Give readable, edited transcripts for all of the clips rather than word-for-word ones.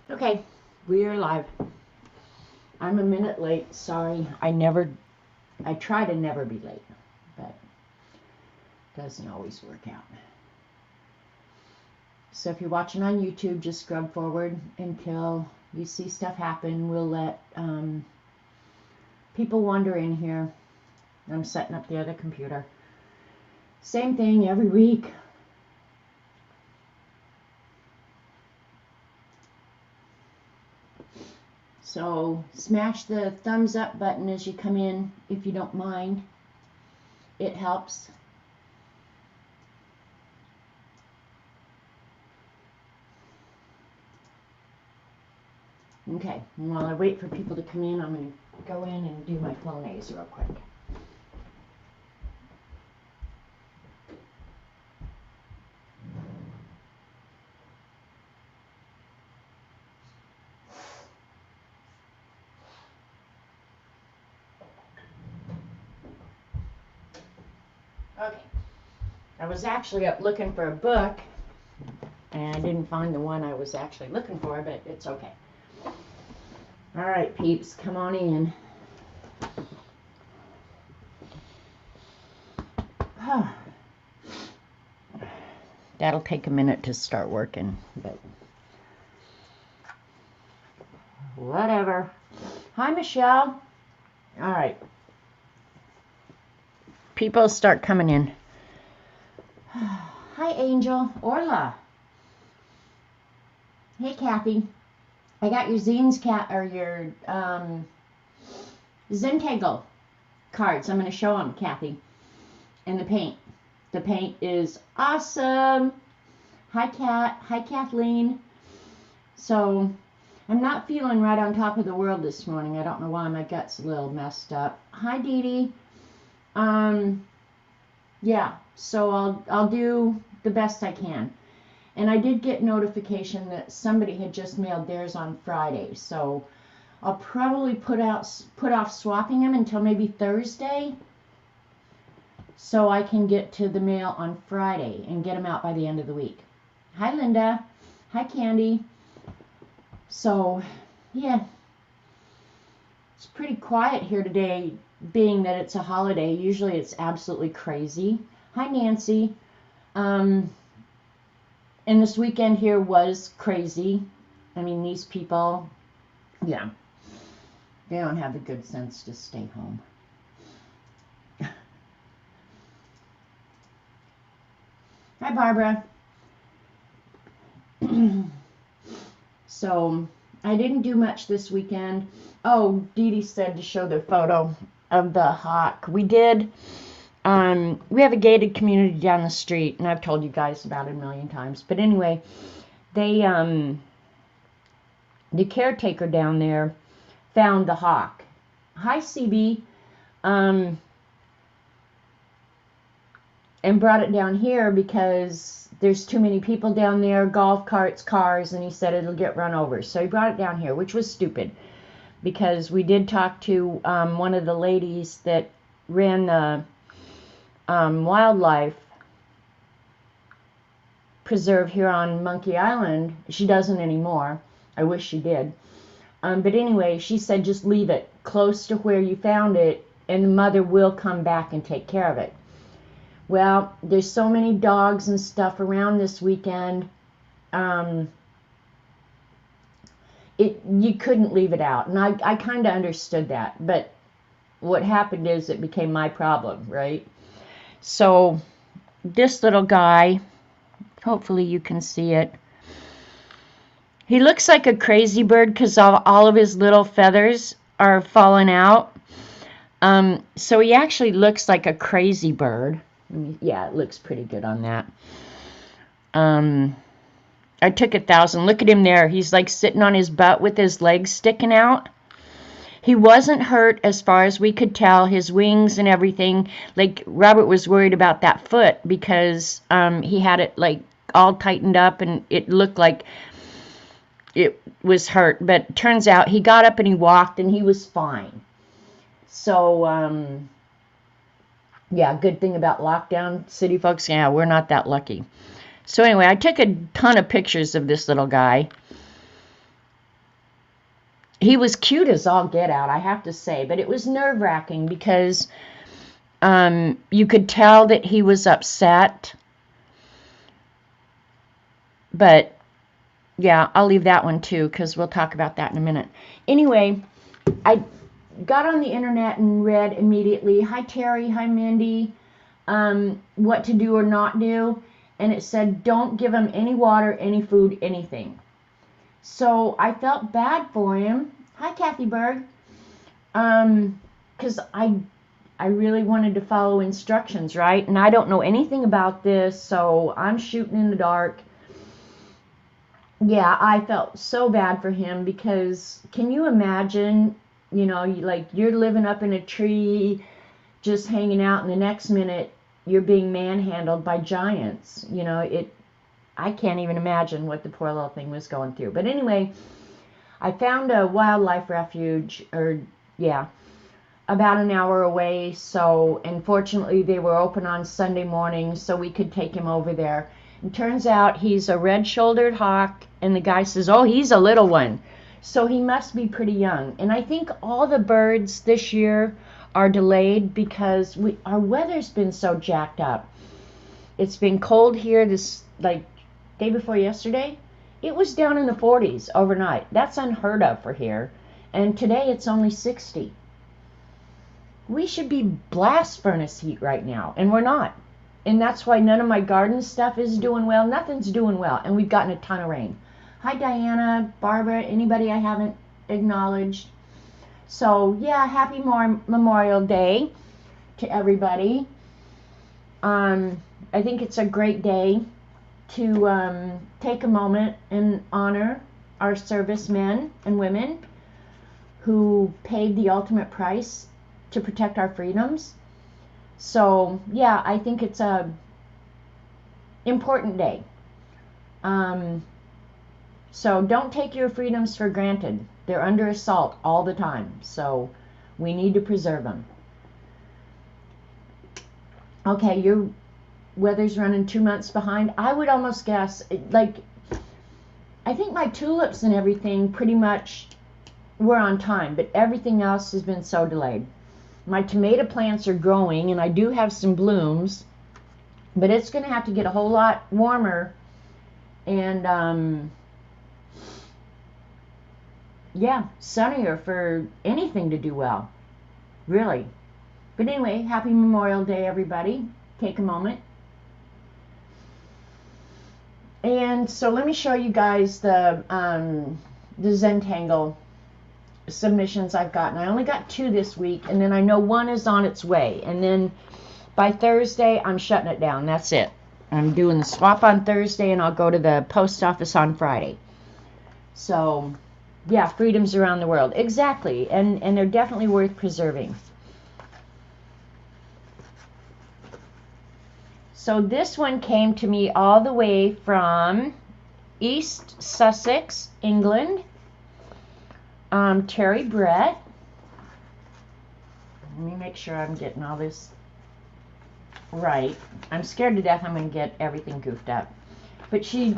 Okay, we are live. I'm a minute late. Sorry. I try to never be late, but it doesn't always work out. So if you're watching on YouTube, just scrub forward until you see stuff happen. We'll let people wander in here. I'm setting up the other computer. Same thing every week. So smash the thumbs up button as you come in if you don't mind. It helps. Okay, and while I wait for people to come in, I'm going to go in and do my Flonase real quick. Okay, I was actually up looking for a book, and I didn't find the one I was actually looking for, but it's okay. All right, peeps, come on in. That'll take a minute to start working, but whatever. Hi, Michelle. All right. People start coming in. Hi, Angel. Orla. Hey, Kathy. I got your zines, or your Zentangle cards. I'm going to show them, Kathy. And the paint. The paint is awesome. Hi, Kat. Hi, Kathleen. So, I'm not feeling right on top of the world this morning. I don't know why. My gut's a little messed up. Hi, Dede. Yeah, so I'll do the best I can. And I did get notification that somebody had just mailed theirs on Friday. So I'll probably put off swapping them until maybe Thursday, so I can get to the mail on Friday and get them out by the end of the week. Hi, Linda. Hi, Candy. So, yeah, it's pretty quiet here today, being that it's a holiday. Usually it's absolutely crazy. Hi, Nancy. And this weekend here was crazy. I mean, these people, yeah, they don't have the good sense to stay home. Hi, Barbara. So I didn't do much this weekend. Oh, Dede said to show the photo of the hawk. We did. We have a gated community down the street, and I've told you guys about it a million times. But anyway, they the caretaker down there found the hawk. Hi, CB. And brought it down here because there's too many people down there, golf carts, cars, and he said it'll get run over. So he brought it down here, which was stupid, because we did talk to one of the ladies that ran the wildlife preserve here on Monkey Island. She doesn't anymore. I wish she did. But anyway, she said just leave it close to where you found it, and the mother will come back and take care of it. Well, there's so many dogs and stuff around this weekend. You couldn't leave it out, and I kind of understood that. But what happened is it became my problem, right? So this little guy, hopefully you can see it. He looks like a crazy bird because all of his little feathers are falling out. So he actually looks like a crazy bird. Yeah, it looks pretty good on that. I took 1,000. Look at him there. He's like sitting on his butt with his legs sticking out. He wasn't hurt as far as we could tell. His wings and everything. Like, Robert was worried about that foot because he had it like all tightened up and it looked like it was hurt. But turns out he got up and he walked and he was fine. So, yeah, good thing about lockdown city folks, yeah, we're not that lucky. So anyway, I took a ton of pictures of this little guy. he was cute as all get out, I have to say, but it was nerve-wracking because you could tell that he was upset. But yeah, I'll leave that one too, because we'll talk about that in a minute. Anyway, I got on the internet and read immediately, hi Terry, hi Mindy, what to do or not do. And it said, don't give him any water, any food, anything. So I felt bad for him. Hi Kathy Berg. Because I really wanted to follow instructions, right? And I don't know anything about this, so I'm shooting in the dark. Yeah, I felt so bad for him because can you imagine, you know, you're living up in a tree just hanging out and the next minute you're being manhandled by giants. You know, I can't even imagine what the poor little thing was going through. But anyway, I found a wildlife refuge, about an hour away. So, unfortunately, they were open on Sunday morning, so we could take him over there. And turns out he's a red-shouldered hawk, and the guy says, oh, he's a little one. So he must be pretty young. And I think all the birds this year are delayed because our weather's been so jacked up. It's been cold here this, day before yesterday. It was down in the 40s overnight. That's unheard of for here. And today it's only 60. We should be blast furnace heat right now, and we're not. And that's why none of my garden stuff is doing well. Nothing's doing well, and we've gotten a ton of rain. Hi, Diana, Barbara, anybody I haven't acknowledged. So, yeah, happy Memorial Day to everybody. I think it's a great day to take a moment and honor our servicemen and women who paid the ultimate price to protect our freedoms. So yeah, I think it's a important day. So don't take your freedoms for granted. They're under assault all the time, so we need to preserve them. Okay, your weather's running 2 months behind. I would almost guess, I think my tulips and everything pretty much were on time, but everything else has been so delayed. My tomato plants are growing, and I do have some blooms, but it's going to have to get a whole lot warmer, and sunnier for anything to do well, really. But anyway, happy Memorial Day, everybody. Take a moment. And so let me show you guys the Zentangle submissions I've gotten. I only got 2 this week, and then I know 1 is on its way, and then by Thursday I'm shutting it down. That's it. I'm doing the swap on Thursday, and I'll go to the post office on Friday. So yeah, freedoms around the world, exactly, and they're definitely worth preserving. So this one came to me all the way from East Sussex, England. Terry Brett. Let me make sure I'm getting all this right. I'm scared to death I'm going to get everything goofed up. But she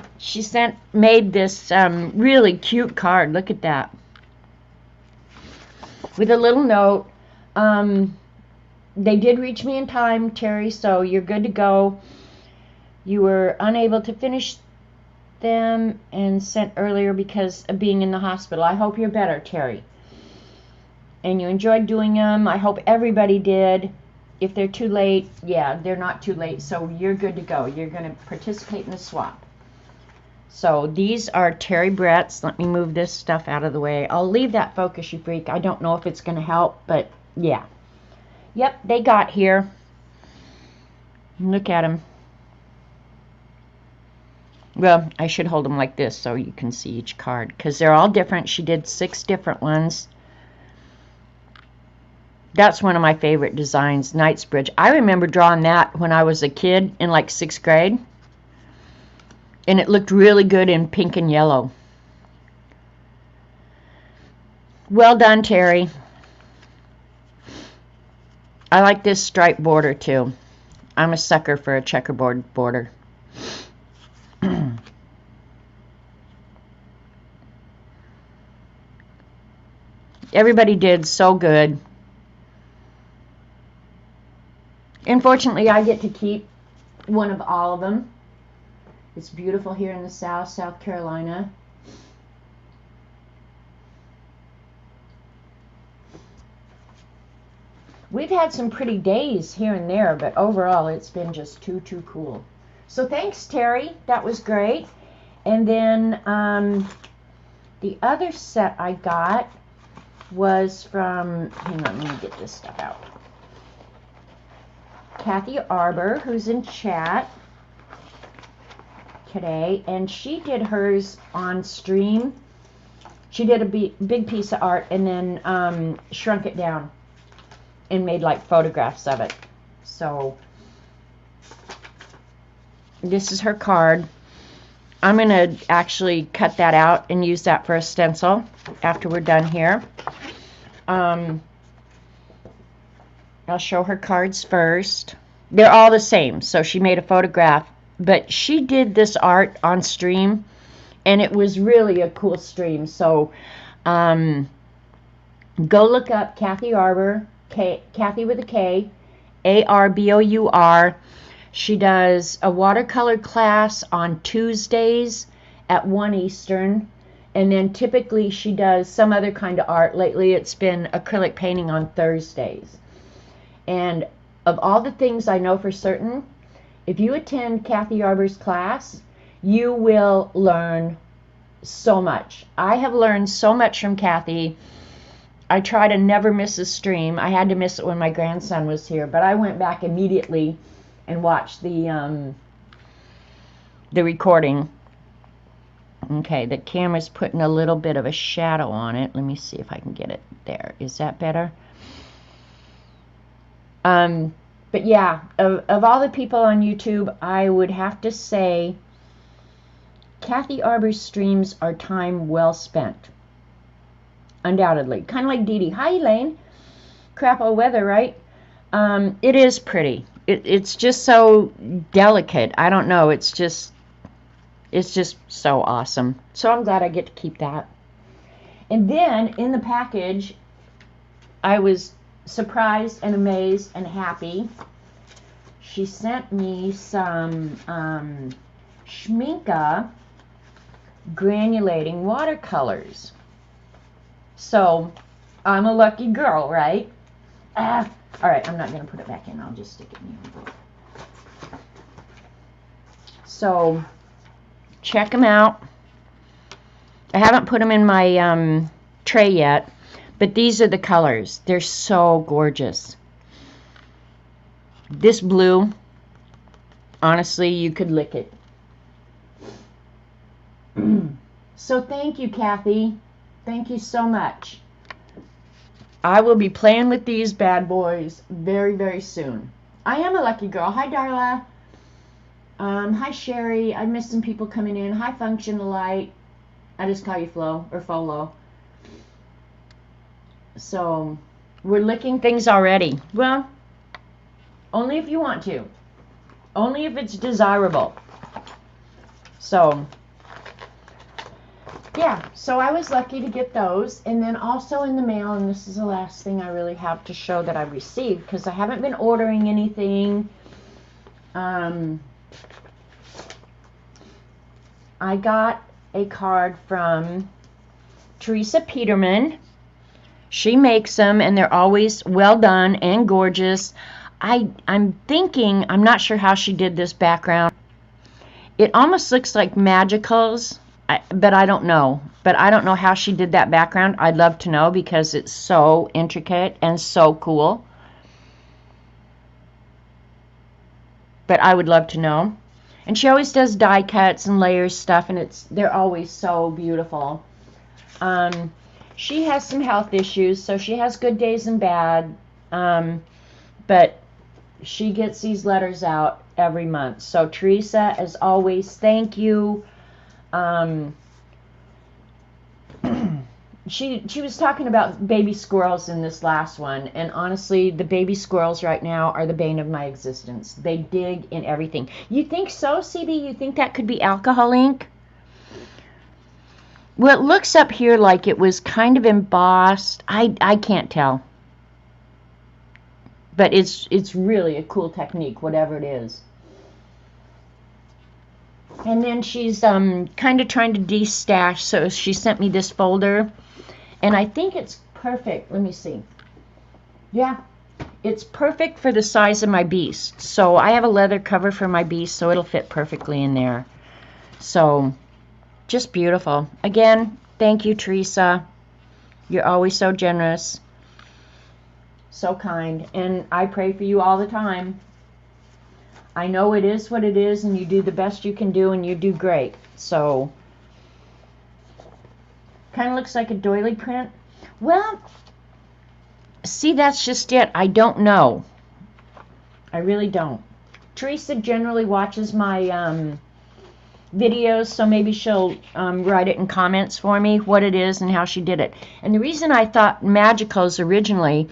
made this really cute card. Look at that. With a little note. They did reach me in time, Terry, so you're good to go. You were unable to finish them and sent earlier because of being in the hospital. I hope you're better, Terry. And you enjoyed doing them. I hope everybody did. If they're too late, yeah, they're not too late, so you're good to go. You're going to participate in the swap. So these are Terry Brett's. Let me move this stuff out of the way. I'll leave that focus, you freak. I don't know if it's going to help, but yeah. Yep, they got here. Look at them. Well, I should hold them like this so you can see each card, because they're all different. She did 6 different ones. That's one of my favorite designs, Knightsbridge. I remember drawing that when I was a kid in like 6th grade. And it looked really good in pink and yellow. Well done, Terry. I like this striped border too. I'm a sucker for a checkerboard border. Everybody did so good. Unfortunately, I get to keep one of all of them. It's beautiful here in the South Carolina. We've had some pretty days here and there, but overall it's been just too cool. So thanks, Terry. That was great. And then the other set I got was from, hang on, let me get this stuff out. Kathy Arbor, who's in chat today, and she did hers on stream. She did a big piece of art and then shrunk it down and made like photographs of it. So this is her card. I'm going to actually cut that out and use that for a stencil after we're done here. I'll show her cards first. They're all the same, so she made a photograph, but she did this art on stream and it was really a cool stream. So go look up Kathy Arbor, Kathy with a K, A-R-B-O-U-R. She does a watercolor class on Tuesdays at 1 Eastern, and then typically she does some other kind of art. Lately it's been acrylic painting on Thursdays. And of all the things I know for certain, if you attend Kathy Arbor's class, you will learn so much. I have learned so much from Kathy. I try to never miss a stream. I had to miss it when my grandson was here, but I went back immediately and watched the recording. Okay, the camera's putting a little bit of a shadow on it. Let me see if I can get it there. Is that better? But yeah, of all the people on YouTube, I would have to say Kathy Arbor's streams are time well spent. Undoubtedly. Kind of like Dede. Hi, Elaine. Crap all weather, right? It is pretty. It's just so delicate. I don't know. It's just so awesome. So I'm glad I get to keep that. And then in the package, I was surprised and amazed and happy. She sent me some Schminke granulating watercolors. So I'm a lucky girl, right? All right, I'm not going to put it back in. I'll just stick it in the envelope. So check them out. I haven't put them in my tray yet, but these are the colors. They're so gorgeous. This blue, honestly, you could lick it. So thank you, Kathy. Thank you so much. I will be playing with these bad boys very, very soon. I am a lucky girl. Hi, Darla. Hi, Sherry. I missed some people coming in. Hi, Function Light. I just call you Flo or Folo. So we're licking things already. Well, only if you want to. Only if it's desirable. So yeah, so I was lucky to get those. And then also in the mail, and this is the last thing I really have to show that I received, because I haven't been ordering anything. I got a card from Teresa Peterman. She makes them, and they're always well done and gorgeous. I'm thinking, I'm not sure how she did this background. It almost looks like magicals. But I don't know. But I don't know how she did that background. I'd love to know because it's so intricate and so cool. But I would love to know. And she always does die cuts and layers stuff, and they're always so beautiful. She has some health issues, so she has good days and bad. But she gets these letters out every month. So Teresa, as always, thank you. She was talking about baby squirrels in this last one, and honestly, the baby squirrels right now are the bane of my existence. They dig in everything. You think so, CB? You think that could be alcohol ink? Well, it looks up here like it was kind of embossed. I can't tell. But it's really a cool technique, whatever it is. And then she's kind of trying to de-stash, so she sent me this folder. And I think it's perfect. Let me see. Yeah, it's perfect for the size of my beast. So I have a leather cover for my beast, so it'll fit perfectly in there. So, just beautiful. Again, thank you, Teresa. You're always so generous, so kind, and I pray for you all the time. I know it is what it is, and you do the best you can do, and you do great. So, kind of looks like a doily print. Well, see, that's just it. I don't know. I really don't. Teresa generally watches my videos, so maybe she'll write it in comments for me what it is and how she did it. And the reason I thought Magicals originally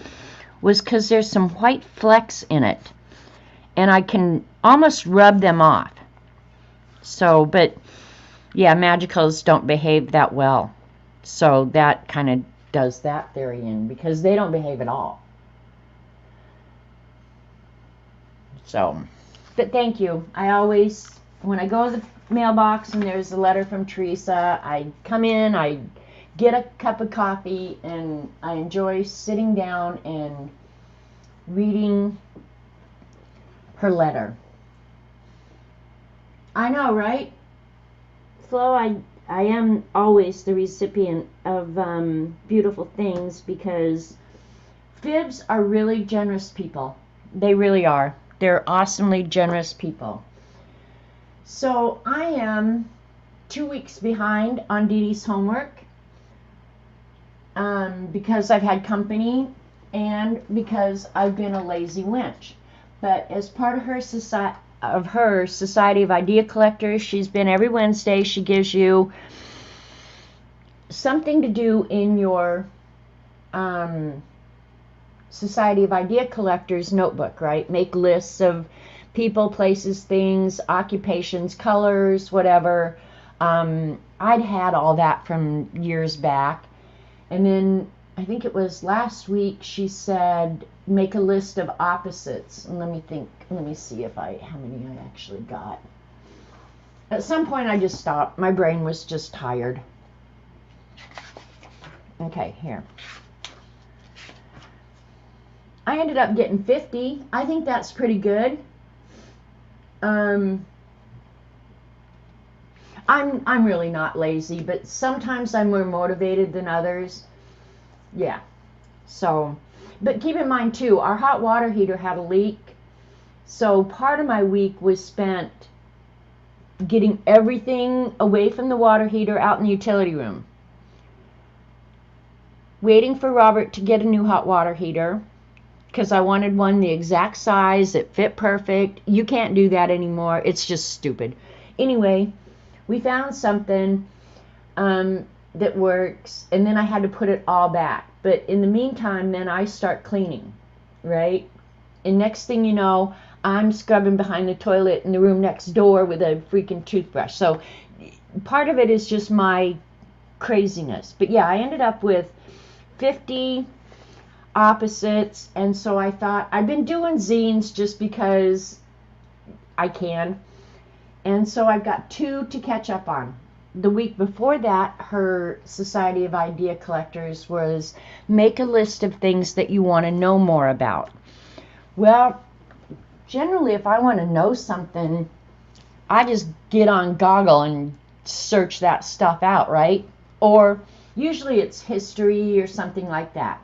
was because there's some white flecks in it, and I can almost rub them off. So, but yeah, Magicals don't behave that well, so that kind of does that theory in, because they don't behave at all. So, but thank you. I always, when I go to the mailbox and there's a letter from Teresa, I come in, I get a cup of coffee, and I enjoy sitting down and reading her letter. I know, right? Flo, I am always the recipient of beautiful things, because Fibs are really generous people. They really are. They're awesomely generous people. So I am 2 weeks behind on Dede's homework because I've had company and because I've been a lazy wench. But as part of her Society of Idea Collectors, she's been every Wednesday. She gives you something to do in your Society of Idea Collectors notebook, right? Make lists of people, places, things, occupations, colors, whatever. I'd had all that from years back. And then I think it was last week she said make a list of opposites. And let me see how many I actually got. At some point I just stopped. My brain was just tired. Okay, here. I ended up getting 50. I think that's pretty good. I'm really not lazy, but sometimes I'm more motivated than others. Yeah. So, but keep in mind too, our hot water heater had a leak. So part of my week was spent getting everything away from the water heater out in the utility room. Waiting for Robert to get a new hot water heater, because I wanted one the exact size, it fit perfect. You can't do that anymore. It's just stupid. Anyway, we found something that works, and then I had to put it all back. But in the meantime, then I start cleaning, right? And next thing you know, I'm scrubbing behind the toilet in the room next door with a freaking toothbrush. So part of it is just my craziness. But yeah, I ended up with 50 opposites, and so I thought, I've been doing zines just because I can, and so I've got 2 to catch up on. The week before that, her Society of Idea Collectors was make a list of things that you want to know more about. Well, generally if I want to know something, I just get on Goggle and search that stuff out, right? Or usually it's history or something like that.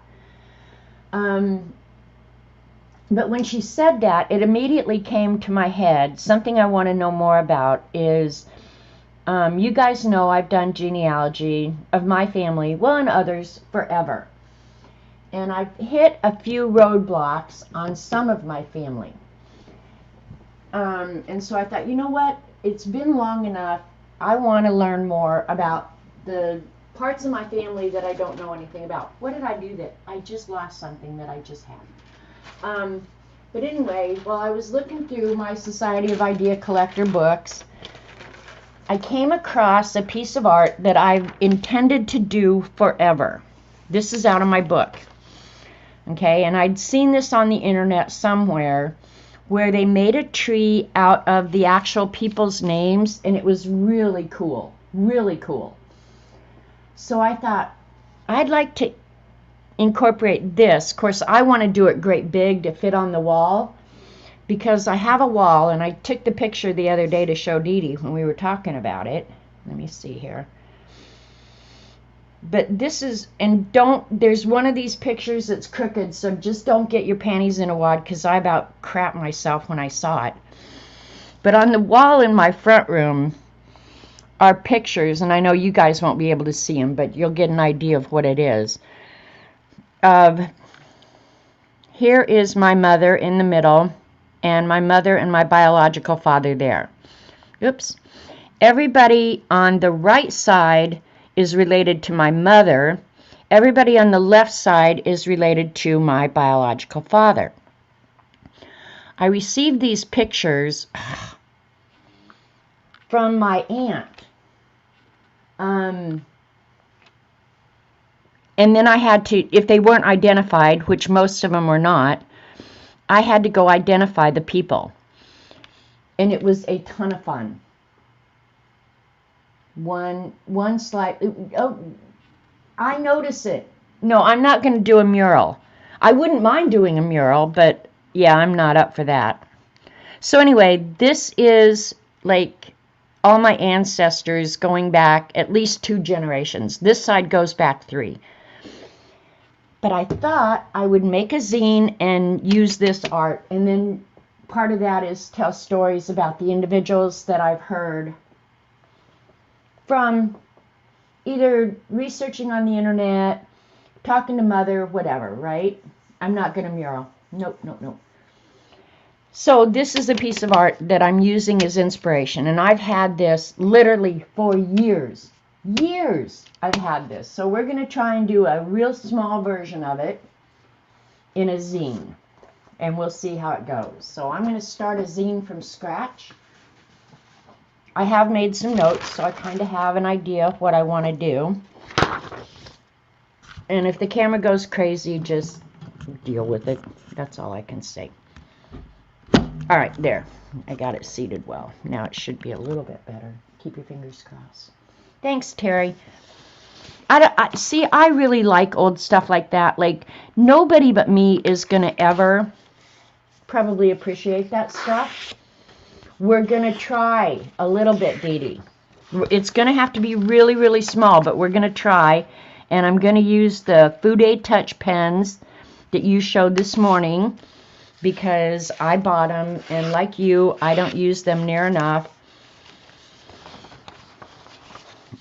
But when she said that, it immediately came to my head. Something I want to know more about is, you guys know I've done genealogy of my family, well, and others, forever. And I've hit a few roadblocks on some of my family. And so I thought, you know what? It's been long enough. I want to learn more about the parts of my family that I don't know anything about. What did I do that? I just lost something that I just had. But anyway, while I was looking through my Society of Idea Collector books, I came across a piece of art that I've intended to do forever. This is out of my book. Okay, and I'd seen this on the internet somewhere where they made a tree out of the actual people's names, and it was really cool. Really cool. So I thought, I'd like to incorporate this. Of course, I want to do it great big to fit on the wall, because I have a wall, and I took the picture the other day to show Dede when we were talking about it. Let me see here. But this is, and there's one of these pictures that's crooked, so just don't get your panties in a wad, because I about crapped myself when I saw it. But on the wall in my front room are pictures, and I know you guys won't be able to see them, but you'll get an idea of what it is. Here is my mother in the middle, and my mother and my biological father there. Oops. Everybody on the right side is related to my mother. Everybody on the left side is related to my biological father. I received these pictures from my aunt. And then I had to, if they weren't identified, which most of them were not, I had to go identify the people. And it was a ton of fun. One slide. Oh, I notice it. No, I'm not going to do a mural. I wouldn't mind doing a mural, but yeah, I'm not up for that. So anyway, this is like all my ancestors going back at least 2 generations. This side goes back 3. But I thought I would make a zine and use this art, and then part of that is tell stories about the individuals that I've heard from either researching on the internet, talking to mother, whatever, right? I'm not going to mural. Nope, nope, nope. So this is a piece of art that I'm using as inspiration, and I've had this literally for years. Years I've had this. So we're going to try and do a real small version of it in a zine, and we'll see how it goes. So I'm going to start a zine from scratch. I have made some notes, so I kind of have an idea of what I want to do. And if the camera goes crazy, just deal with it. That's all I can say. All right, there. I got it seated well. Now it should be a little bit better. Keep your fingers crossed. Thanks, Terry. See, I really like old stuff like that. Like, nobody but me is going to ever probably appreciate that stuff. We're going to try a little bit, Dede. It's going to have to be really, really small, but we're going to try. And I'm going to use the Food Aid Touch pens that you showed this morning, because I bought them, and like you, I don't use them near enough.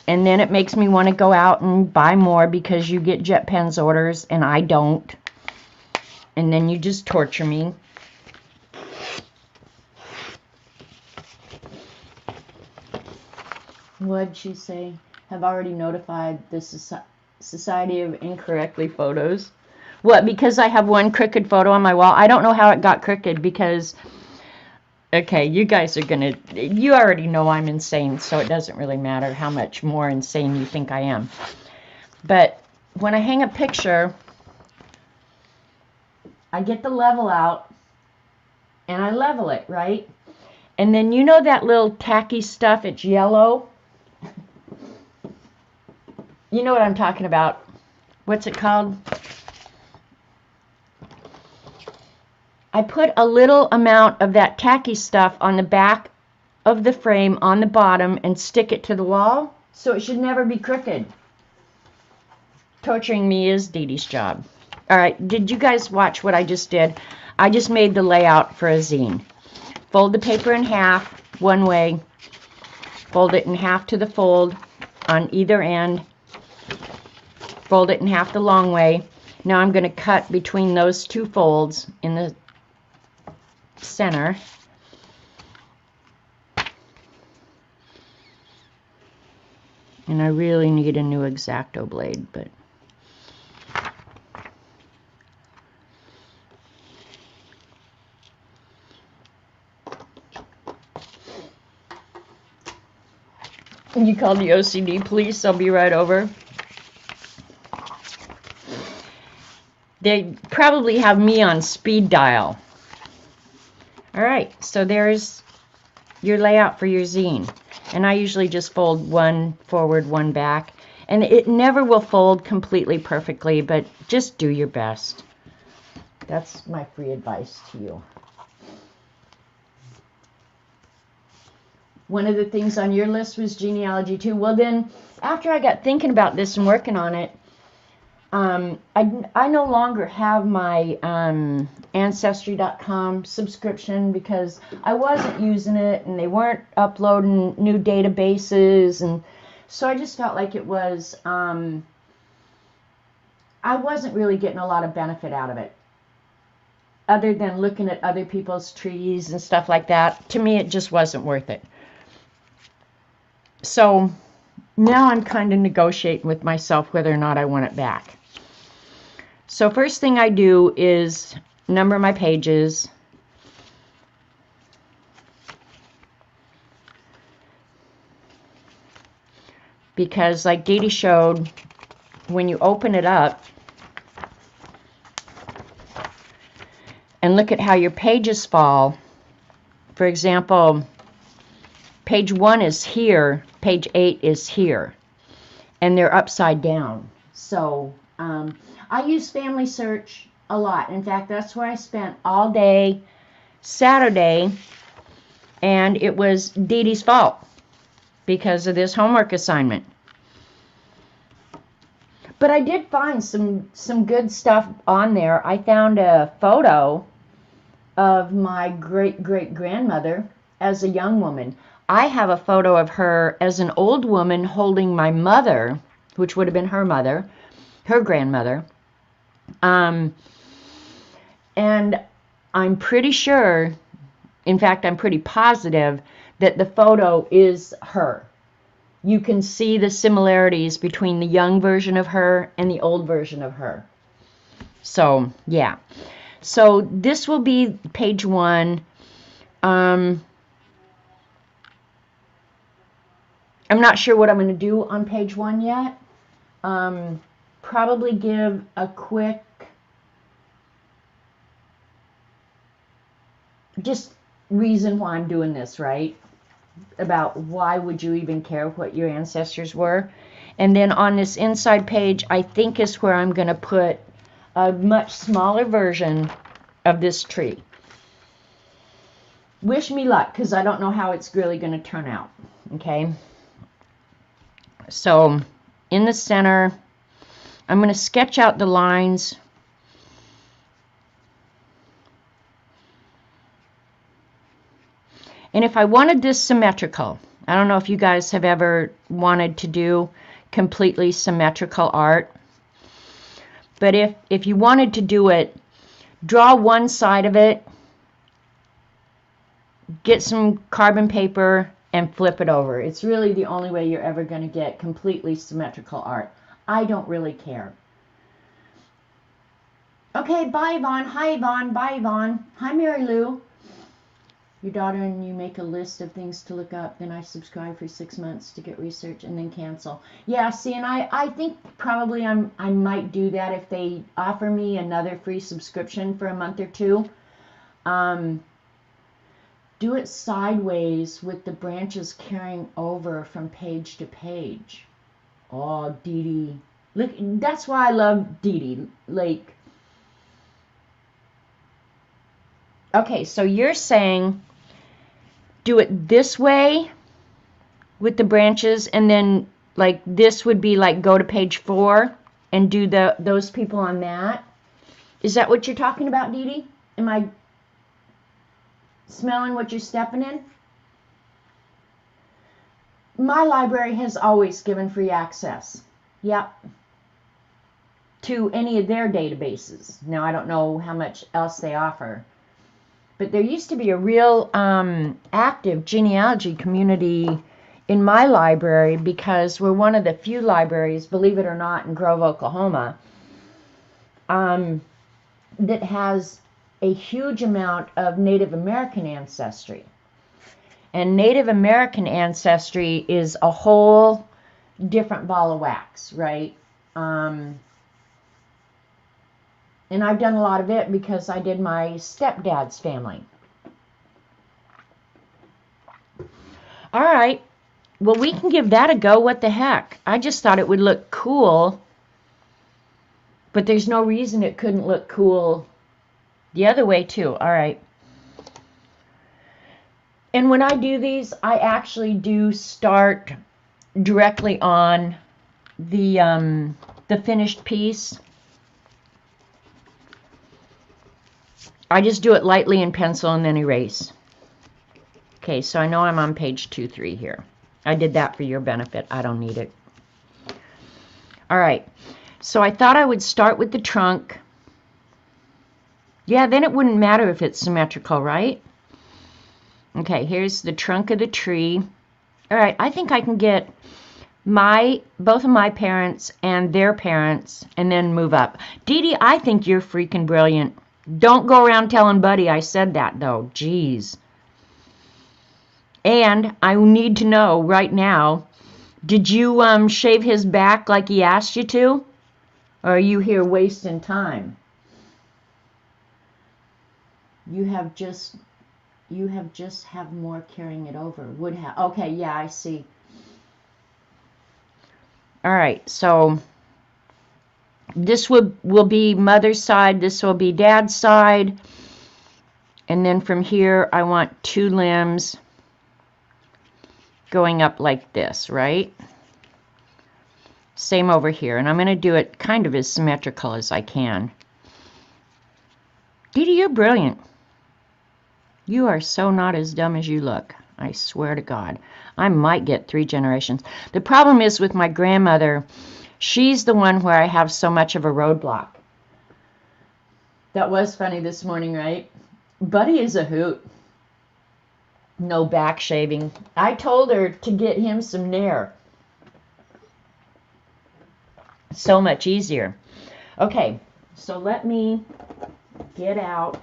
And then it makes me want to go out and buy more, because you get jet pens orders and I don't. And then you just torture me. What'd she say? Have already notified the Society of Incorrectly Photos. What, because I have one crooked photo on my wall? I don't know how it got crooked, because, okay, you guys are going to, you already know I'm insane, so it doesn't really matter how much more insane you think I am. But when I hang a picture, I get the level out, and I level it, right? And then you know that little tacky stuff, it's yellow? You know what I'm talking about. What's it called? I put a little amount of that tacky stuff on the back of the frame on the bottom and stick it to the wall, so it should never be crooked. Torturing me is Dede's job. All right, did you guys watch what I just did? I just made the layout for a zine. Fold the paper in half one way, fold it in half to the fold on either end, fold it in half the long way. Now I'm going to cut between those 2 folds in the center. And I really need a new X-Acto blade, but you call the OCD police? I'll be right over. They probably have me on speed dial. All right, so there's your layout for your zine. And I usually just fold one forward, one back. And it never will fold completely perfectly, but just do your best. That's my free advice to you. One of the things on your list was genealogy too. Well then, after I got thinking about this and working on it, I no longer have my Ancestry.com subscription because I wasn't using it and they weren't uploading new databases, and so I just felt like it was, I wasn't really getting a lot of benefit out of it other than looking at other people's trees and stuff like that. To me, it just wasn't worth it. So now I'm kind of negotiating with myself whether or not I want it back. So first thing I do is number my pages. Because like Dede showed, when you open it up and look at how your pages fall, for example, page 1 is here, page 8 is here, and they're upside down. So I use Family Search a lot. In fact, that's where I spent all day Saturday, and it was Dede's fault because of this homework assignment. But I did find some good stuff on there. I found a photo of my great-great-grandmother as a young woman. I have a photo of her as an old woman holding my mother, which would have been her mother, her grandmother. And I'm pretty sure, in fact, I'm pretty positive that the photo is her. You can see the similarities between the young version of her and the old version of her. So, yeah. So this will be page 1. I'm not sure what I'm going to do on page 1 yet. Probably give a quick, just reason why I'm doing this, right? About why would you even care what your ancestors were. And then on this inside page, I think is where I'm going to put a much smaller version of this tree. Wish me luck, because I don't know how it's really going to turn out. Okay? So, in the center, I'm going to sketch out the lines. And if I wanted this symmetrical, I don't know if you guys have ever wanted to do completely symmetrical art, but if you wanted to do it, draw one side of it, get some carbon paper, and flip it over. It's really the only way you're ever going to get completely symmetrical art. I don't really care. Okay, bye Yvonne. Hi Yvonne. Bye Yvonne. Hi Mary Lou. Your daughter and you make a list of things to look up, then I subscribe for 6 months to get research and then cancel. Yeah, see, and I think probably I might do that if they offer me another free subscription for a month or two. Do it sideways with the branches carrying over from page to page. Oh, Dede. Look, that's why I love Dede. Like, okay, so you're saying do it this way with the branches, and then like this would be like go to page 4 and do those people on that. Is that what you're talking about, Dede? Am I smelling what you're stepping in? My library has always given free access. Yep. To any of their databases. Now, I don't know how much else they offer. But there used to be a real active genealogy community in my library because we're one of the few libraries, believe it or not, in Grove, Oklahoma, that has a huge amount of Native American ancestry. And Native American ancestry is a whole different ball of wax, right? And I've done a lot of it because I did my stepdad's family. All right. Well, we can give that a go. What the heck? I just thought it would look cool. But there's no reason it couldn't look cool the other way, too. All right. And when I do these, I actually do start directly on the finished piece. I just do it lightly in pencil and then erase. Okay, so I know I'm on page 2-3 here. I did that for your benefit. I don't need it. All right, so I thought I would start with the trunk. Yeah, then it wouldn't matter if it's symmetrical, right? Okay, here's the trunk of the tree. All right, I think I can get both of my parents and their parents and then move up. Dede, I think you're freaking brilliant. Don't go around telling Buddy I said that, though. Jeez. And I need to know right now, did you shave his back like he asked you to? Or are you here wasting time? You have just have more carrying it over. Would have. Okay, yeah, I see. All right, so this will be mother's side, this will be dad's side, and then from here I want 2 limbs going up like this, right? Same over here, and I'm going to do it kind of as symmetrical as I can. Dede, you're brilliant. You are so not as dumb as you look. I swear to God. I might get 3 generations. The problem is with my grandmother, she's the one where I have so much of a roadblock. That was funny this morning, right? Buddy is a hoot. No back shaving. I told her to get him some Nair. So much easier. Okay, so let me get out,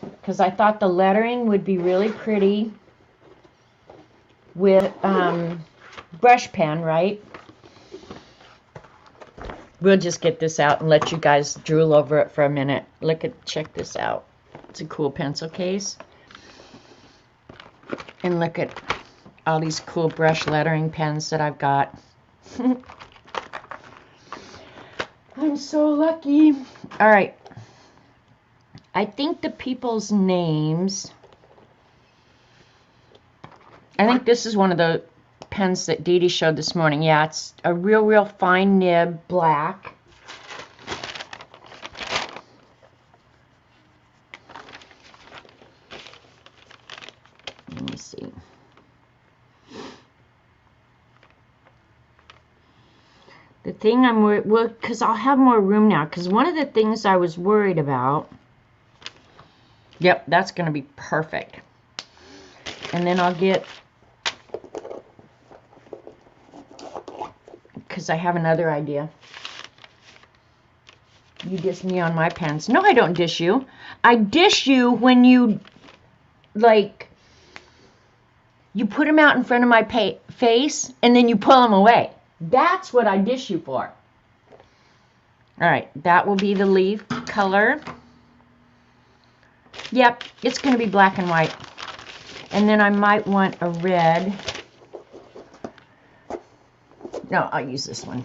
because I thought the lettering would be really pretty with brush pen, right? We'll just get this out and let you guys drool over it for a minute. Check this out. It's a cool pencil case. And look at all these cool brush lettering pens that I've got. I'm so lucky. All right. I think the people's names, I think this is one of the pens that Dede showed this morning. Yeah, it's a real fine nib, black. Let me see. The thing I'm worried, well, because I'll have more room now, because one of the things I was worried about, yep, that's going to be perfect. And then I'll get, because I have another idea. You dish me on my pens. No, I don't dish you. I dish you when you, like, you put them out in front of my face and then you pull them away. That's what I dish you for. All right, that will be the leaf color. Yep, it's going to be black and white. And then I might want a red. No, I'll use this one.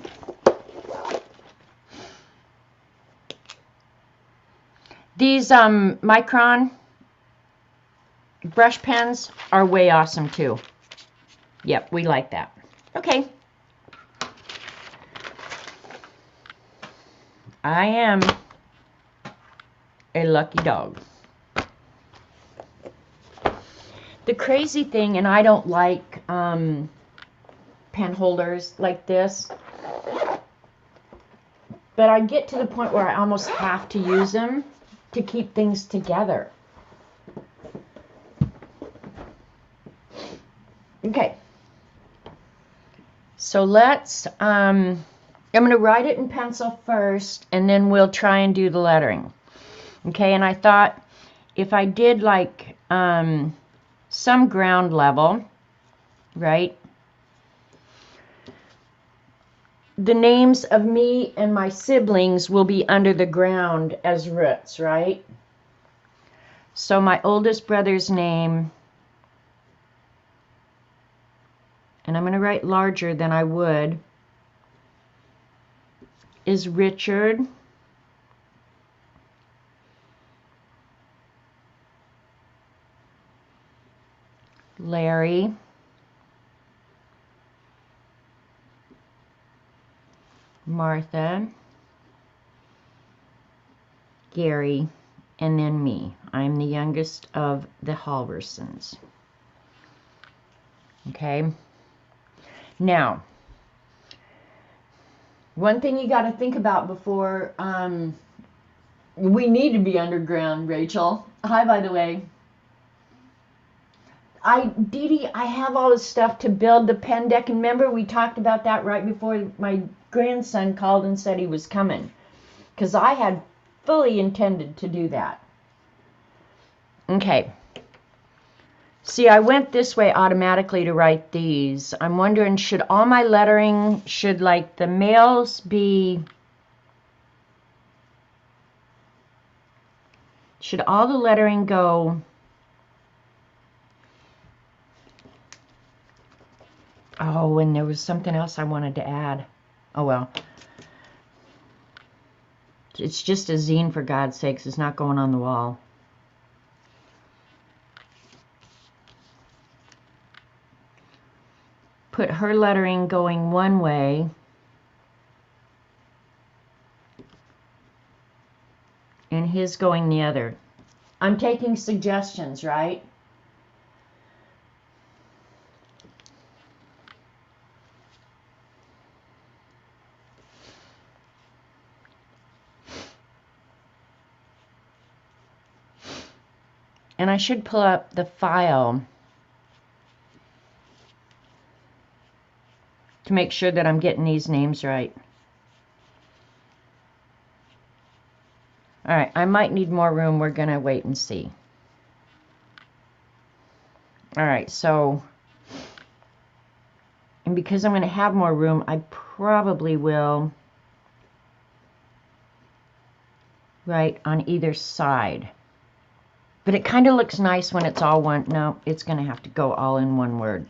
These Micron brush pens are way awesome too. Yep, we like that. Okay. I am a lucky dog. The crazy thing, and I don't like pen holders like this, but I get to the point where I almost have to use them to keep things together. Okay. So let's, I'm going to write it in pencil first, and then we'll try and do the lettering. Okay, and I thought if I did like some ground level, right? The names of me and my siblings will be under the ground as roots, right? So my oldest brother's name, and I'm going to write larger than I would, is Richard. Larry. Martha. Gary. And then me. I'm the youngest of the Halversons. Okay. Now, one thing you got to think about before we need to be underground, Rachel. Hi, by the way. Dede, I have all this stuff to build the pen deck, and remember we talked about that right before my grandson called and said he was coming, because I had fully intended to do that. Okay. See, I went this way automatically to write these. I'm wondering, should all my lettering, should like the males be, should all the lettering go, oh, and there was something else I wanted to add. Oh, well. It's just a zine, for God's sakes. It's not going on the wall. Put her lettering going one way. And his going the other. I'm taking suggestions, right? And I should pull up the file to make sure that I'm getting these names right. All right, I might need more room. We're going to wait and see. All right, so, and because I'm going to have more room, I probably will write on either side. But it kind of looks nice when it's all one. No, it's going to have to go all in one word.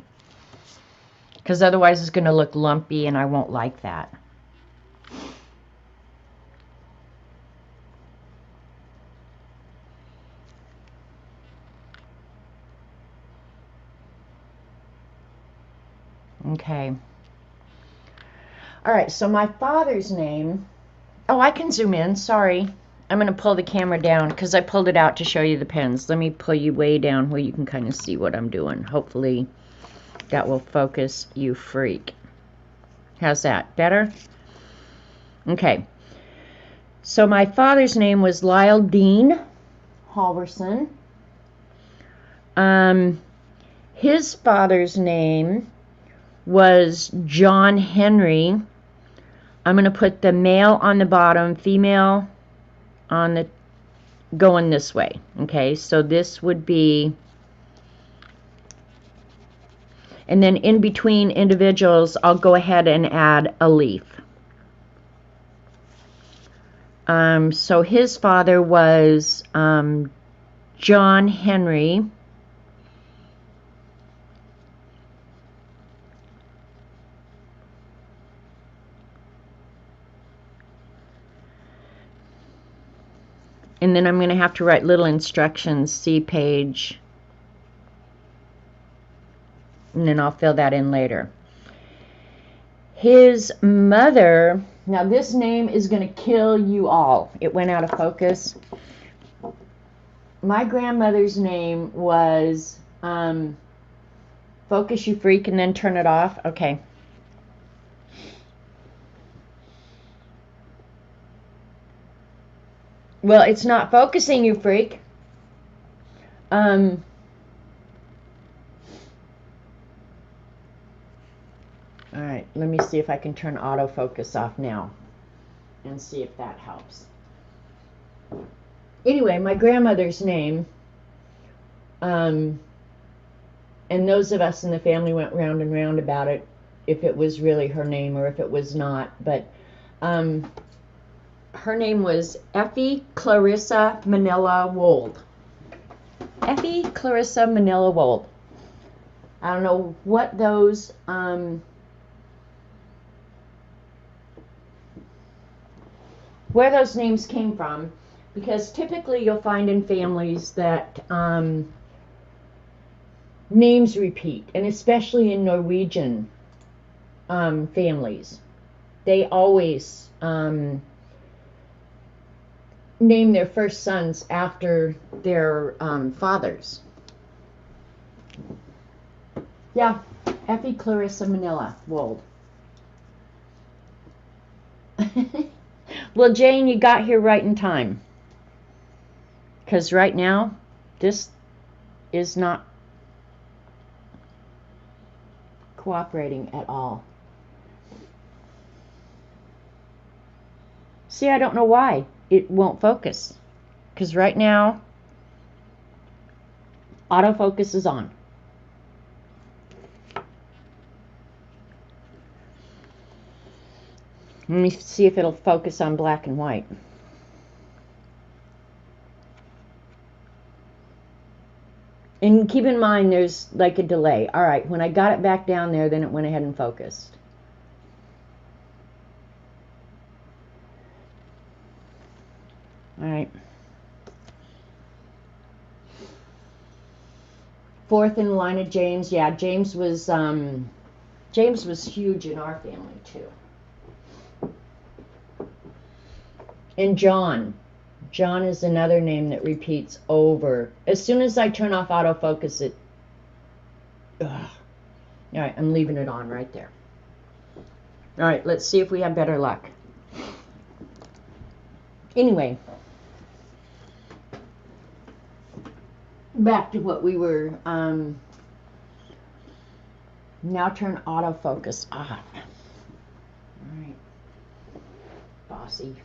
Because otherwise it's going to look lumpy and I won't like that. Okay. All right, so my father's name. Oh, I can zoom in. Sorry. I'm going to pull the camera down because I pulled it out to show you the pens. Let me pull you way down where you can kind of see what I'm doing. Hopefully that will focus, you freak. How's that? Better? Okay. So my father's name was Lyle Dean Halverson. His father's name was John Henry. I'm going to put the male on the bottom, female on the going this way. Okay, so this would be, and then in between individuals, I'll go ahead and add a leaf. So his father was John Henry. And then I'm going to have to write little instructions, see page. And then I'll fill that in later. His mother, now this name is going to kill you all. It went out of focus. My grandmother's name was, focus you freak and then turn it off. Okay. Well, it's not focusing, you freak. All right, let me see if I can turn autofocus off now and see if that helps. Anyway, my grandmother's name And those of us in the family went round and round about it, if it was really her name or if it was not. But her name was Effie Clarissa Manila Wold. Effie Clarissa Manila Wold. I don't know what those where those names came from, because typically you'll find in families that names repeat, and especially in Norwegian families, they always name their first sons after their fathers. Yeah, Effie Clarissa Manila Wold. Well, Jane, you got here right in time, because right now this is not cooperating at all. See, I don't know why it won't focus, because right now autofocus is on. Let me see if it'll focus on black and white. And keep in mind there's like a delay. All right, when I got it back down there, then it went ahead and focused. All right. Fourth in line of James. Yeah, James was huge in our family too. And John. John is another name that repeats over. As soon as I turn off autofocus, it... Ugh. All right, I'm leaving it on right there. All right, let's see if we have better luck. Anyway, back to what we were... now turn autofocus off. All right. Bossy.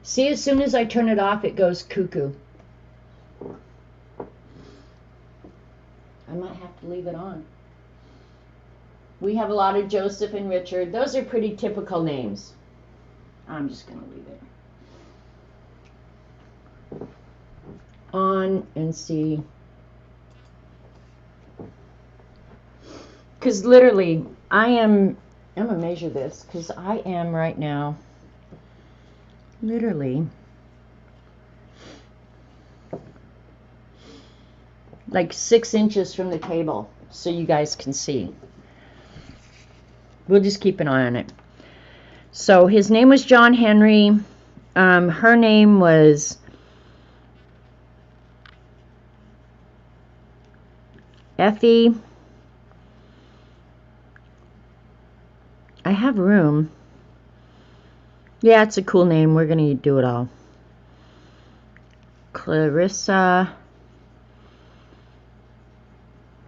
See, as soon as I turn it off, it goes cuckoo. I might have to leave it on. We have a lot of Joseph and Richard. Those are pretty typical names. I'm just going to leave it on and see. Because literally, I'm going to measure this, because I am right now literally like 6 inches from the table, so you guys can see. We'll just keep an eye on it. So his name was John Henry. Her name was Effie. I have room. Yeah, it's a cool name. We're going to do it all. Clarissa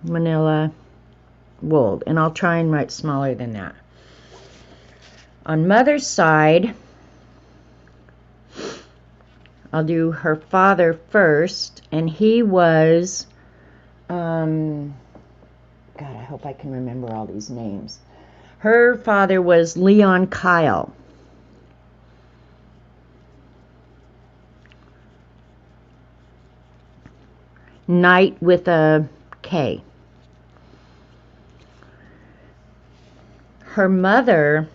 Manila Wold. And I'll try and write smaller than that. On mother's side, I'll do her father first. And he was... God, I hope I can remember all these names. Her father was Leon Kyle. Knight with a K. Her mother,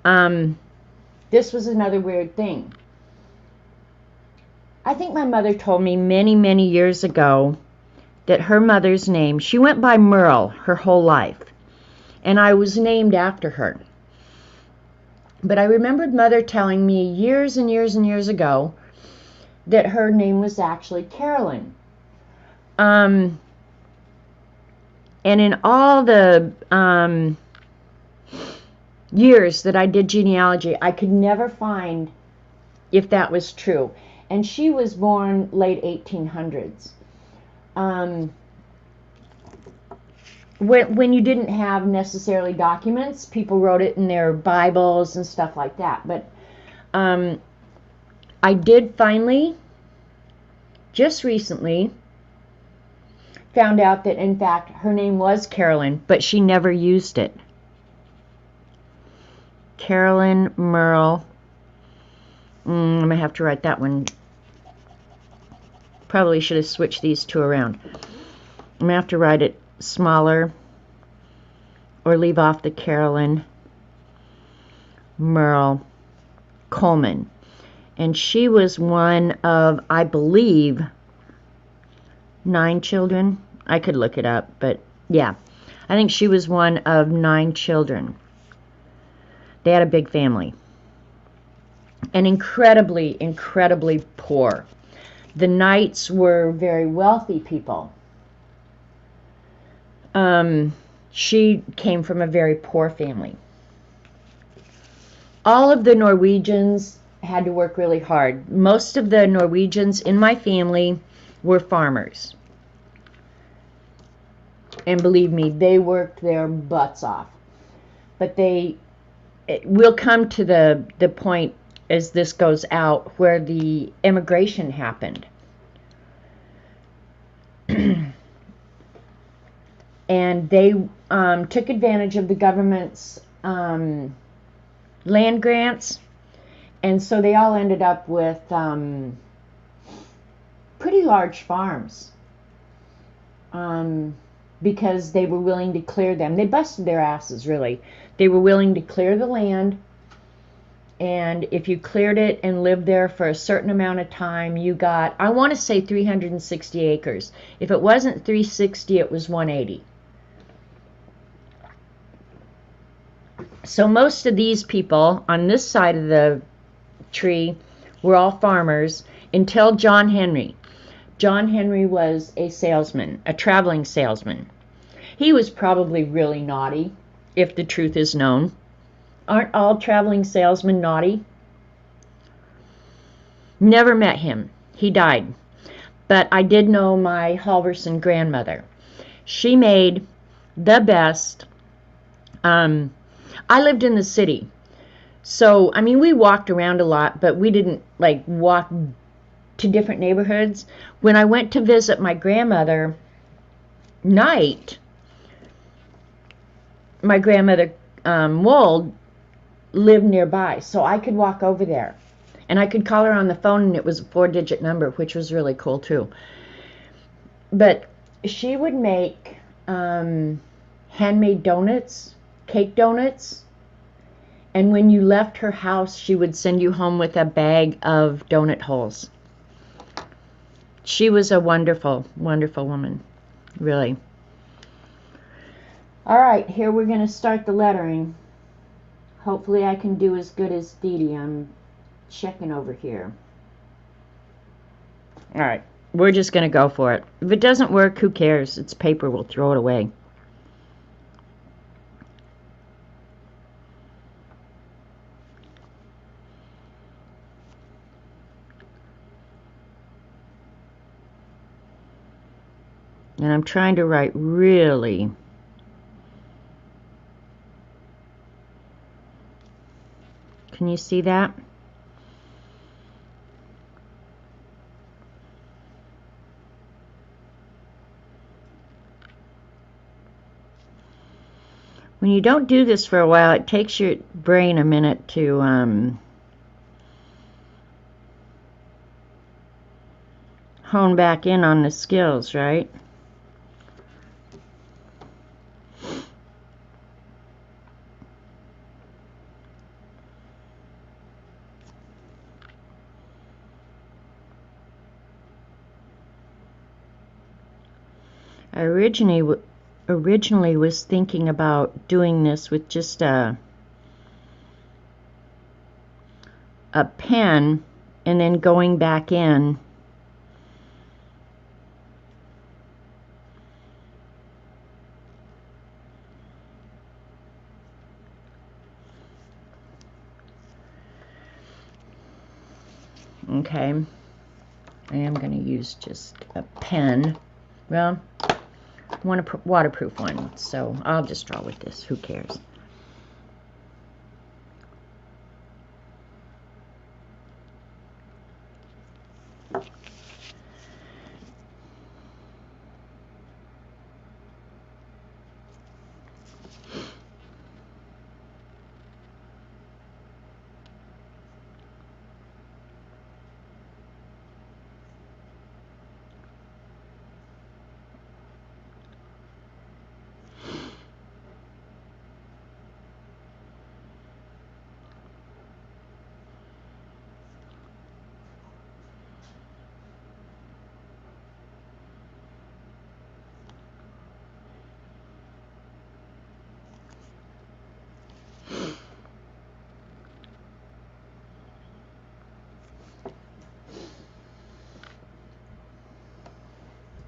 this was another weird thing. I think my mother told me many, many years ago that her mother's name, she went by Merle her whole life. And I was named after her. But I remembered Mother telling me years and years and years ago that her name was actually Carolyn. And in all the years that I did genealogy, I could never find if that was true. And she was born late 1800s. When you didn't have necessarily documents, people wrote it in their Bibles and stuff like that. But I did finally, just recently, found out that, in fact, her name was Carolyn, but she never used it. Carolyn Merle. I'm going to have to write that one. Probably should have switched these two around. I'm going to have to write it smaller or leave off the Carolyn Merle Coleman. And she was one of, I believe, 9 children. I could look it up, but yeah. I think she was one of 9 children. They had a big family. And incredibly, incredibly poor. The Knights were very wealthy people. She came from a very poor family. All of the Norwegians had to work really hard. Most of the Norwegians in my family were farmers. And believe me, they worked their butts off. But we'll come to the point as this goes out where the immigration happened. And they took advantage of the government's land grants, and so they all ended up with pretty large farms because they were willing to clear them. They busted their asses, really. They were willing to clear the land, and if you cleared it and lived there for a certain amount of time, you got, I want to say 360 acres. If it wasn't 360, it was 180. So most of these people on this side of the tree were all farmers until John Henry. John Henry was a salesman, a traveling salesman. He was probably really naughty, if the truth is known. Aren't all traveling salesmen naughty? Never met him. He died. But I did know my Halverson grandmother. She made the best. I lived in the city. So, I mean, we walked around a lot, but we didn't, like, walk to different neighborhoods. When I went to visit my grandmother, night, my grandmother, Wold, lived nearby, so I could walk over there. And I could call her on the phone, and it was a 4-digit number, which was really cool, too. But she would make handmade donuts, cake donuts. And when you left her house, she would send you home with a bag of donut holes. She was a wonderful, wonderful woman, really. All right, here we're going to start the lettering. Hopefully I can do as good as Dede. I'm checking over here. All right, we're just going to go for it. If it doesn't work, who cares? It's paper. We'll throw it away. And I'm trying to write really. Can you see that? When you don't do this for a while, it takes your brain a minute to hone back in on the skills, right? I originally was thinking about doing this with just a pen and then going back in okay. I am going to use just a pen. Well, I want a waterproof one, so I'll just draw with this. Who cares?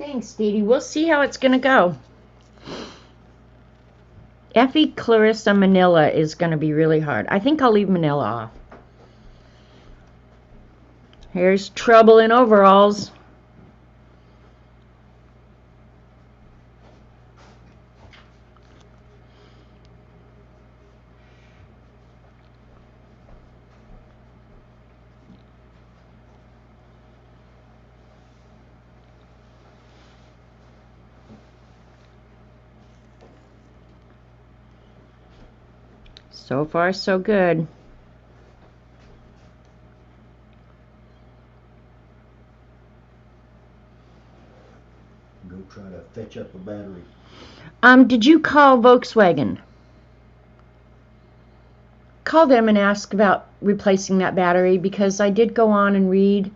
Thanks, Dede. We'll see how it's going to go. Effie Clarissa Manila is going to be really hard. I think I'll leave Manila off. Here's Trouble in Overalls. So far, so good. Go try to fetch up a battery. Did you call Volkswagen? Call them and ask about replacing that battery, because I did go on and read,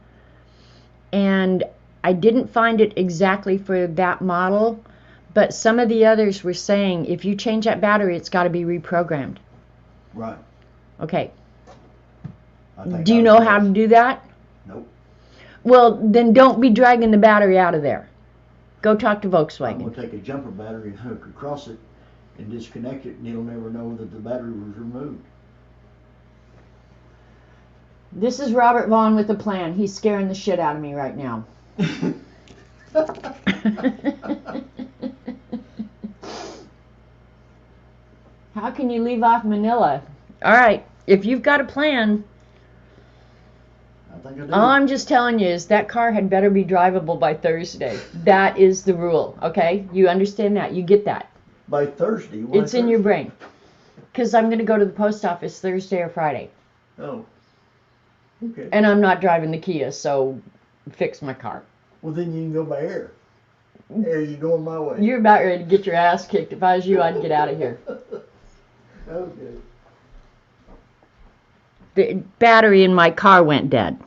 and I didn't find it exactly for that model, but some of the others were saying if you change that battery, it's got to be reprogrammed. Right. Okay. Do you know how to do that? Nope. Well, then don't be dragging the battery out of there. Go talk to Volkswagen. I'm going to take a jumper battery and hook across it and disconnect it, and it'll never know that the battery was removed. This is Robert Vaughn with a plan. He's scaring the shit out of me right now. How can you leave off Manila? All right, if you've got a plan. I think I do. All I'm just telling you is that car had better be drivable by Thursday. That is the rule, okay? You understand that? You get that? By Thursday? Why it's Thursday? In your brain. Because I'm going to go to the post office Thursday or Friday. Oh. Okay. And I'm not driving the Kia, so fix my car. Well, then you can go by air. Air, you going my way. You're about ready to get your ass kicked. If I was you, I'd get out of here. Okay. The battery in my car went dead.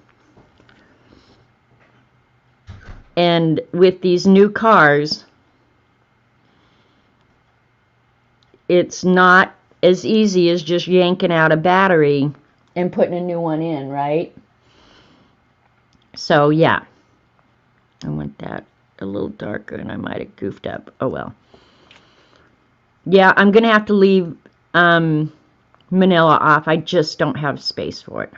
And with these new cars, it's not as easy as just yanking out a battery and putting a new one in, right? So, yeah. I want that a little darker, and I might have goofed up. Oh, well. Yeah, I'm going to have to leave Manila off. I just don't have space for it.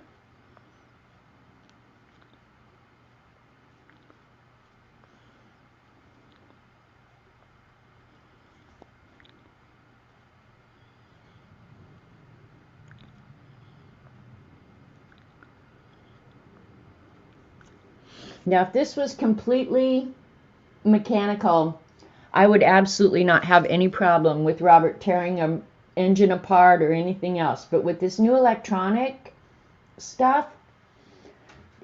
Now, if this was completely mechanical, I would absolutely not have any problem with Robert tearing an engine apart or anything else. But with this new electronic stuff,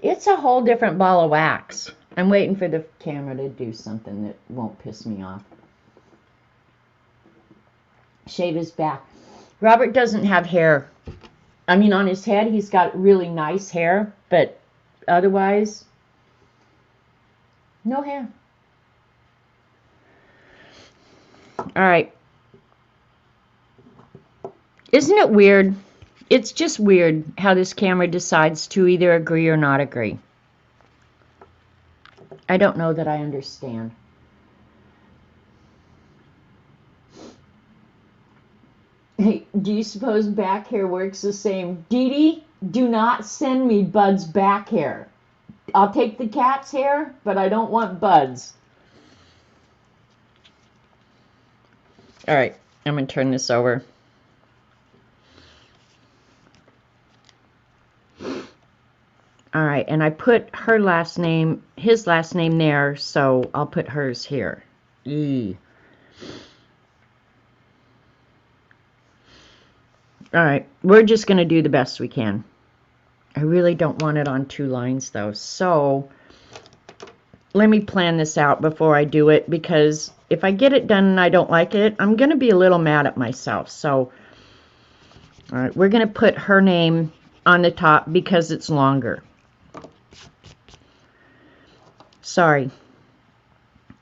it's a whole different ball of wax. I'm waiting for the camera to do something that won't piss me off. Shave his back. Robert doesn't have hair. I mean, on his head, he's got really nice hair, but otherwise, no hair. All right. Isn't it weird? It's just weird how this camera decides to either agree or not agree. I don't know that I understand. Hey, do you suppose back hair works the same? Dede, do not send me Bud's back hair. I'll take the cat's hair, but I don't want Bud's. All right, I'm going to turn this over. All right, and I put her last name, his last name there, so I'll put hers here. E. All right, we're just going to do the best we can. I really don't want it on two lines, though, so let me plan this out before I do it, because if I get it done and I don't like it, I'm going to be a little mad at myself. So, all right, we're going to put her name on the top because it's longer. Sorry.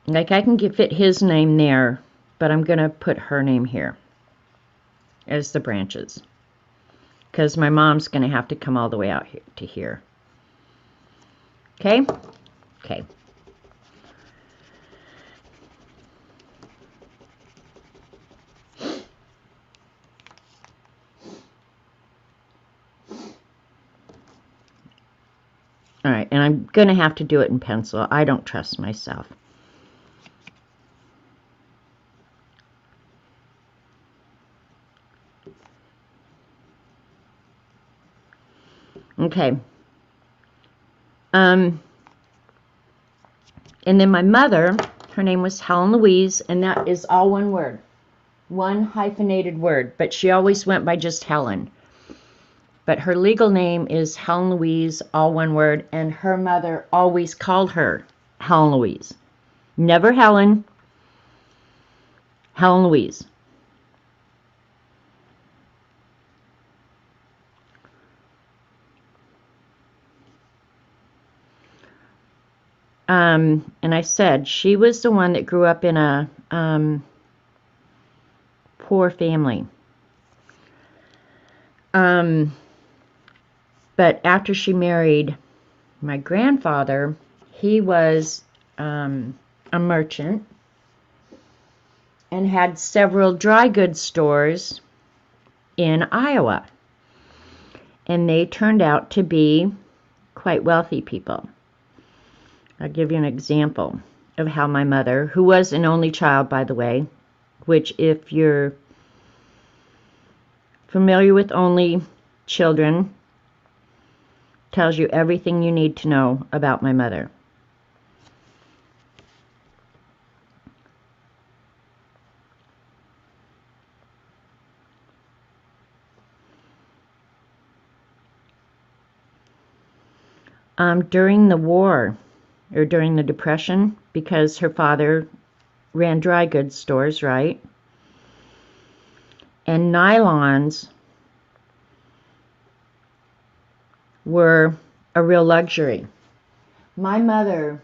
Like, I can fit his name there, but I'm going to put her name here as the branches, because my mom's going to have to come all the way out here to here. Okay? Okay. All right, and I'm going to have to do it in pencil. I don't trust myself. Okay. And then my mother, her name was Helen Louise, and that is all one word. One hyphenated word, but she always went by just Helen. But her legal name is Helen Louise, all one word, and her mother always called her Helen Louise. Never Helen, Helen Louise. And I said she was the one that grew up in a poor family. But after she married my grandfather, he was a merchant and had several dry goods stores in Iowa. And they turned out to be quite wealthy people. I'll give you an example of how my mother, who was an only child, by the way, which if you're familiar with only children, tells you everything you need to know about my mother. During the war, or during the Depression, because her father ran dry goods stores, right? And nylons were a real luxury. My mother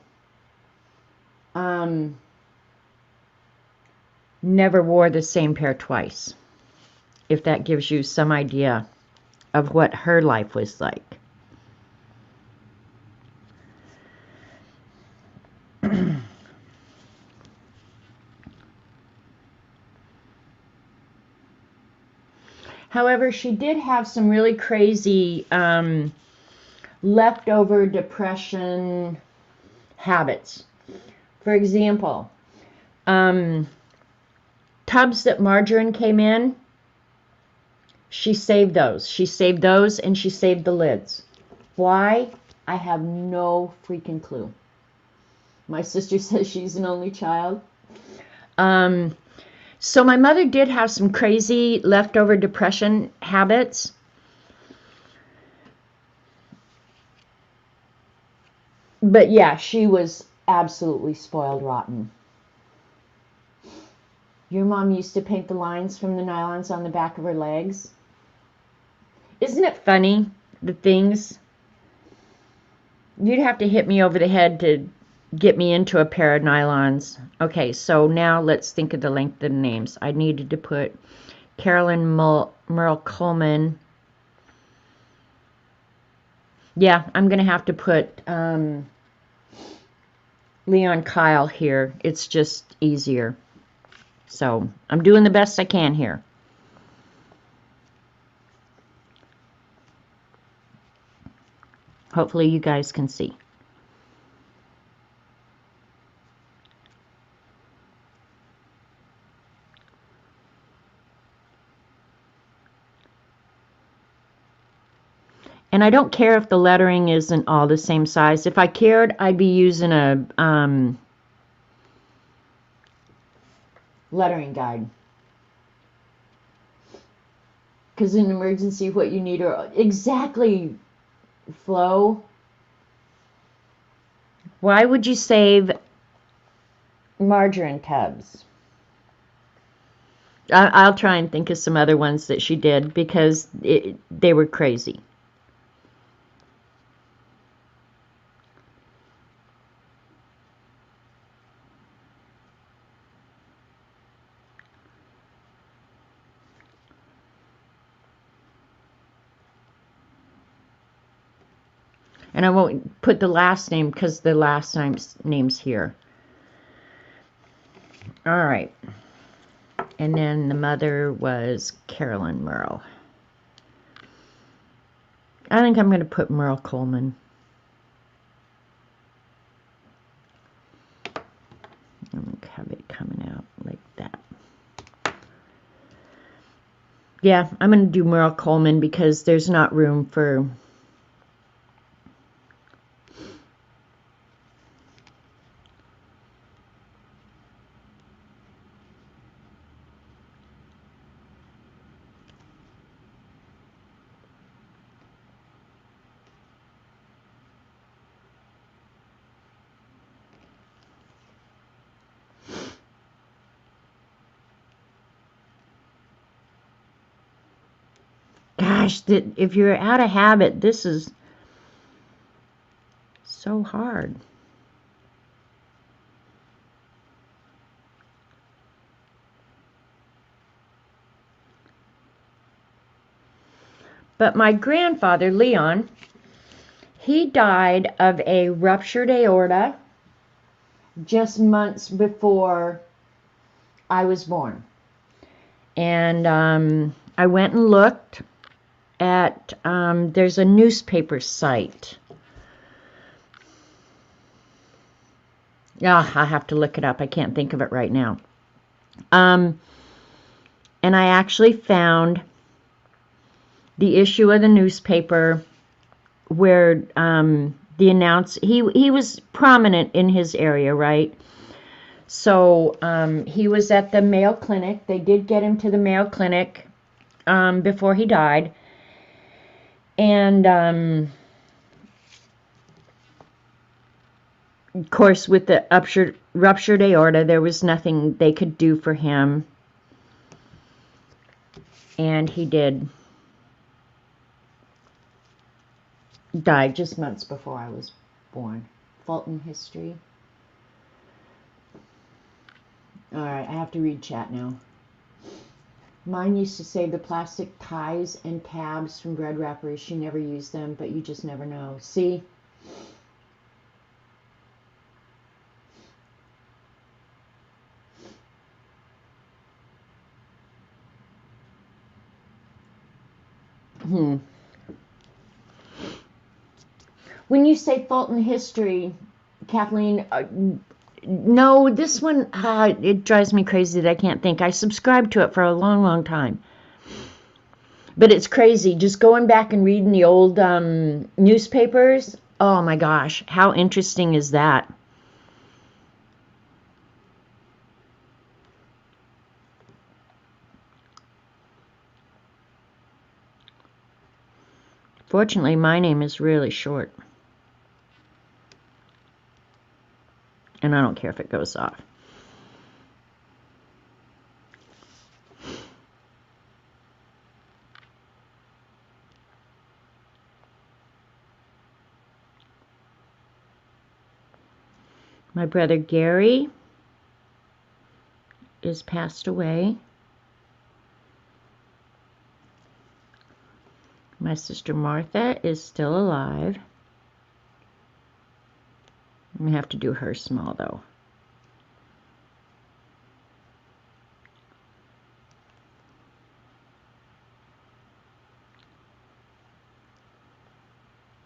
never wore the same pair twice, if that gives you some idea of what her life was like. However, she did have some really crazy leftover Depression habits. For example, tubs that margarine came in, she saved those. She saved those and she saved the lids. Why? I have no freaking clue. My sister says she's an only child. So my mother did have some crazy leftover Depression habits. But yeah, she was absolutely spoiled rotten. Your mom used to paint the lines from the nylons on the back of her legs. Isn't it funny, the things? You'd have to hit me over the head to get me into a pair of nylons. Okay, so now let's think of the length of the names. I needed to put Carolyn Merle Coleman. Yeah, I'm going to have to put Leon Kyle here. It's just easier. So I'm doing the best I can here. Hopefully you guys can see. And I don't care if the lettering isn't all the same size. If I cared, I'd be using a lettering guide. Because in an emergency, what you need are exactly, Flo. Why would you save margarine tubs? I'll try and think of some other ones that she did because they were crazy. And I won't put the last name because the last name's here. All right. And then the mother was Carolyn Merle. I think I'm going to put Merle Coleman. Yeah, I'm going to do Merle Coleman because there's not room for... Gosh, if you're out of habit, this is so hard. But my grandfather, Leon, he died of a ruptured aorta just months before I was born. And I went and looked at, there's a newspaper site. Yeah, I have to look it up. I can't think of it right now. And I actually found the issue of the newspaper where he was prominent in his area, right? So he was at the Mayo Clinic. They did get him to the Mayo Clinic before he died. And of course, with the ruptured aorta, there was nothing they could do for him. And he did die just months before I was born. Fulton history. Alright, I have to read chat now. Mine used to save the plastic ties and tabs from bread wrappers. She never used them, but you just never know. See? When you say Fulton history, Kathleen, no, this one, it drives me crazy that I can't think. I subscribed to it for a long, long time. But it's crazy. Just going back and reading the old newspapers, oh my gosh, how interesting is that? Fortunately, my name is really short. And I don't care if it goes off. My brother Gary is passed away. My sister Martha is still alive. I'm going to have to do her small, though.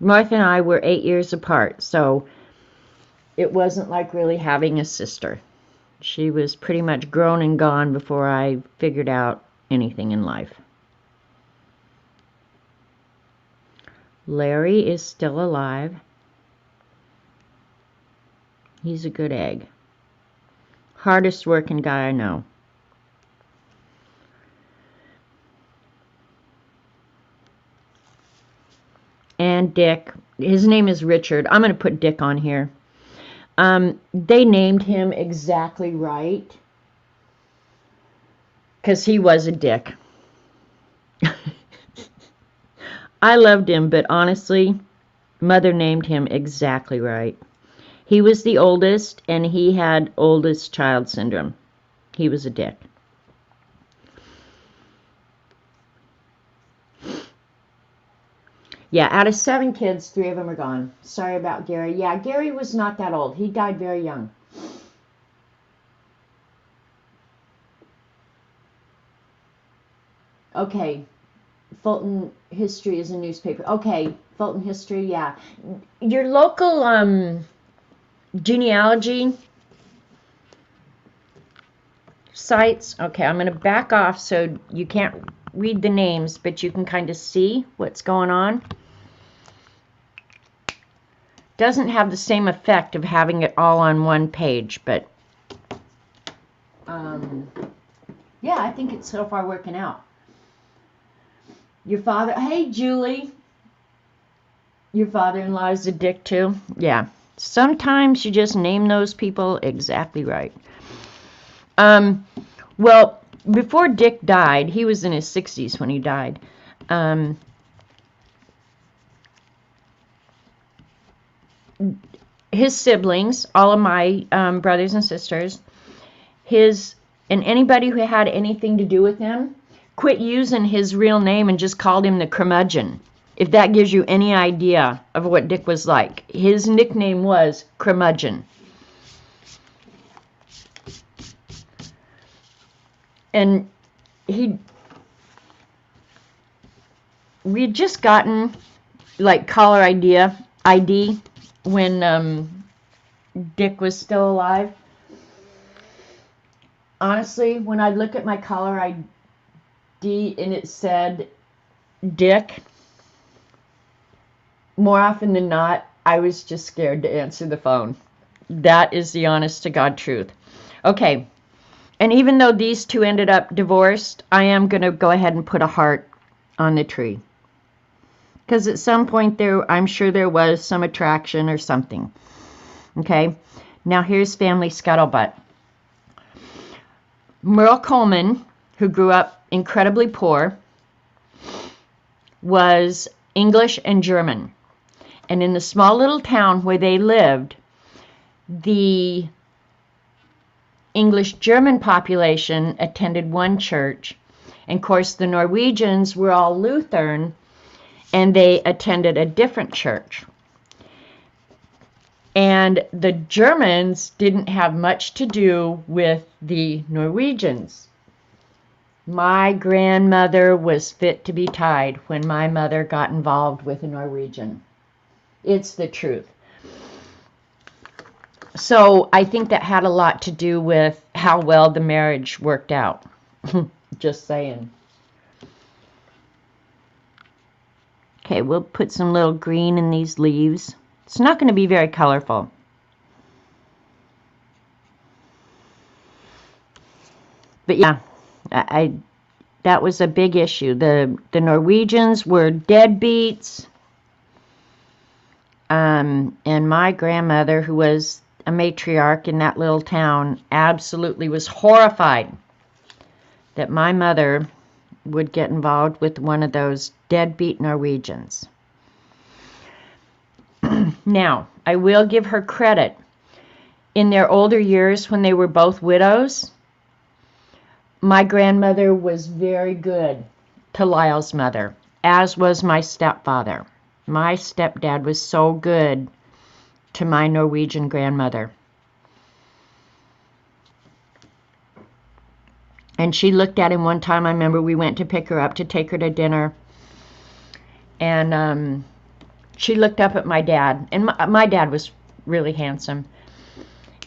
Martha and I were 8 years apart, so it wasn't like really having a sister. She was pretty much grown and gone before I figured out anything in life. Larry is still alive. He's a good egg. Hardest working guy I know. And Dick, his name is Richard. I'm going to put Dick on here. They named him exactly right because he was a dick. I loved him, but honestly, Mother named him exactly right. He was the oldest, and he had oldest child syndrome. He was a dick. Yeah, out of 7 kids, 3 of them are gone. Sorry about Gary. Yeah, Gary was not that old. He died very young. Okay, Fulton History is a newspaper. Okay, Fulton History, yeah. Your local genealogy sites. Okay, I'm going to back off so you can't read the names, but you can kind of see what's going on. Doesn't have the same effect of having it all on one page, but yeah, I think it's so far working out. Your father, hey Julie, your father-in-law is a dick too? Yeah. Sometimes you just name those people exactly right. Well, before Dick died, he was in his 60s when he died. His siblings, all of my brothers and sisters, and anybody who had anything to do with him, quit using his real name and just called him the curmudgeon. If that gives you any idea of what Dick was like. His nickname was Curmudgeon. And we'd just gotten like caller ID when Dick was still alive. Honestly, when I look at my caller ID and it said Dick, more often than not, I was just scared to answer the phone. That is the honest to God truth. Okay. And even though these two ended up divorced, I am going to go ahead and put a heart on the tree. Because at some point I'm sure there was some attraction or something. Okay. Now here's family scuttlebutt. Merle Coleman, who grew up incredibly poor, was English and German. And in the small little town where they lived, the English-German population attended one church. And of course, the Norwegians were all Lutheran, and they attended a different church. And the Germans didn't have much to do with the Norwegians. My grandmother was fit to be tied when my mother got involved with a Norwegian. It's the truth. So I think that had a lot to do with how well the marriage worked out. Just saying. Okay, we'll put some little green in these leaves. It's not going to be very colorful. But yeah, that was a big issue. The Norwegians were deadbeats. And my grandmother, who was a matriarch in that little town, absolutely was horrified that my mother would get involved with one of those deadbeat Norwegians. Now, I will give her credit. In their older years, when they were both widows, my grandmother was very good to Lyle's mother, as was my stepfather. My stepdad was so good to my Norwegian grandmother. And she looked at him one time. I remember we went to pick her up to take her to dinner. And she looked up at my dad. And my dad was really handsome.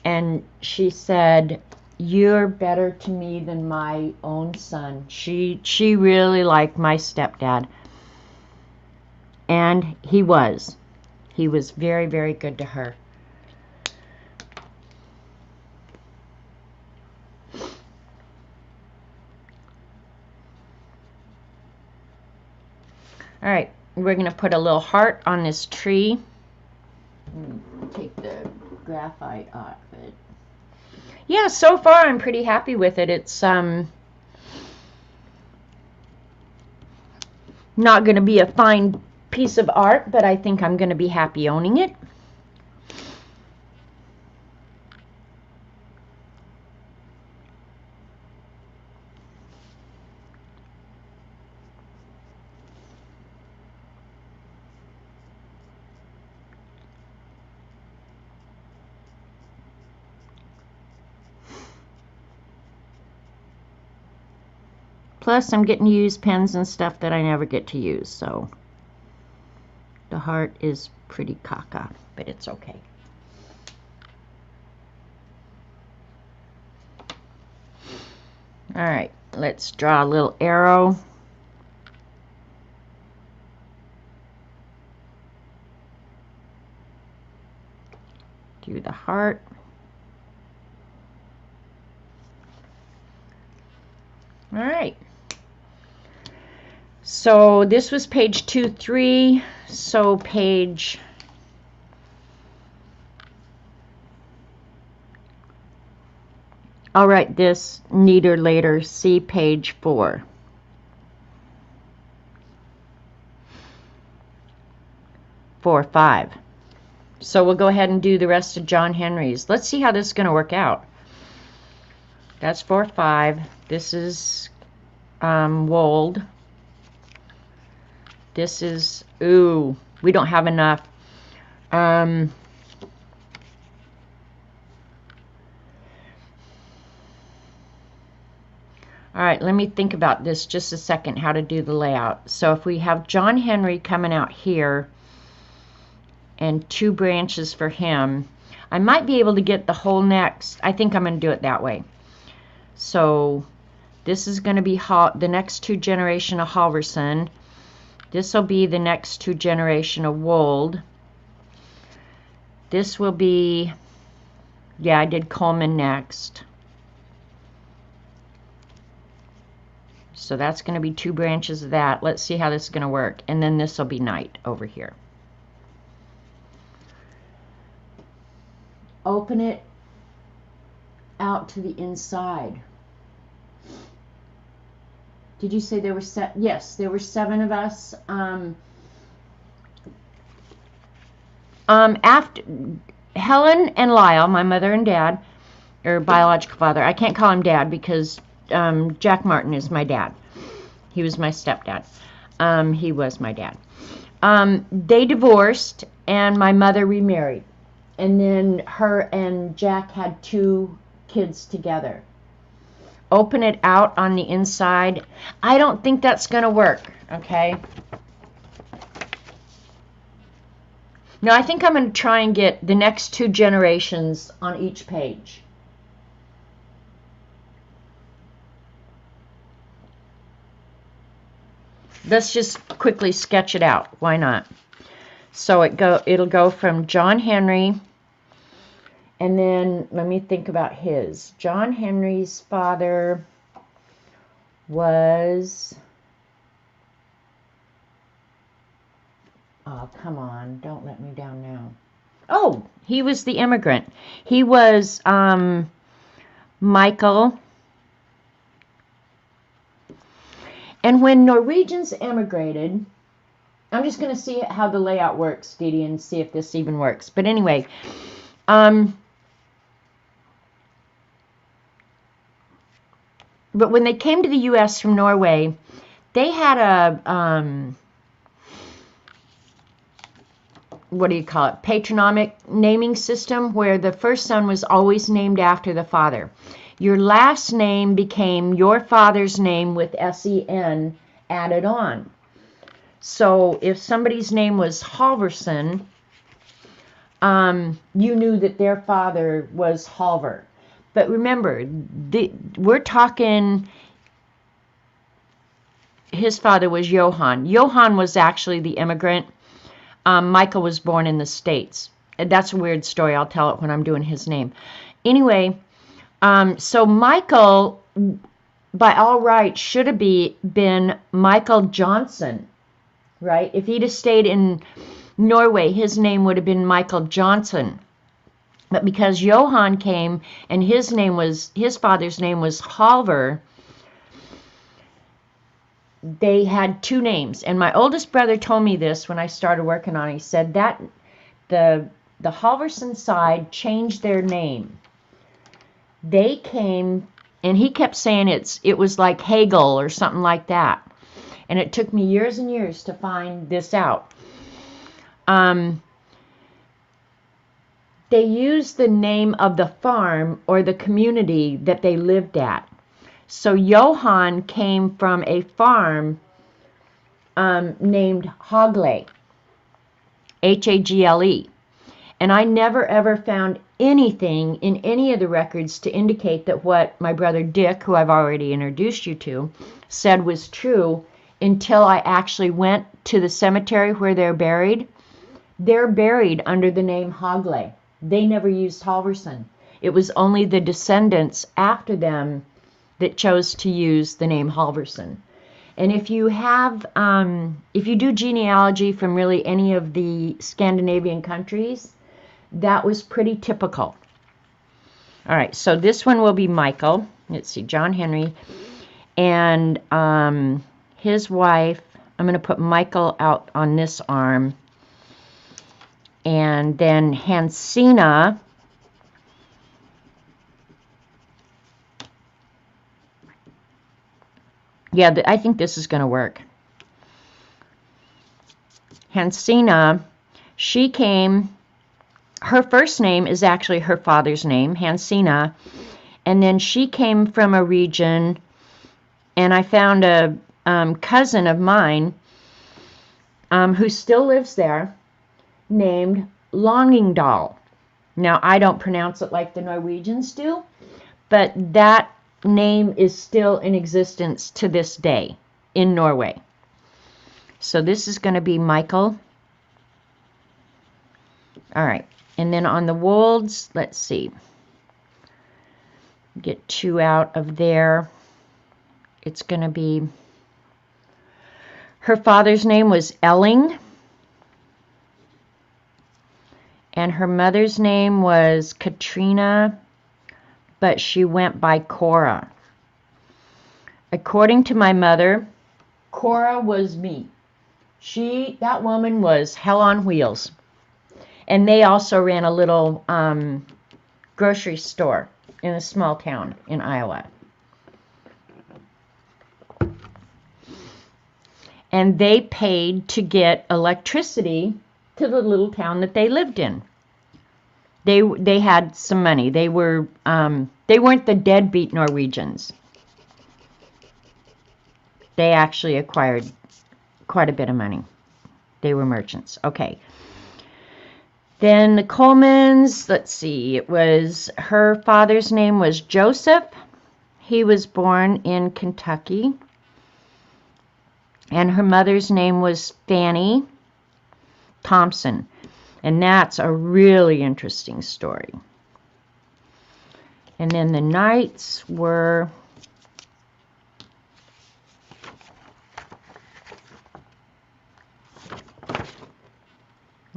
And she said, "You're better to me than my own son." She really liked my stepdad. And he was. He was very, very good to her. All right, we're going to put a little heart on this tree. Take the graphite off it. Yeah, so far I'm pretty happy with it. It's not going to be a fine piece of art, but I think I'm going to be happy owning it. Plus, I'm getting to use pens and stuff that I never get to use, so the heart is pretty caca, but it's okay. All right, let's draw a little arrow do the heart. All right. So this was page 2-3. So page... I'll write this neater later. See page 4. Four, 5. So we'll go ahead and do the rest of John Henry's. Let's see how this is going to work out. That's 4, 5. This is Wold. This is, ooh, we don't have enough. All right, let me think about this just a second, how to do the layout. So if we have John Henry coming out here and 2 branches for him, I might be able to get the whole next. I think I'm going to do it that way. So this is going to be the next 2 generation of Halverson. This will be the next 2 generation of Wold. This will be, yeah, I did Coleman next. So that's going to be 2 branches of that. Let's see how this is going to work. And then this will be Knight over here. Open it out to the inside. Did you say there were yes, there were 7 of us. After Helen and Lyle, my mother and dad, or biological father. I can't call him dad because Jack Martin is my dad. He was my stepdad. He was my dad. They divorced, and my mother remarried. And then her and Jack had 2 kids together. Open it out on the inside. I don't think that's going to work, okay? No, I think I'm going to try and get the next 2 generations on each page. Let's just quickly sketch it out. Why not? So it'll go from John Henry, and then let me think about his. John Henry's father was, oh, come on, don't let me down now. Oh, he was the immigrant. He was Michael. And when Norwegians emigrated, I'm just going to see how the layout works, Dede, and see if this even works. But anyway, but when they came to the U.S. from Norway, they had a, what do you call it, patronymic naming system where the first son was always named after the father. Your last name became your father's name with S-E-N added on. So if somebody's name was Halverson, you knew that their father was Halver. But remember, we're talking, his father was Johann. Johann was actually the immigrant. Michael was born in the States. That's a weird story. I'll tell it when I'm doing his name. Anyway, so Michael, by all rights, should have been Michael Johnson, right? If he'd have stayed in Norway, his name would have been Michael Johnson. But because Johann came and his father's name was Halver, they had 2 names. And my oldest brother told me this when I started working on it. He said that the Halverson side changed their name. They came, and he kept saying it was like Hegel or something like that. And it took me years and years to find this out. They used the name of the farm or the community that they lived at. So Johann came from a farm named Hagle, H-A-G-L-E. And I never ever found anything in any of the records to indicate that what my brother Dick, who I've already introduced you to, said was true until I actually went to the cemetery where they're buried. They're buried under the name Hagle. they never used Halverson. It was only the descendants after them that chose to use the name Halverson. And if you have, if you do genealogy from really any of the Scandinavian countries, that was pretty typical. All right, so this one will be Michael. Let's see, John Henry. And his wife, I'm going to put Michael out on this arm. And then Hansina. Yeah, I think this is going to work. Hansina, she came, her first name is actually her father's name, Hansina, and then she came from a region, and I found a cousin of mine who still lives there, named Longingdal. Now, I don't pronounce it like the Norwegians do, but that name is still in existence to this day in Norway. So this is going to be Michael. All right. And then on the Wolds, let's see. Get 2 out of there. It's going to be, her father's name was Elling. And her mother's name was Katrina, but she went by Cora. According to my mother, Cora was me. That woman was hell on wheels. And they also ran a little grocery store in a small town in Iowa. And they paid to get electricity to the little town that they lived in. They had some money. They weren't the deadbeat Norwegians. They actually acquired quite a bit of money. They were merchants. Okay. Then the Colemans, let's see, her father's name was Joseph. He was born in Kentucky. And her mother's name was Fanny Thompson. And that's a really interesting story. And then the Knights were,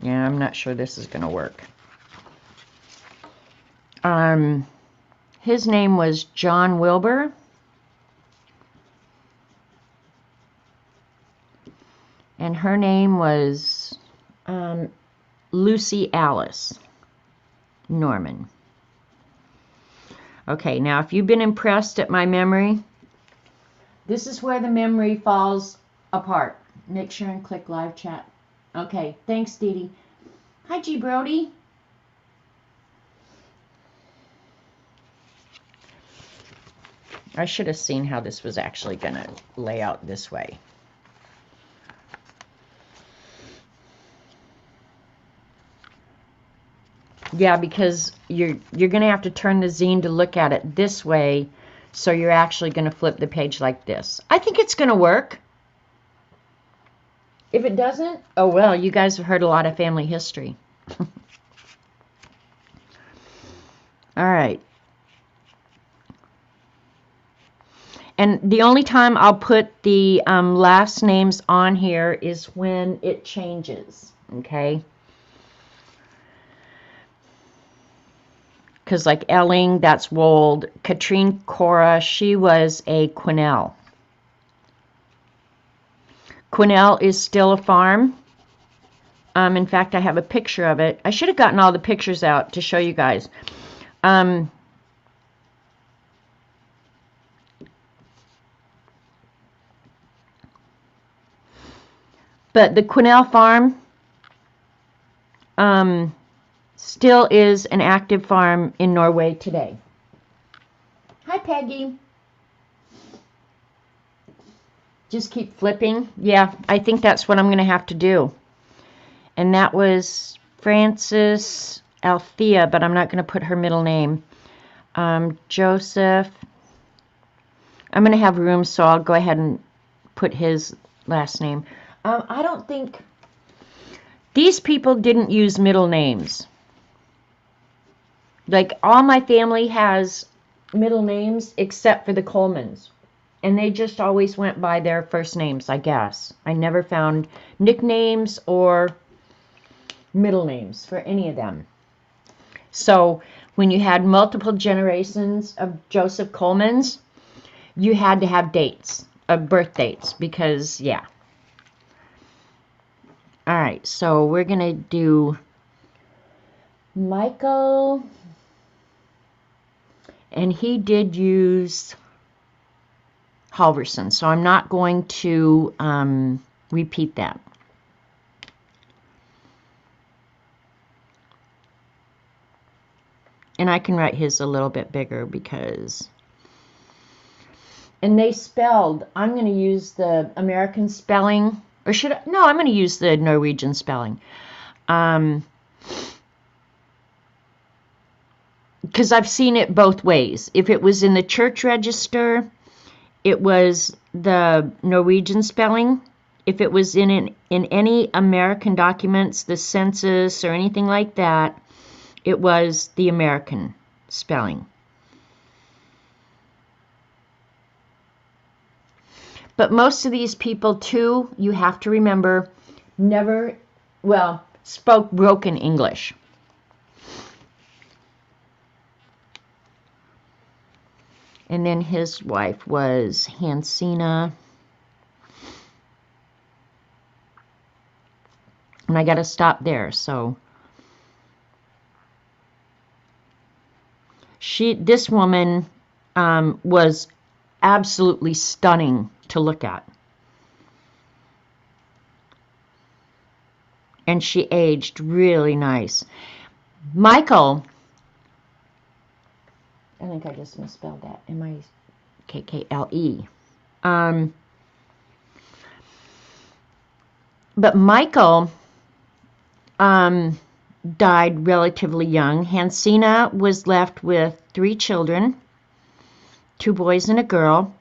yeah, I'm not sure this is going to work. His name was John Wilbur. And her name was Lucy Alice Norman. Okay, now if you've been impressed at my memory, this is where the memory falls apart. Make sure and click live chat. Okay, thanks, Dede. Hi, G. Brody. I should have seen how this was actually going to lay out this way. Yeah, because you're going to have to turn the zine to look at it this way, so you're actually going to flip the page like this. I think it's going to work. If it doesn't, oh well, you guys have heard a lot of family history. All right. And the only time I'll put the last names on here is when it changes, okay? Because like Elling, that's Wold. Katrine Cora, she was a Quinnell. Quinnell is still a farm. In fact, I have a picture of it. I should have gotten all the pictures out to show you guys. But the Quinnell farm still is an active farm in Norway today. Hi, Peggy. Just keep flipping. Yeah, I think that's what I'm going to have to do. And that was Frances Althea, but I'm not going to put her middle name. Joseph. I'm going to have room, so I'll go ahead and put his last name. I don't think... These people didn't use middle names. Like, all my family has middle names except for the Colemans. And they just always went by their first names, I guess. I never found nicknames or middle names for any of them. So when you had multiple generations of Joseph Colemans, you had to have dates, birth dates, because, yeah. All right, so we're going to do Michael, and he did use Halverson, so I'm not going to repeat that. And I can write his a little bit bigger because... And they spelled, I'm going to use the American spelling, or should I? No, I'm going to use the Norwegian spelling. Because I've seen it both ways. If it was in the church register, it was the Norwegian spelling. If it was in any American documents, the census or anything like that, it was the American spelling. But most of these people, too, you have to remember, never, well, spoke broken English. And then his wife was Hansina. And I got to stop there, so... This woman was absolutely stunning to look at. And she aged really nice. Michael, I think I just misspelled that. M-I-K-K-L-E. But Michael died relatively young. Hansina was left with 3 children, 2 boys and a girl,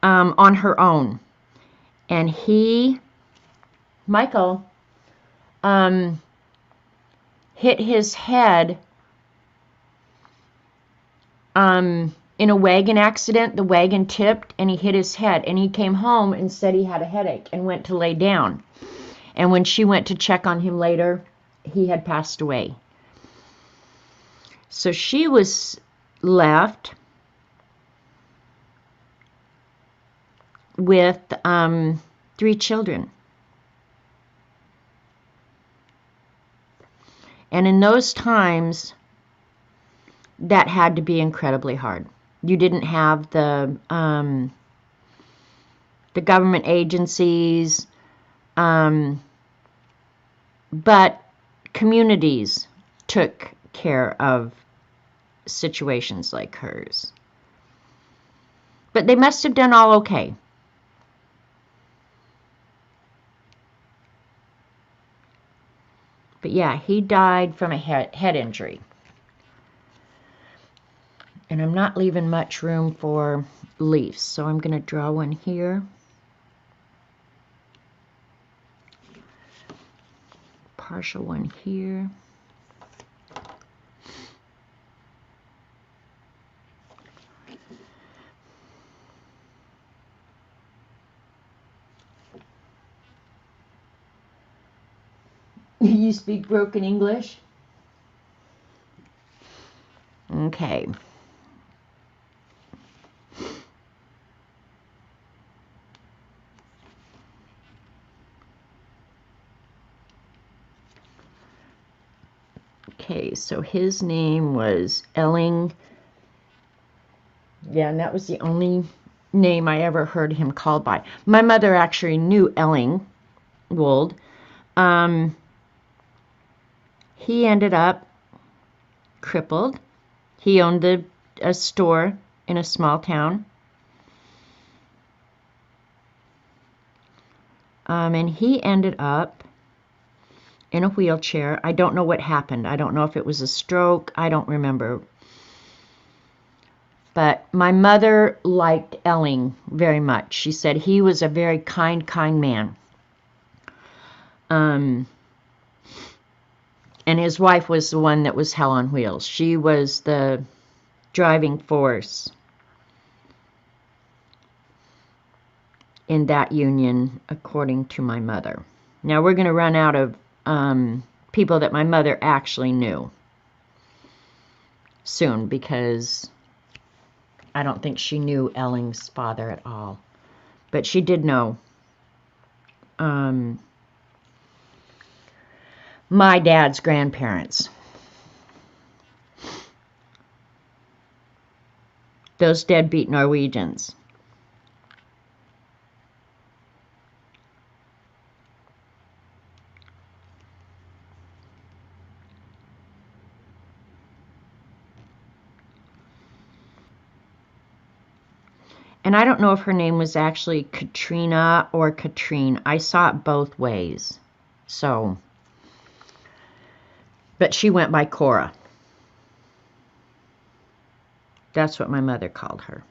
on her own. And Michael, hit his head in a wagon accident. The wagon tipped and he hit his head, and he came home and said he had a headache and went to lay down. And when she went to check on him later, he had passed away. So she was left with 3 children. And in those times, that had to be incredibly hard. You didn't have the government agencies, but communities took care of situations like hers. But they must have done all okay. But yeah, he died from a head injury. And I'm not leaving much room for leaves, so I'm going to draw one here. Partial one here. You speak broken English? Okay. Okay, so his name was Elling. Yeah, and that was the only name I ever heard him called by. My mother actually knew Ellingwold. He ended up crippled. He owned a store in a small town. And he ended up in a wheelchair. I don't know what happened. I don't know if it was a stroke. I don't remember. But my mother liked Elling very much. She said he was a very kind man. And his wife was the one that was hell on wheels. She was the driving force in that union, according to my mother. Now we're going to run out of people that my mother actually knew soon, because I don't think she knew Elling's father at all. But she did know my dad's grandparents. Those deadbeat Norwegians. And I don't know if her name was actually Katrina or Katrine. I saw it both ways. So, but she went by Cora. That's what my mother called her.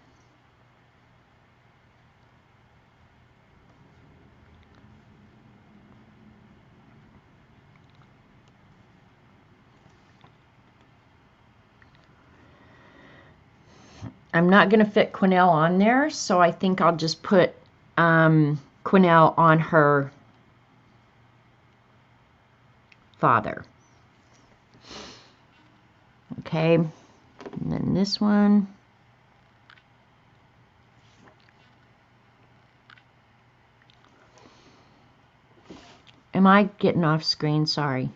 I'm not going to fit Quinnell on there, so I think I'll just put Quinnell on her father. Okay, and then this one. Am I getting off screen? Sorry.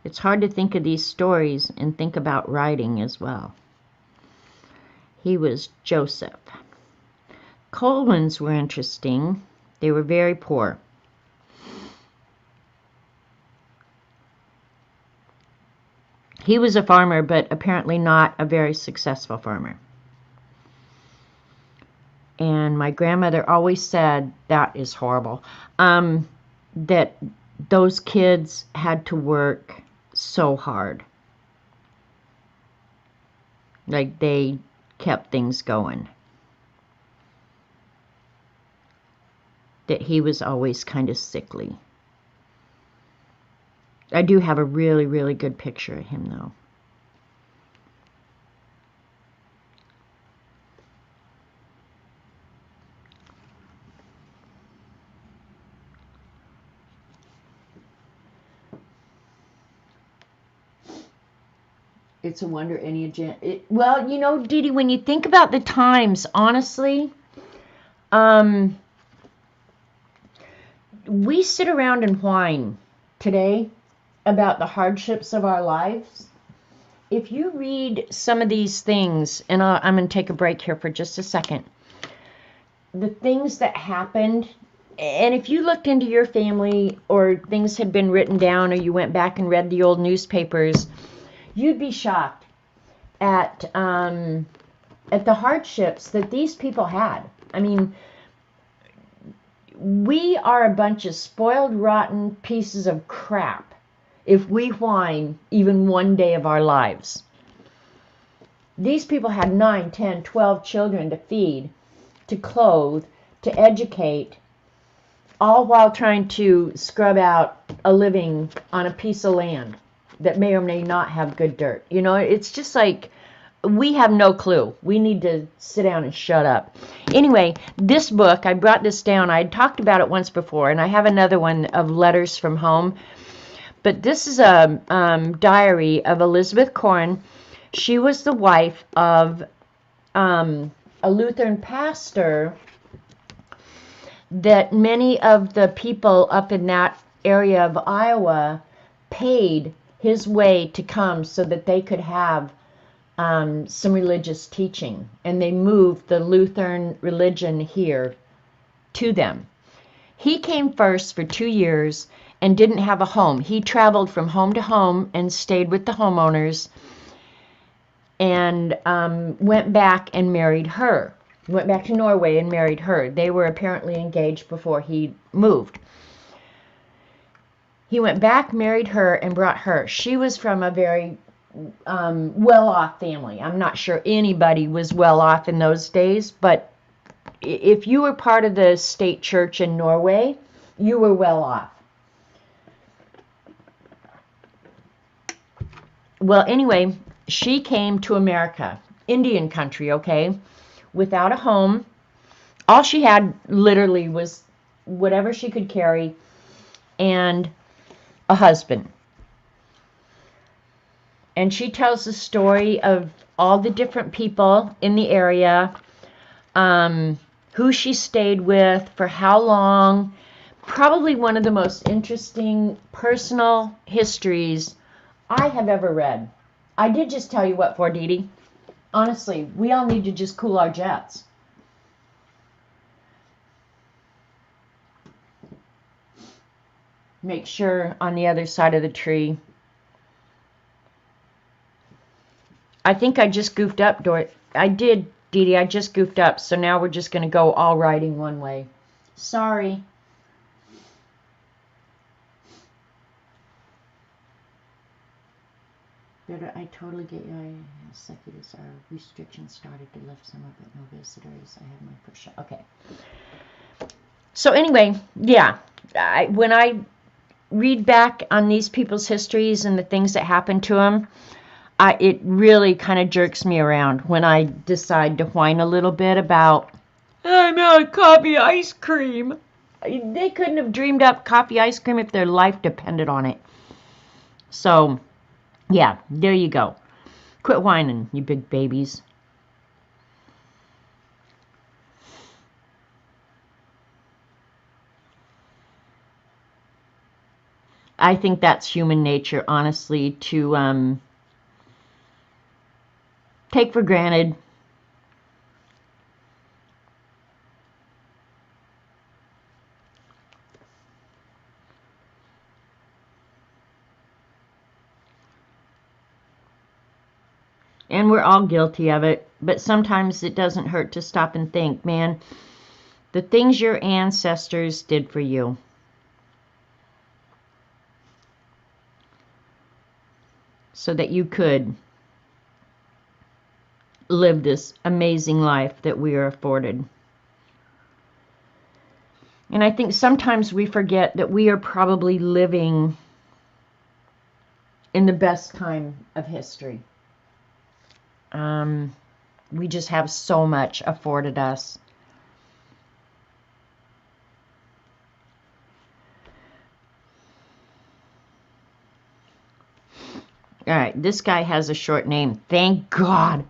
It's hard to think of these stories and think about writing as well. He was Joseph. Coleman's were interesting. They were very poor. He was a farmer, but apparently not a very successful farmer. And my grandmother always said, that is horrible, that those kids had to work so hard. Like, they kept things going. That he was always kind of sickly. I do have a really, really good picture of him, though. It's a wonder any well, you know, Dede, when you think about the times, honestly, we sit around and whine today about the hardships of our lives. If you read some of these things, and I'm going to take a break here for just a second, the things that happened, and if you looked into your family or things had been written down or you went back and read the old newspapers, you'd be shocked at the hardships that these people had. I mean, we are a bunch of spoiled, rotten pieces of crap if we whine even one day of our lives. These people had 9, 10, 12 children to feed, to clothe, to educate, all while trying to scrub out a living on a piece of land that may or may not have good dirt. You know, it's just like, we have no clue. We need to sit down and shut up. Anyway, this book, I brought this down. I had talked about it once before, and I have another one of letters from home. But this is a diary of Elizabeth Corrin. She was the wife of a Lutheran pastor that many of the people up in that area of Iowa paid his way to come so that they could have some religious teaching. And they moved the Lutheran religion here to them. He came first for 2 years and didn't have a home. He traveled from home to home and stayed with the homeowners, and went back and married her. Went back to Norway and married her. They were apparently engaged before he moved. He went back, married her, and brought her. She was from a very well-off family. I'm not sure anybody was well-off in those days, but if you were part of the state church in Norway, you were well-off. Well, anyway, she came to America, Indian country, okay, without a home. All she had literally was whatever she could carry and a husband. And she tells the story of all the different people in the area, who she stayed with, for how long. Probably one of the most interesting personal histories I have ever read. I did just tell you what for, Dede. Honestly, we all need to just cool our jets. Make sure on the other side of the tree. I think I just goofed up, I did, Dede. I just goofed up. So now we're just going to go all writing one way. Sorry. I totally get you. Seculars are restrictions started to lift some of it. No visitors. I have my first shot. Okay. So anyway, yeah. When I read back on these people's histories and the things that happened to them, it really kind of jerks me around when I decide to whine a little bit about, I'm out of coffee ice cream. They couldn't have dreamed up coffee ice cream if their life depended on it. So, yeah, there you go. Quit whining, you big babies. I think that's human nature, honestly, to take for granted. And we're all guilty of it, but sometimes it doesn't hurt to stop and think, man, the things your ancestors did for you. So that you could live this amazing life that we are afforded. And I think sometimes we forget that we are probably living in the best time of history. We just have so much afforded us. All right, this guy has a short name. Thank God.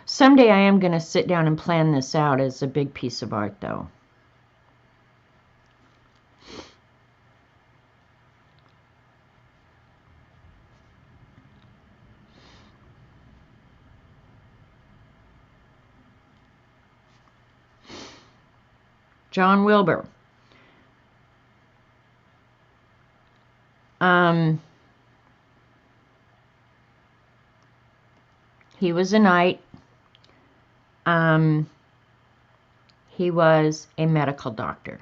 Someday I am going to sit down and plan this out as a big piece of art, though. John Wilbur. He was a knight. He was a medical doctor.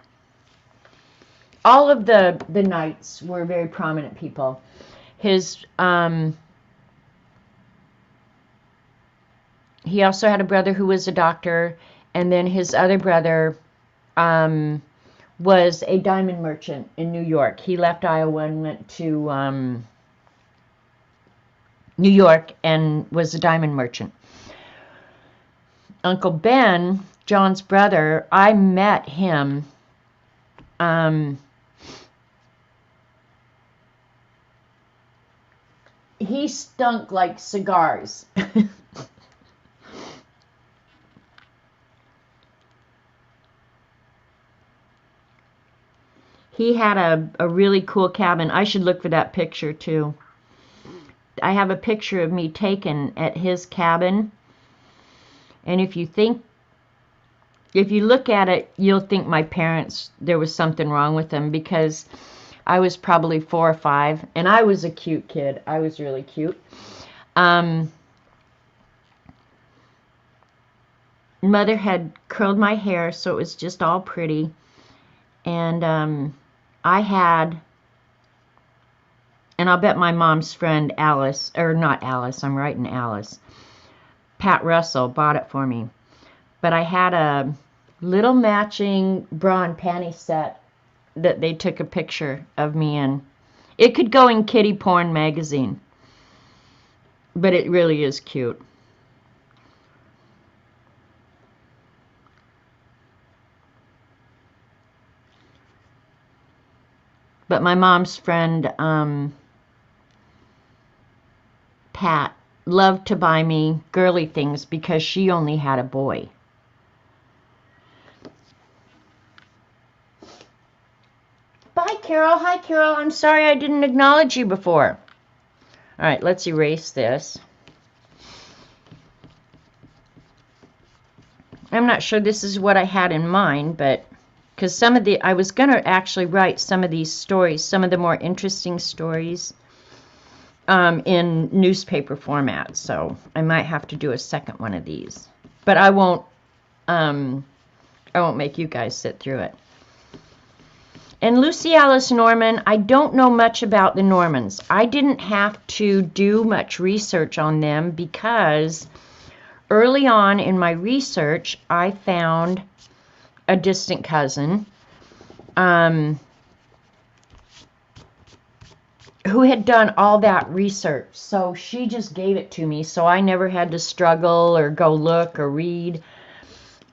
All of the knights were very prominent people. His he also had a brother who was a doctor, and then his other brother was a diamond merchant in New York. He left Iowa and went to New York and was a diamond merchant. Uncle Ben, John's brother, I met him he stunk like cigars. He had a really cool cabin. I should look for that picture too. I have a picture of me taken at his cabin. And if you look at it, you'll think my parents, there was something wrong with them, because I was probably 4 or 5, and I was a cute kid. I was really cute. Mother had curled my hair, so it was just all pretty. And I had, and I'll bet my mom's friend Alice, or not Alice, I'm writing Alice, Pat Russell bought it for me. But I had Little matching bra and panty set that they took a picture of me in. It could go in Kitty Porn magazine, but it really is cute. But my mom's friend, Pat, loved to buy me girly things because she only had a boy. Bye, Carol. Hi, Carol. I'm sorry I didn't acknowledge you before. All right, let's erase this. I'm not sure this is what I had in mind, but because I was going to actually write some of these stories, some of the more interesting stories, in newspaper format. So I might have to do a second one of these, but I won't make you guys sit through it. And Lucy Alice Norman, I don't know much about the Normans. I didn't have to do much research on them because early on in my research, I found a distant cousin who had done all that research. So she just gave it to me, so I never had to struggle or go look or read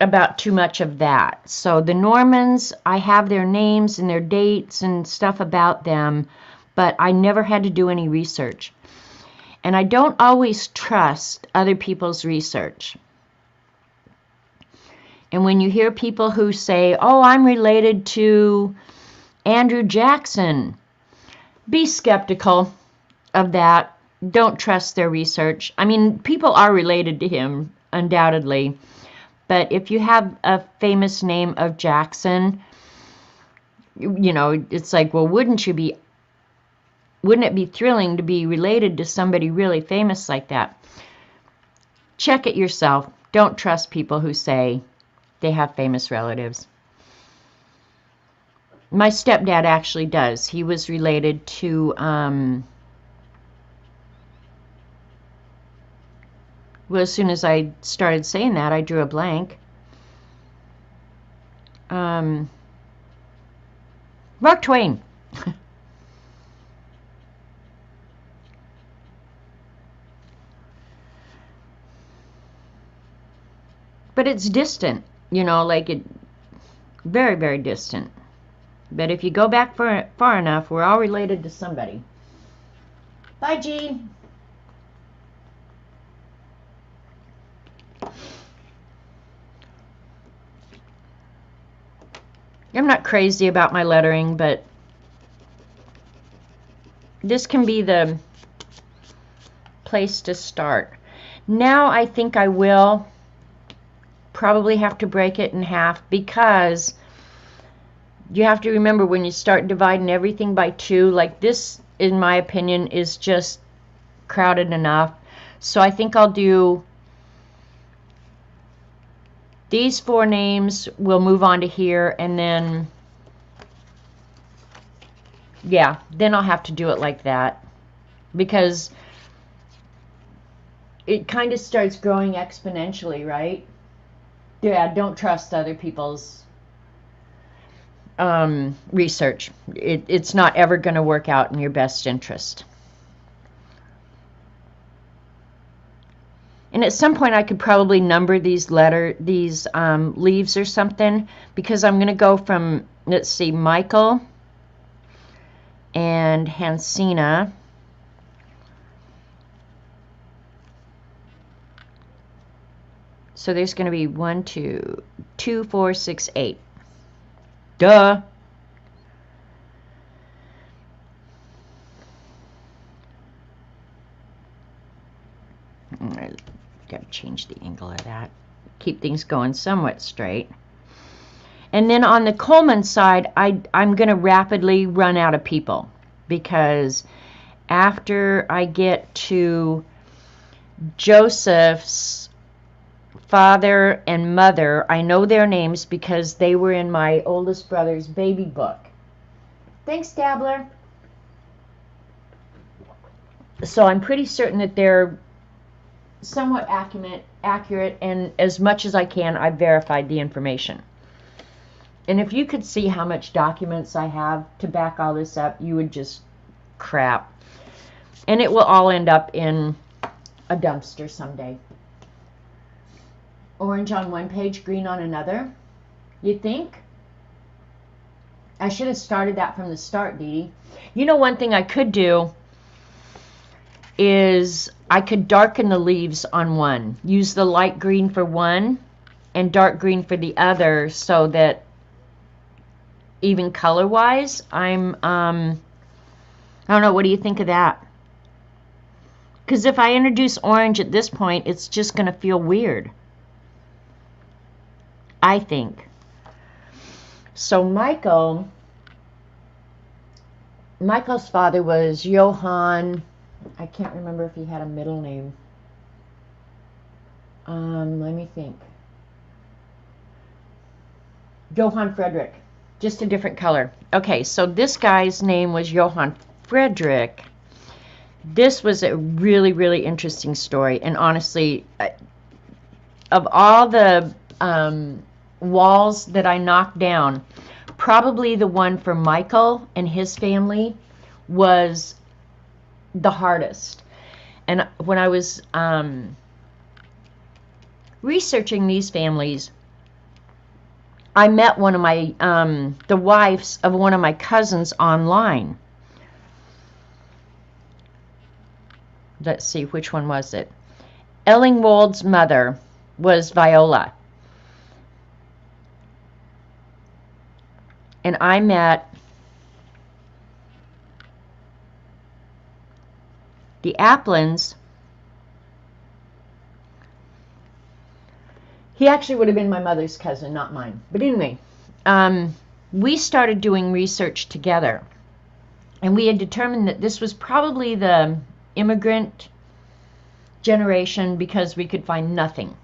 about too much of that. So the Normans, I have their names and their dates and stuff about them, but I never had to do any research. And I don't always trust other people's research. And when you hear people who say, oh, I'm related to Andrew Jackson, be skeptical of that. Don't trust their research. I mean, people are related to him, undoubtedly. But if you have a famous name of Jackson, you know, it's like, well, wouldn't it be thrilling to be related to somebody really famous like that? Check it yourself. Don't trust people who say they have famous relatives. My stepdad actually does. He was related to, well, as soon as I started saying that, I drew a blank. Mark Twain. But it's distant, you know, like it, very, very distant. But if you go back far enough, we're all related to somebody. Bye, Jean. I'm not crazy about my lettering, but this can be the place to start. Now I think I will probably have to break it in half, because you have to remember, when you start dividing everything by 2, like this, in my opinion, is just crowded enough. So I think I'll do these 4 names. We'll move on to here, and then, yeah, then I'll have to do it like that, because it kind of starts growing exponentially, right? Yeah, don't trust other people's research. It's not ever going to work out in your best interest. And at some point I could probably number these leaves or something, because I'm going to go from, let's see, Michael and Hansina. So there's going to be 1, 2, 2, 4, 6, 8. Duh. I gotta change the angle of that. Keep things going somewhat straight. And then on the Coleman side, I'm going to rapidly run out of people, because after I get to Joseph's father and mother, I know their names because they were in my oldest brother's baby book. Thanks, Dabbler. So I'm pretty certain that they're somewhat accurate, and as much as I can, I've verified the information. And if you could see how much documents I have to back all this up, you would just crap. And it will all end up in a dumpster someday. Orange on one page, green on another. You think? I should have started that from the start, Dede. You know, one thing I could do is I could darken the leaves on one. Use the light green for one and dark green for the other, so that even color-wise, I don't know, what do you think of that? Because if I introduce orange at this point, it's just going to feel weird, I think. So Michael's father was Johann. I can't remember if he had a middle name. Let me think. Johann Frederick. Just a different color. Okay, so this guy's name was Johann Frederick. This was a really, really interesting story. And honestly, of all the walls that I knocked down, probably the one for Michael and his family was the hardest. And when I was researching these families, I met one of my the wives of one of my cousins online. Let's see, which one was it? Ellingwald's mother was Viola. And I met the Applins. He actually would have been my mother's cousin, not mine. But anyway, we started doing research together. And we had determined that this was probably the immigrant generation because we could find nothing.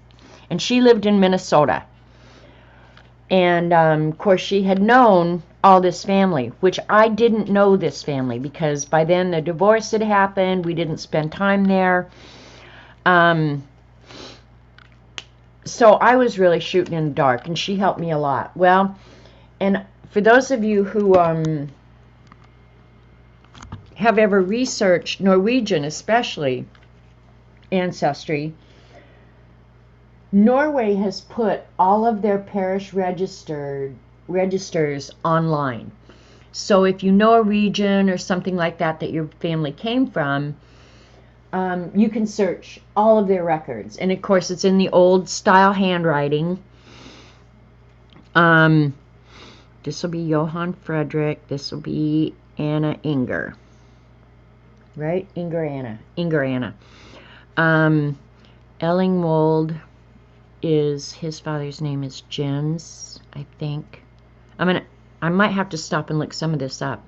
And she lived in Minnesota. And, of course, she had known all this family, which I didn't know this family because by then the divorce had happened. We didn't spend time there. So I was really shooting in the dark, and she helped me a lot. Well, and for those of you who have ever researched Norwegian, especially ancestry, Norway has put all of their parish registers online. So if you know a region or something like that that your family came from, you can search all of their records. And of course it's in the old style handwriting. This will be Johann Frederick. This will be Anna Inger. Right? Inger Anna. Ellingwald is, his father's name is Jens, I think. I might have to stop and look some of this up.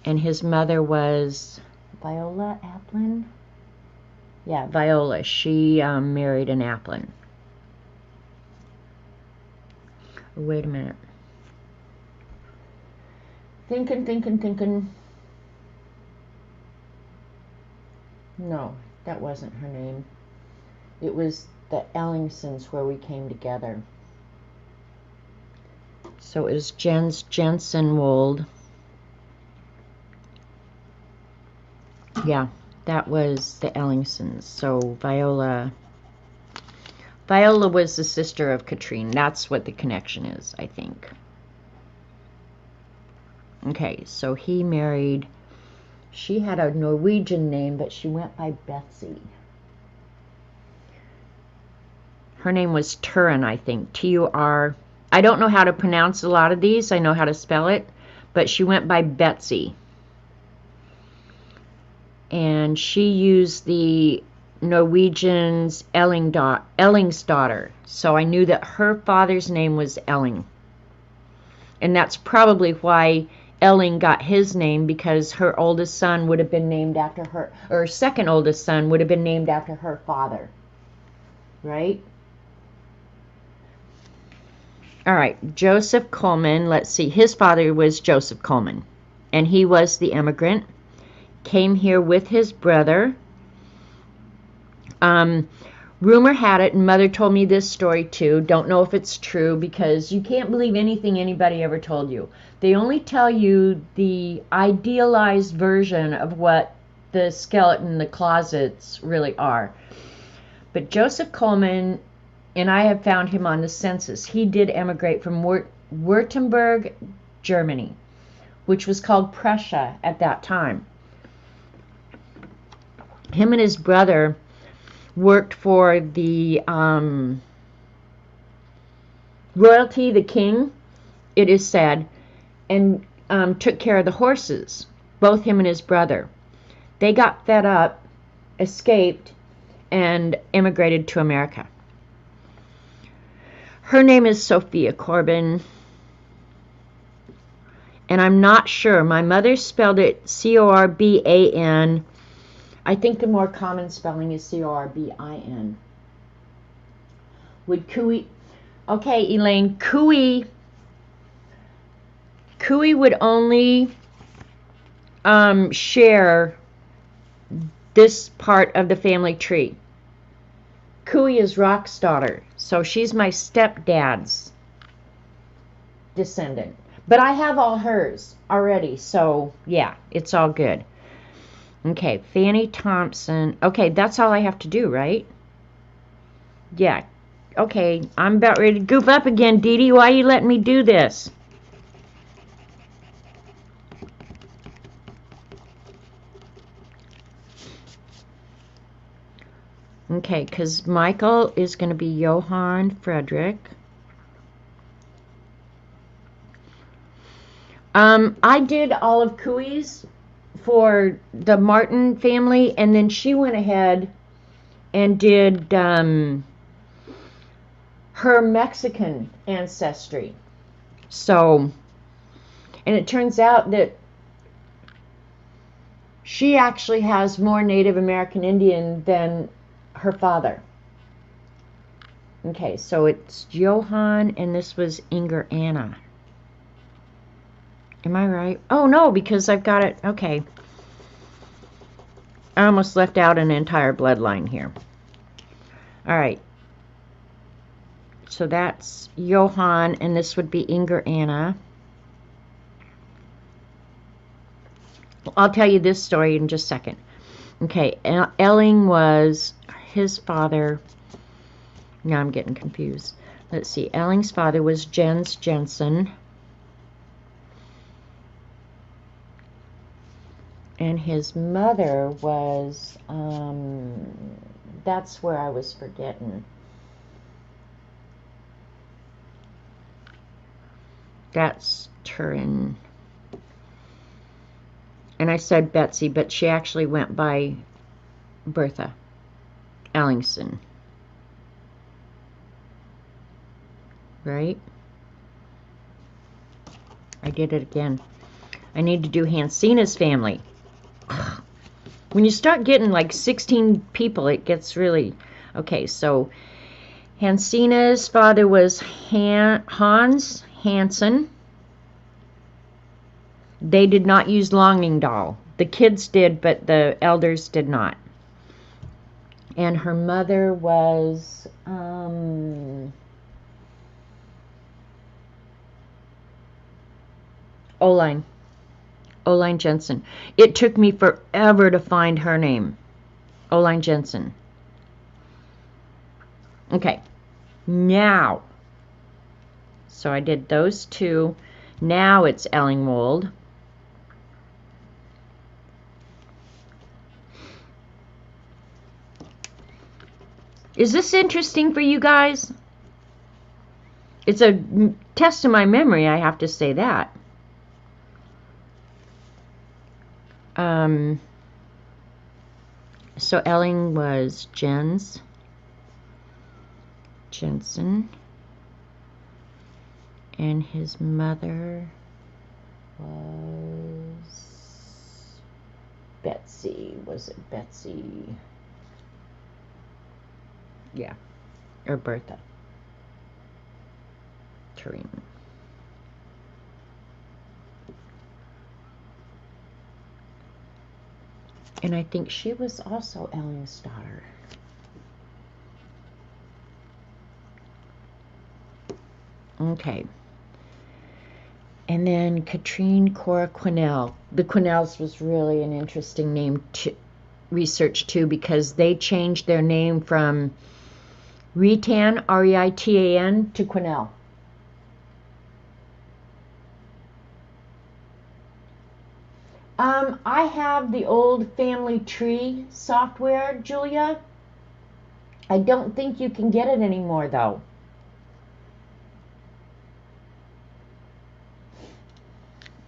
And his mother was Viola Applin? Yeah, Viola. She married an Applin. Wait a minute. Thinking. No, that wasn't her name. It was the Ellingsons where we came together. So it was Jensenwold. Yeah, that was the Ellingsons. So Viola was the sister of Katrine. That's what the connection is, I think. Okay, so he married, she had a Norwegian name, but she went by Betsy. Her name was Turin, I think. T-U-R. I don't know how to pronounce a lot of these. I know how to spell it. But she went by Betsy. And she used the Norwegian's Ellingsdottir. So I knew that her father's name was Elling. And that's probably why Elling got his name, because her oldest son would have been named after her, or her second oldest son would have been named after her father. Right? All right, Joseph Coleman, let's see, his father was Joseph Coleman, and he was the came here with his brother. rumor had it, and Mother told me this story too. Don't know if it's true because you can't believe anything anybody ever told you. They only tell you the idealized version of what the skeleton in the closets really are. But Joseph Coleman, and I have found him on the census, he did emigrate from Württemberg, Germany, which was called Prussia at that time. Him and his brother worked for the royalty, the king, it is said, and took care of the horses, both him and his brother. They got fed up, escaped, and immigrated to America. Her name is Sophia Corbin, and I'm not sure. My mother spelled it Corban. I think the more common spelling is Corbin. Would Cooey... Okay, Elaine, Cooey would only share this part of the family tree. Cooey is Rock's daughter, so she's my stepdad's descendant. But I have all hers already, so yeah, it's all good. Okay, Fanny Thompson. Okay, that's all I have to do, right? Yeah. Okay, I'm about ready to goof up again, Dede. Why are you letting me do this? Okay, because Michael is going to be Johann Frederick. I did all of Cooey's for the Martin family, and then she went ahead and did her Mexican ancestry. So, and it turns out that she actually has more Native American Indian than her father. Okay, so it's Johann, and this was Inger Anna. Am I right? Oh, no, because I've got it. Okay. I almost left out an entire bloodline here. All right. So that's Johann, and this would be Inger Anna. I'll tell you this story in just a second. Okay, Elling was his father. Now I'm getting confused. Let's see. Elling's father was Jens Jensen. And his mother was, that's where I was forgetting. That's Turin. And I said Betsy, but she actually went by Bertha Ellingson. Right? I did it again. I need to do Hansina's family. When you start getting like 16 people, it gets really... Okay, so Hansina's father was Hans Hansen. They did not use Longingdal. The kids did, but the elders did not. And her mother was... Oline Jensen. It took me forever to find her name. Oline Jensen. Okay. Now. So I did those two. Now it's Ellingwold. Is this interesting for you guys? It's a test of my memory, I have to say that. So Elling was Jensen, and his mother was Betsy. Was it Betsy? Yeah, or Bertha. Turin. And I think she was also Elling's daughter. Okay. And then Katrine Cora Quinnell. The Quinnells was really an interesting name to research too, because they changed their name from Reitan, Reitan, to Quinnell. I have the old family tree software, Julia. I don't think you can get it anymore, though.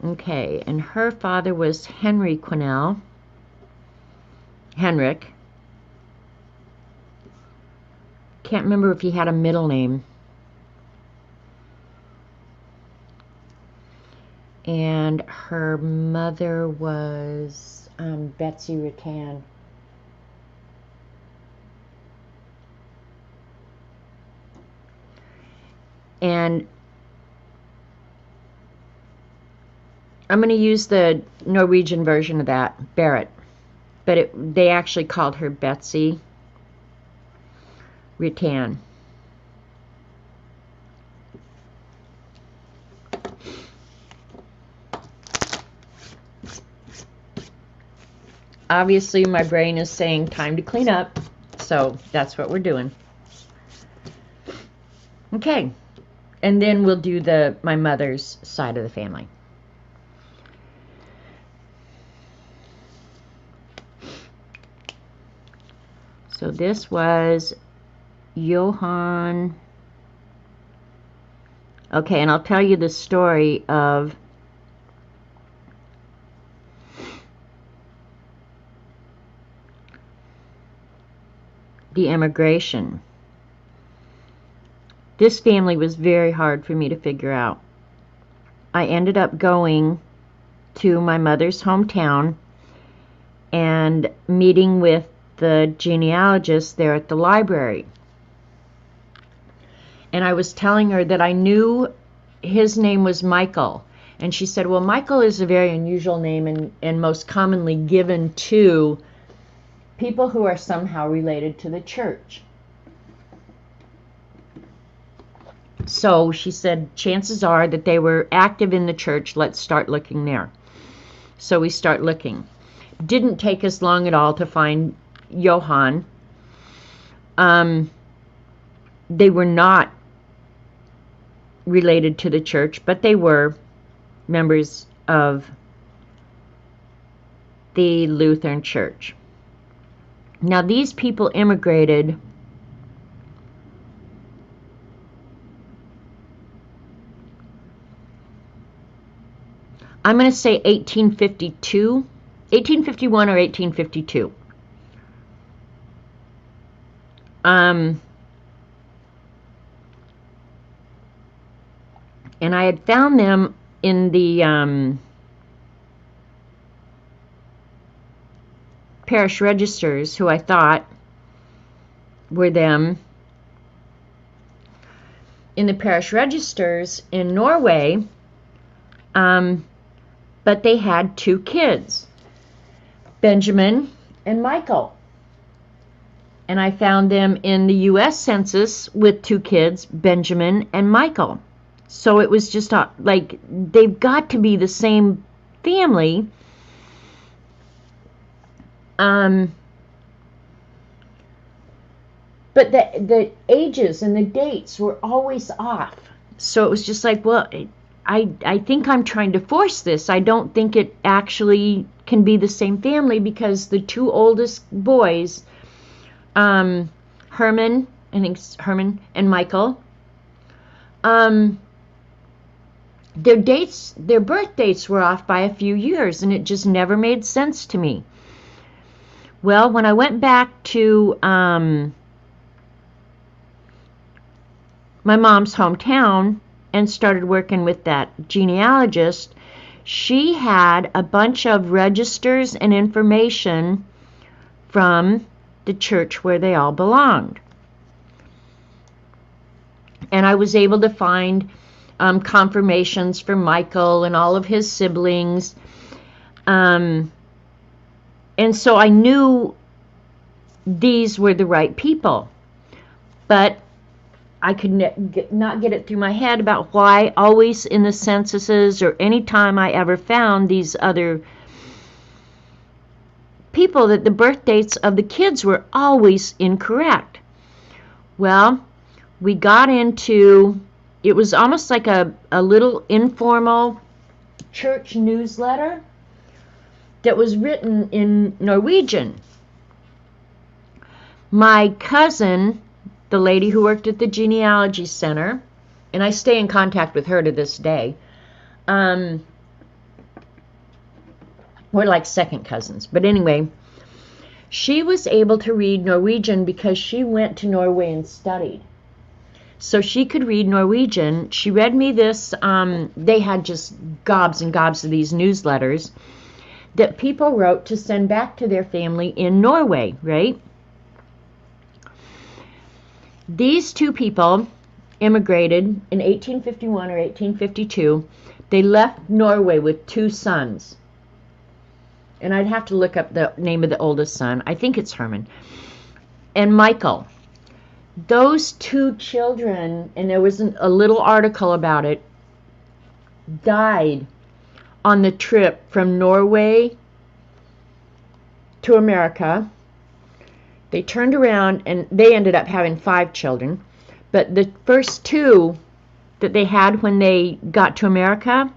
Okay, and her father was Henry Quinnell. Henrik. Can't remember if he had a middle name. And her mother was Betsy Rattan. And I'm going to use the Norwegian version of that, Barrett. But they actually called her Betsy Rattan. Obviously, my brain is saying time to clean up, so that's what we're doing. Okay, and then we'll do my mother's side of the family. So this was Johann. Okay, and I'll tell you the story of the immigration. This family was very hard for me to figure out. I ended up going to my mother's hometown and meeting with the genealogist there at the library. And I was telling her that I knew his name was Michael. And she said, well, Michael is a very unusual name and most commonly given to people who are somehow related to the church. So she said, chances are that they were active in the church. Let's start looking there. So we start looking. Didn't take us long at all to find Johann. They were not related to the church, but they were members of the Lutheran Church. Now, these people immigrated I'm going to say 1851 or 1852. And I had found them in the parish registers, who I thought were them, in the parish registers in Norway, but they had 2 kids, Benjamin and Michael. And I found them in the U.S. Census with 2 kids, Benjamin and Michael. So it was just like, they've got to be the same family. But the ages and the dates were always off. So it was just like, well, I think I'm trying to force this. I don't think it actually can be the same family, because the 2 oldest boys, Herman, I think Herman and Michael, their birth dates were off by a few years, and it just never made sense to me. Well, when I went back to my mom's hometown and started working with that genealogist, she had a bunch of registers and information from the church where they all belonged. And I was able to find confirmations for Michael and all of his siblings. And so I knew these were the right people. But I could not get it through my head about why always in the censuses or any time I ever found these other people that the birth dates of the kids were always incorrect. Well, we got into, it was almost like a little informal church newsletter that was written in Norwegian. My cousin, the lady who worked at the Genealogy Center, and I stay in contact with her to this day, we're like second cousins. But anyway, she was able to read Norwegian because she went to Norway and studied. So she could read Norwegian. She read me this, they had just gobs and gobs of these newsletters that people wrote to send back to their family in Norway, right? These two people immigrated in 1851 or 1852. They left Norway with 2 sons. And I'd have to look up the name of the oldest son. I think it's Herman. And Michael. Those 2 children, and there was a little article about it, died on the trip from Norway to America. They turned around and they ended up having 5 children. But the first 2 that they had when they got to America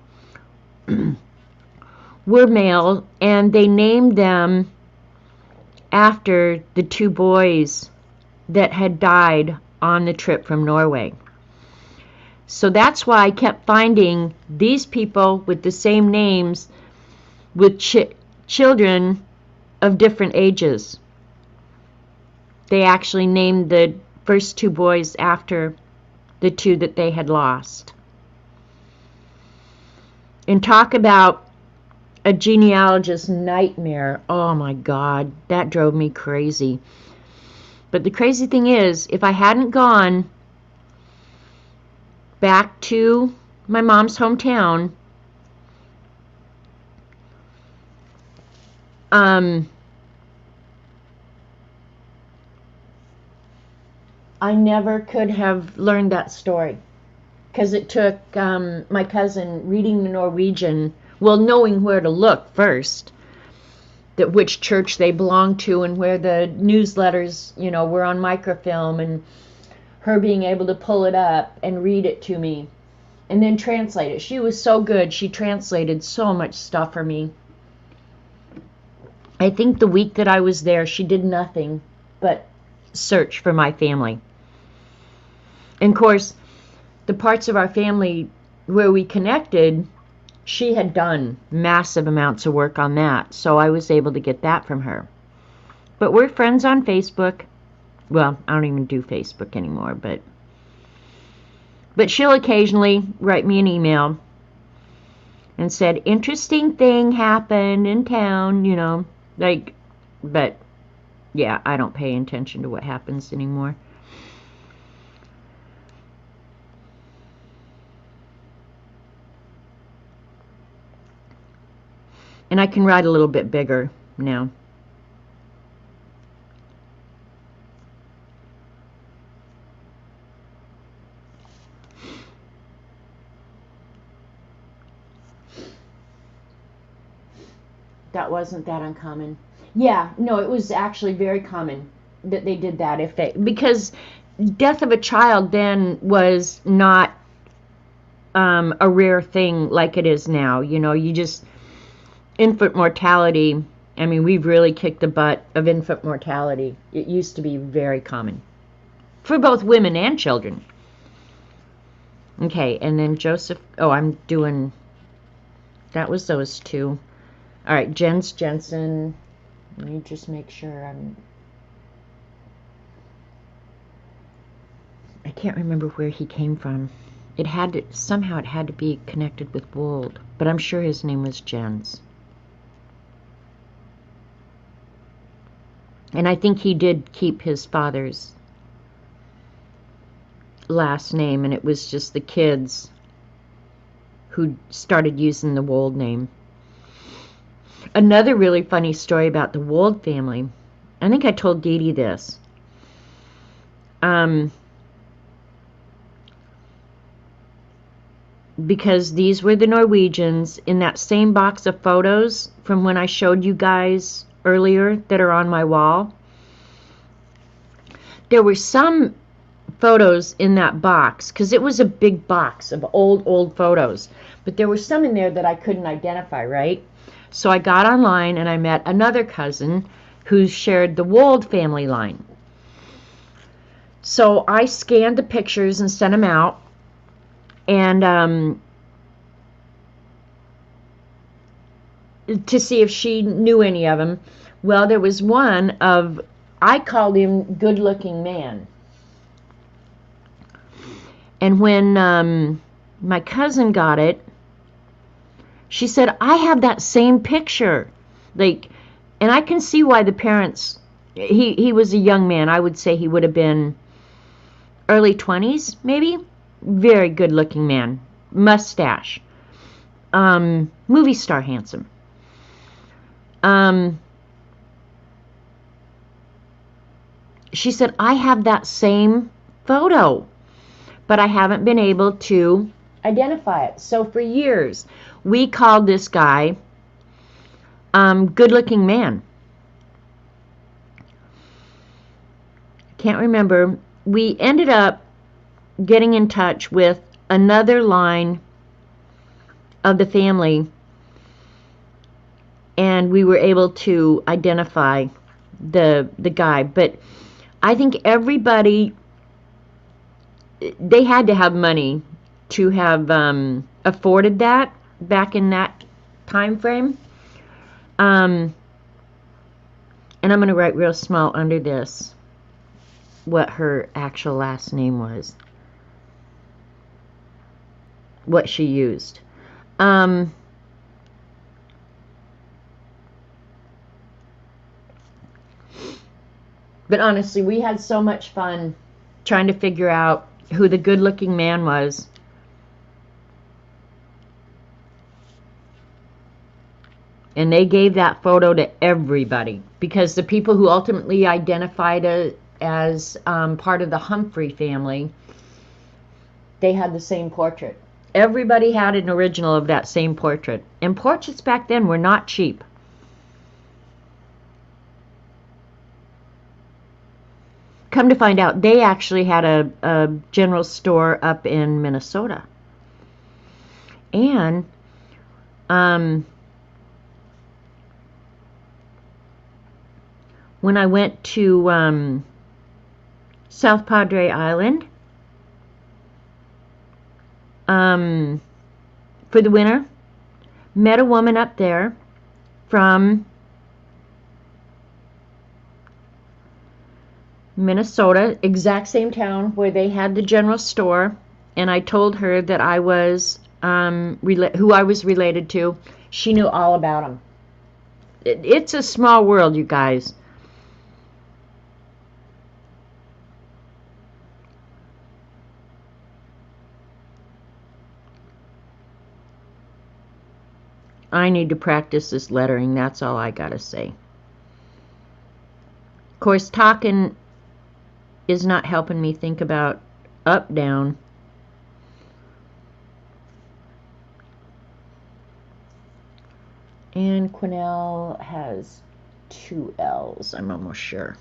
were male, and they named them after the 2 boys that had died on the trip from Norway. So that's why I kept finding these people with the same names with children of different ages. They actually named the first 2 boys after the 2 that they had lost. And talk about a genealogist's nightmare. Oh my God, that drove me crazy. But the crazy thing is, if I hadn't gone back to my mom's hometown, I never could have learned that story, because it took my cousin reading the Norwegian, well, knowing where to look first, that which church they belonged to and where the newsletters, you know, were on microfilm, and her being able to pull it up and read it to me and then translate it. She was so good. She translated so much stuff for me. I think the week that I was there, she did nothing but search for my family. And of course, the parts of our family where we connected, she had done massive amounts of work on that, so I was able to get that from her. But we're friends on Facebook. Well, I don't even do Facebook anymore, but she'll occasionally write me an email and said, interesting thing happened in town, you know, like, but yeah, I don't pay attention to what happens anymore. And I can write a little bit bigger now. That wasn't that uncommon. Yeah, no, it was actually very common that they did that, if they, because death of a child then was not a rare thing like it is now. You know, you just, infant mortality, I mean, we've really kicked the butt of infant mortality. It used to be very common for both women and children. Okay, and then Joseph, oh, I'm doing, that was those 2. All right, Jens Jensen. Let me just make sure I can't remember where he came from. It had to, somehow it had to be connected with Wold, but I'm sure his name was Jens. And I think he did keep his father's last name, and it was just the kids who started using the Wold name. Another really funny story about the Wold family, I think I told Dede this. because these were the Norwegians in that same box of photos from when I showed you guys earlier that are on my wall. There were some photos in that box, because it was a big box of old photos, but there were some in there that I couldn't identify, right? So I got online and I met another cousin who shared the Wold family line. So I scanned the pictures and sent them out, and to see if she knew any of them. Well, there was one of, I called him Good Looking Man. And when my cousin got it, she said, I have that same picture. Like, and I can see why the parents, he was a young man. I would say he would have been early 20s, maybe. Very good looking man. Mustache. Movie star handsome. She said, I have that same photo, but I haven't been able to identify it. So for years, we called this guy Good Looking Man. Can't remember. We ended up getting in touch with another line of the family, and we were able to identify the guy. But I think everybody, they had to have money to have afforded that back in that time frame. And I'm going to write real small under this what her actual last name was, what she used. But honestly, we had so much fun trying to figure out who the good-looking man was. And they gave that photo to everybody, because the people who ultimately identified it as part of the Humphrey family, they had the same portrait. Everybody had an original of that same portrait. And portraits back then were not cheap. Come to find out, they actually had a general store up in Minnesota. And when I went to South Padre Island for the winter, met a woman up there from Minnesota, exact same town where they had the general store, and I told her that I was who I was related to. She knew all about them. It's a small world, you guys. I need to practice this lettering, that's all I gotta say. Of course, talking is not helping me think about up, down. And Quinnell has 2 L's, I'm almost sure.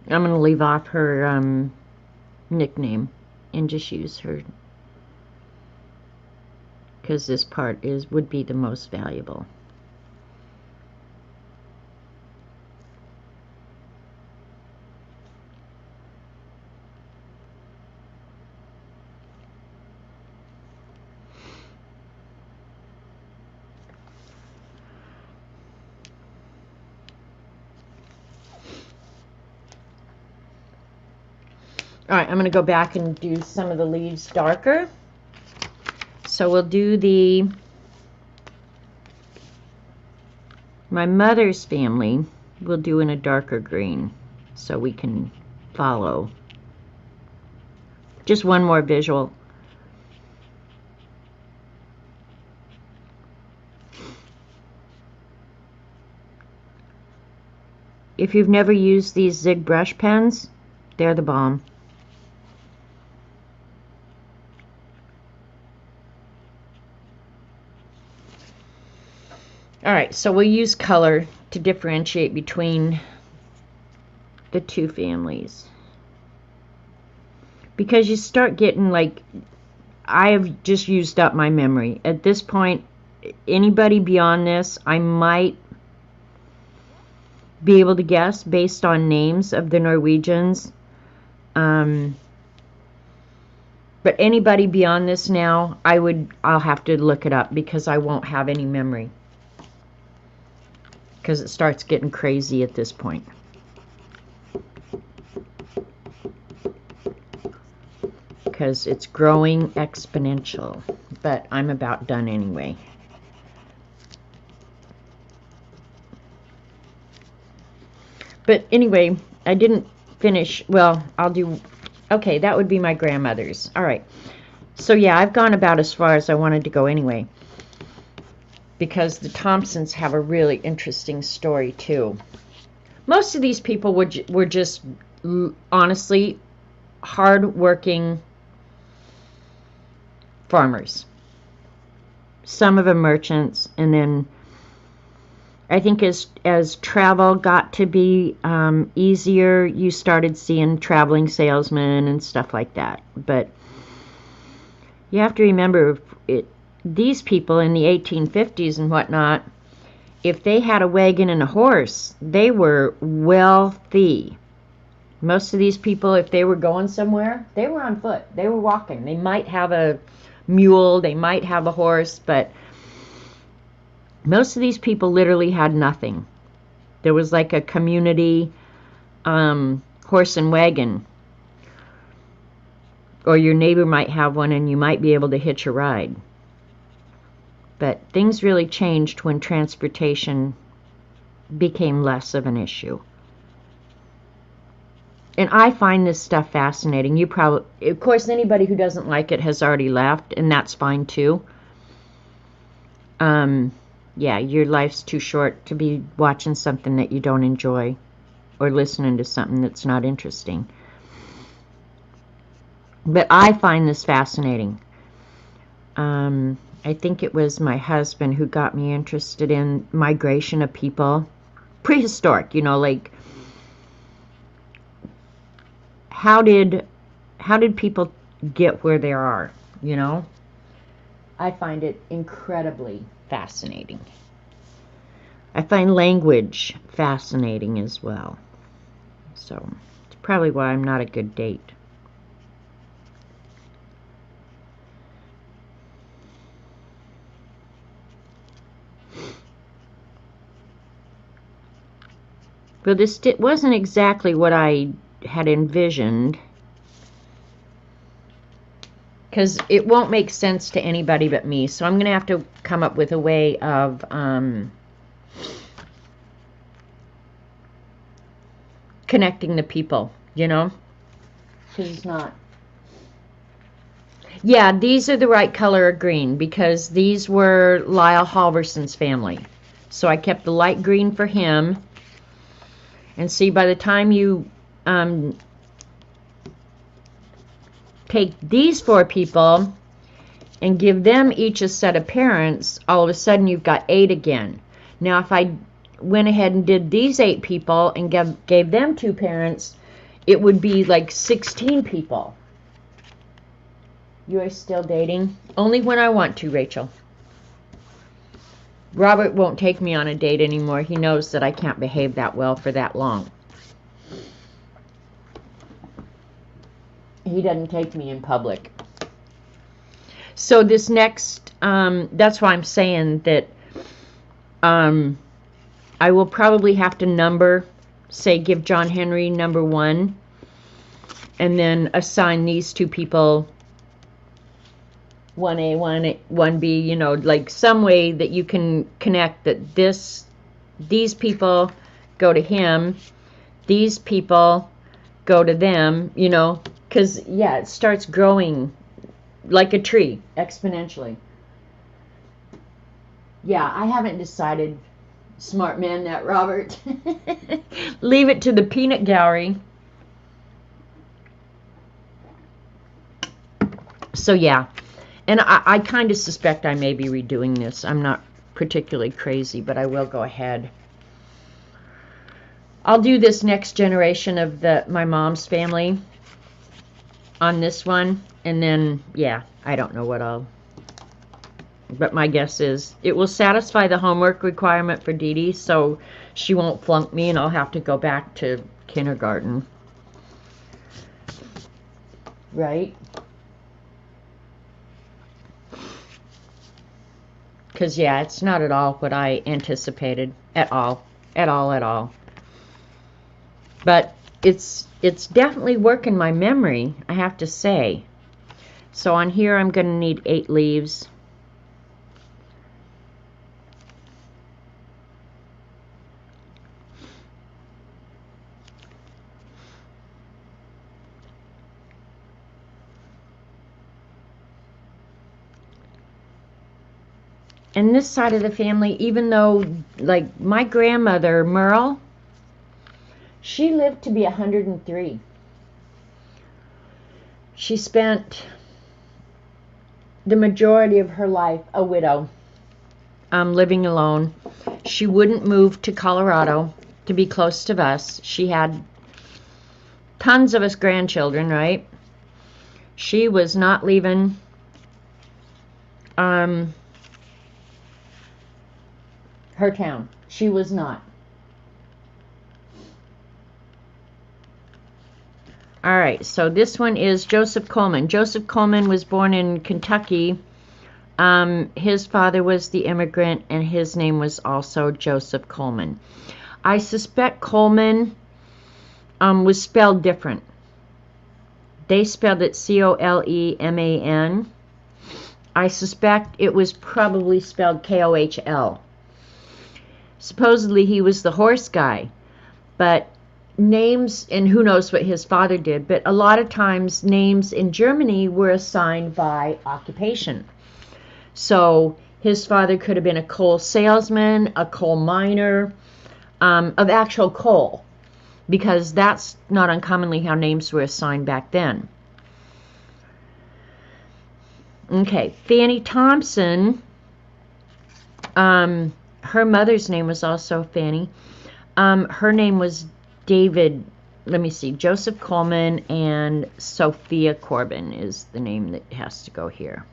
I'm going to leave off her nickname and just use her, because this part would be the most valuable. Alright, I'm going to go back and do some of the leaves darker. So we'll do the My mother's family we'll do in a darker green so we can follow. Just one more visual. If you've never used these Zig brush pens, they're the bomb. Alright, so we'll use color to differentiate between the two families. Because you start getting, like, I have just used up my memory. At this point, anybody beyond this, I might be able to guess based on names of the Norwegians. But anybody beyond this now, I'll have to look it up because I won't have any memory. Because it starts getting crazy at this point. Because it's growing exponential. But I'm about done anyway. But anyway, I didn't finish. Well, I'll do. Okay, that would be my grandmother's. All right. So yeah, I've gone about as far as I wanted to go anyway. Because the Thompsons have a really interesting story too. Most of these people were just honestly hard-working farmers. Some of them merchants, and then I think as travel got to be easier, you started seeing traveling salesmen and stuff like that. But you have to remember, these people in the 1850s and whatnot, if they had a wagon and a horse, they were wealthy. Most of these people, if they were going somewhere, they were on foot. They were walking. They might have a mule, they might have a horse, but most of these people literally had nothing. There was like a community horse and wagon. Or your neighbor might have one and you might be able to hitch a ride. But things really changed when transportation became less of an issue. And I find this stuff fascinating. You probably, of course, anybody who doesn't like it has already left, and that's fine too. Yeah, your life's too short to be watching something that you don't enjoy or listening to something that's not interesting. But I find this fascinating. I think it was my husband who got me interested in migration of people. Prehistoric, you know, like how did people get where they are, you know? I find it incredibly fascinating. I find language fascinating as well. So, it's probably why I'm not a good date. But this wasn't exactly what I had envisioned, because it won't make sense to anybody but me. So I'm going to have to come up with a way of connecting the people, you know? Because it's not. Yeah, these are the right color of green, because these were Lyle Halverson's family. So I kept the light green for him. And see, by the time you take these 4 people and give them each a set of parents, all of a sudden you've got 8 again. Now, if I went ahead and did these 8 people and gave them 2 parents, it would be like 16 people. You are still dating? Only when I want to, Rachel. Robert won't take me on a date anymore. He knows that I can't behave that well for that long. He doesn't take me in public. So this next, that's why I'm saying that I will probably have to number, say give John Henry number 1, and then assign these 2 people 1A, 1B, you know, like some way that you can connect that this these people go to him, these people go to them, you know, because, yeah, it starts growing like a tree, exponentially. Yeah, I haven't decided. Smart man, that Robert. Leave it to the peanut gallery. So, yeah. And I kind of suspect I may be redoing this. I'm not particularly crazy, but I will go ahead. I'll do this next generation of my mom's family on this one. And then, yeah, I don't know what but my guess is it will satisfy the homework requirement for Dede, so she won't flunk me and I'll have to go back to kindergarten. Right? Because, yeah, it's not at all what I anticipated. At all. At all, at all. But it's definitely working my memory, I have to say. So on here I'm going to need 8 leaves. And this side of the family, even though, like, my grandmother, Merle, she lived to be 103. She spent the majority of her life a widow, living alone. She wouldn't move to Colorado to be close to us. She had tons of us grandchildren, right? She was not leaving her town. She was not. All right, so this one is Joseph Coleman. Joseph Coleman was born in Kentucky. His father was the immigrant, and his name was also Joseph Coleman. I suspect Coleman was spelled different. They spelled it Coleman. I suspect it was probably spelled Kohl. Supposedly he was the horse guy, but names, and who knows what his father did, but a lot of times names in Germany were assigned by occupation. So his father could have been a coal salesman, a coal miner, of actual coal, because that's not uncommonly how names were assigned back then. Okay, Fanny Thompson, her mother's name was also Fanny. Her name was David, let me see, Joseph Coleman, and Sophia Corbin is the name that has to go here.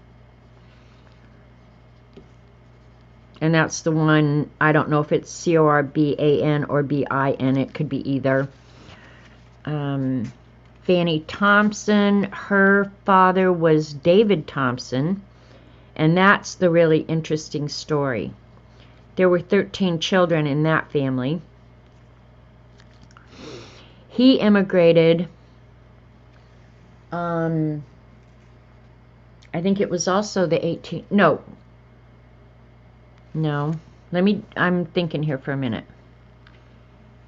And that's the one, I don't know if it's Corban or Bin, it could be either. Fanny Thompson, her father was David Thompson, and that's the really interesting story. There were 13 children in that family. He immigrated, I think it was also the 18, no, I'm thinking here for a minute.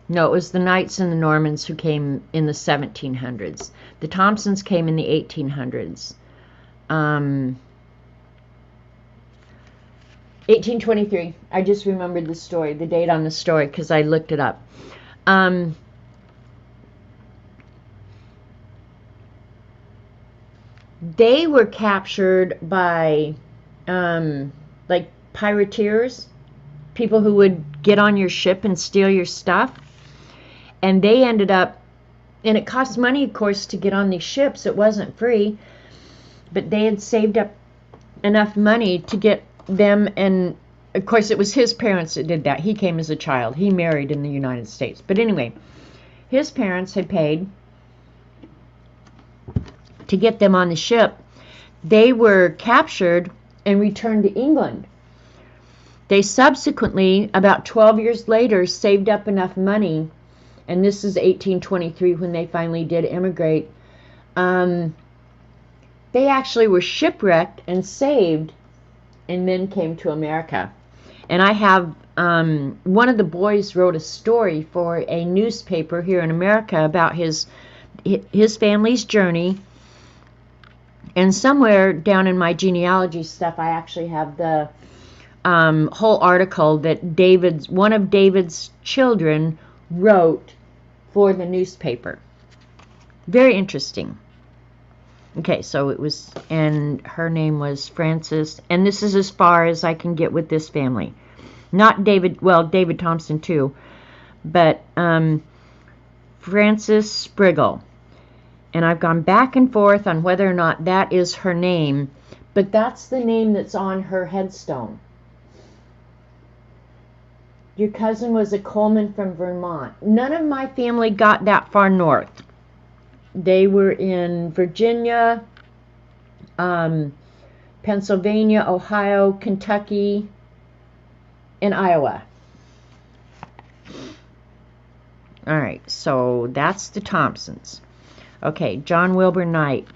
No, it was the Knights and the Normans who came in the 1700s. The Thompsons came in the 1800s. 1823. I just remembered the story, the date on the story, because I looked it up. They were captured by, like, pirateers, people who would get on your ship and steal your stuff. And they ended up, and it cost money, of course, to get on these ships. It wasn't free. But they had saved up enough money to get them, and of course it was his parents that did that. He came as a child. He married in the United States. But anyway, his parents had paid to get them on the ship. They were captured and returned to England. They subsequently, about 12 years later, saved up enough money, and this is 1823 when they finally did immigrate. They actually were shipwrecked and saved, and then came to America. And I have one of the boys wrote a story for a newspaper here in America about his family's journey. And somewhere down in my genealogy stuff, I actually have the whole article that one of David's children wrote for the newspaper. Very interesting. Okay, so it was, and her name was Frances, and this is as far as I can get with this family. Not David, well, David Thompson too, but Frances Spriggle. And I've gone back and forth on whether or not that is her name, but that's the name that's on her headstone. Your cousin was a Coleman from Vermont. None of my family got that far north. They were in Virginia, Pennsylvania, Ohio, Kentucky, and Iowa. All right, so that's the Thompsons. Okay, John Wilbur Knight.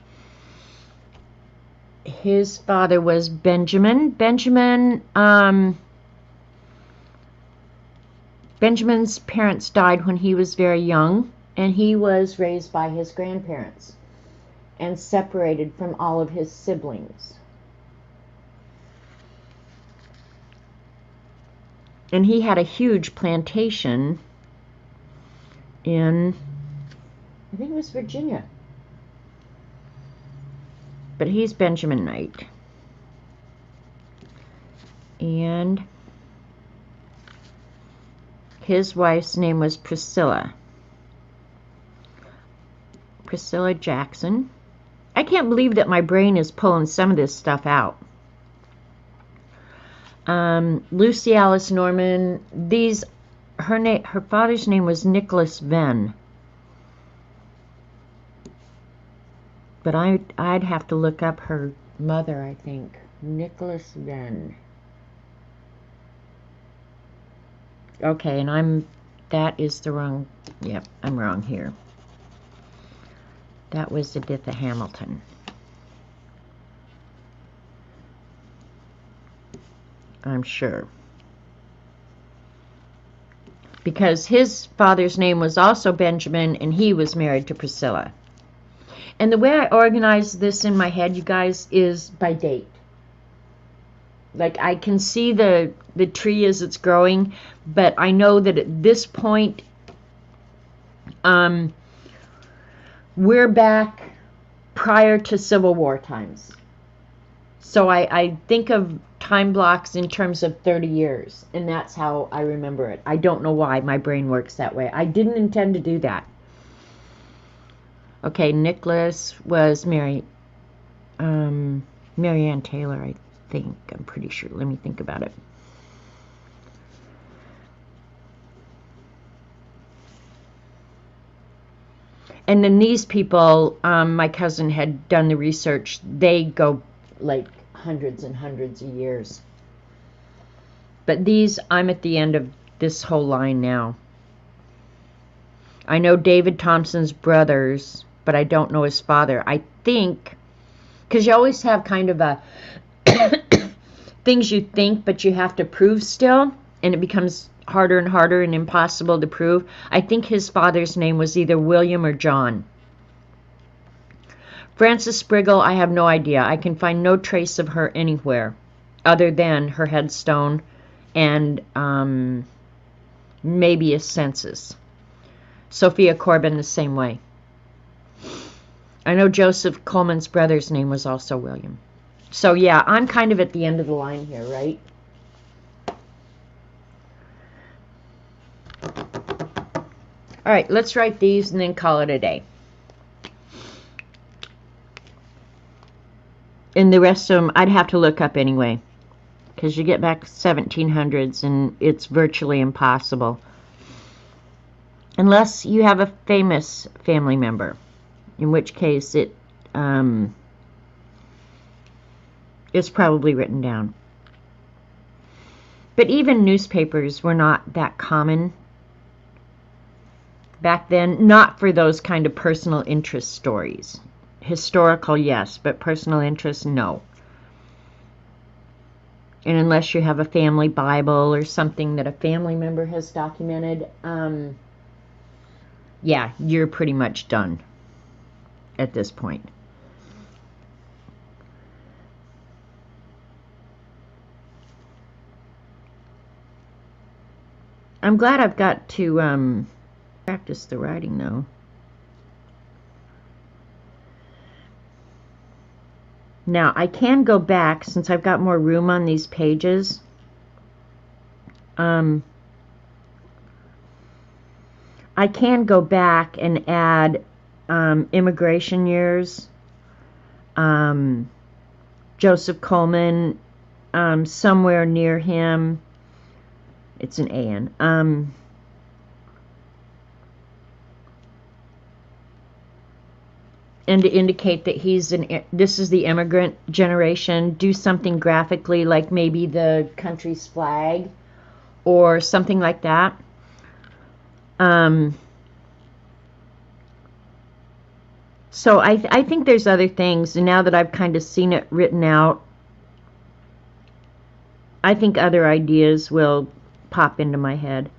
His father was Benjamin. Benjamin's parents died when he was very young, and he was raised by his grandparents and separated from all of his siblings. And he had a huge plantation in, I think it was Virginia. But he's Benjamin Knight. And his wife's name was Priscilla. Priscilla Jackson. I can't believe that my brain is pulling some of this stuff out. Lucy Alice Norman. Her father's name was Nicholas Venn. But I'd have to look up her mother, I think. Nicholas Venn. Okay, and that is the wrong, yep, I'm wrong here. That was Editha Hamilton. I'm sure. Because his father's name was also Benjamin, and he was married to Priscilla. And the way I organize this in my head, you guys, is by date. Like, I can see the tree as it's growing, but I know that at this point, we're back prior to Civil War times. So I think of time blocks in terms of 30 years, and that's how I remember it. I don't know why my brain works that way. I didn't intend to do that. Okay, Nicholas was Mary Ann Taylor, I think. I'm pretty sure. Let me think about it. And then these people, my cousin had done the research. They go like hundreds and hundreds of years. But these, I'm at the end of this whole line now. I know David Thompson's brothers, but I don't know his father. I think, because you always have kind of a things you think, but you have to prove still, and it becomes harder and harder and impossible to prove. I think his father's name was either William or John. Frances Spriggle, I have no idea. I can find no trace of her anywhere other than her headstone and maybe a census. Sophia Corbin the same way. I know Joseph Coleman's brother's name was also William. So yeah, I'm kind of at the end of the line here, right? All right, let's write these and then call it a day. And the rest of them, I'd have to look up anyway, because you get back 1700s and it's virtually impossible. Unless you have a famous family member, in which case it's probably written down. But even newspapers were not that common back then, not for those kind of personal interest stories. Historical, yes, but personal interest, no. And unless you have a family Bible or something that a family member has documented, yeah, you're pretty much done at this point. I'm glad I've got to practice the writing, though. Now, I can go back, since I've got more room on these pages. I can go back and add immigration years, Joseph Coleman, somewhere near him. It's an AN. And to indicate that this is the immigrant generation, do something graphically, like maybe the country's flag or something like that. So I think there's other things, and now that I've kind of seen it written out, I think other ideas will pop into my head.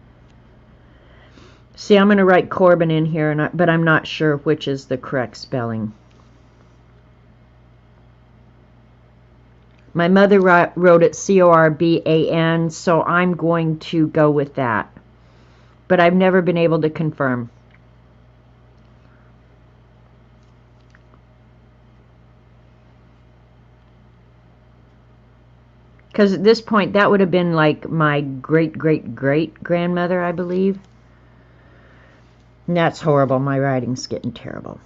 See, I'm going to write Corbin in here, but I'm not sure which is the correct spelling. My mother wrote it Corban, so I'm going to go with that. But I've never been able to confirm. Because at this point, that would have been like my great-great-great-grandmother, I believe. And that's horrible. My writing's getting terrible.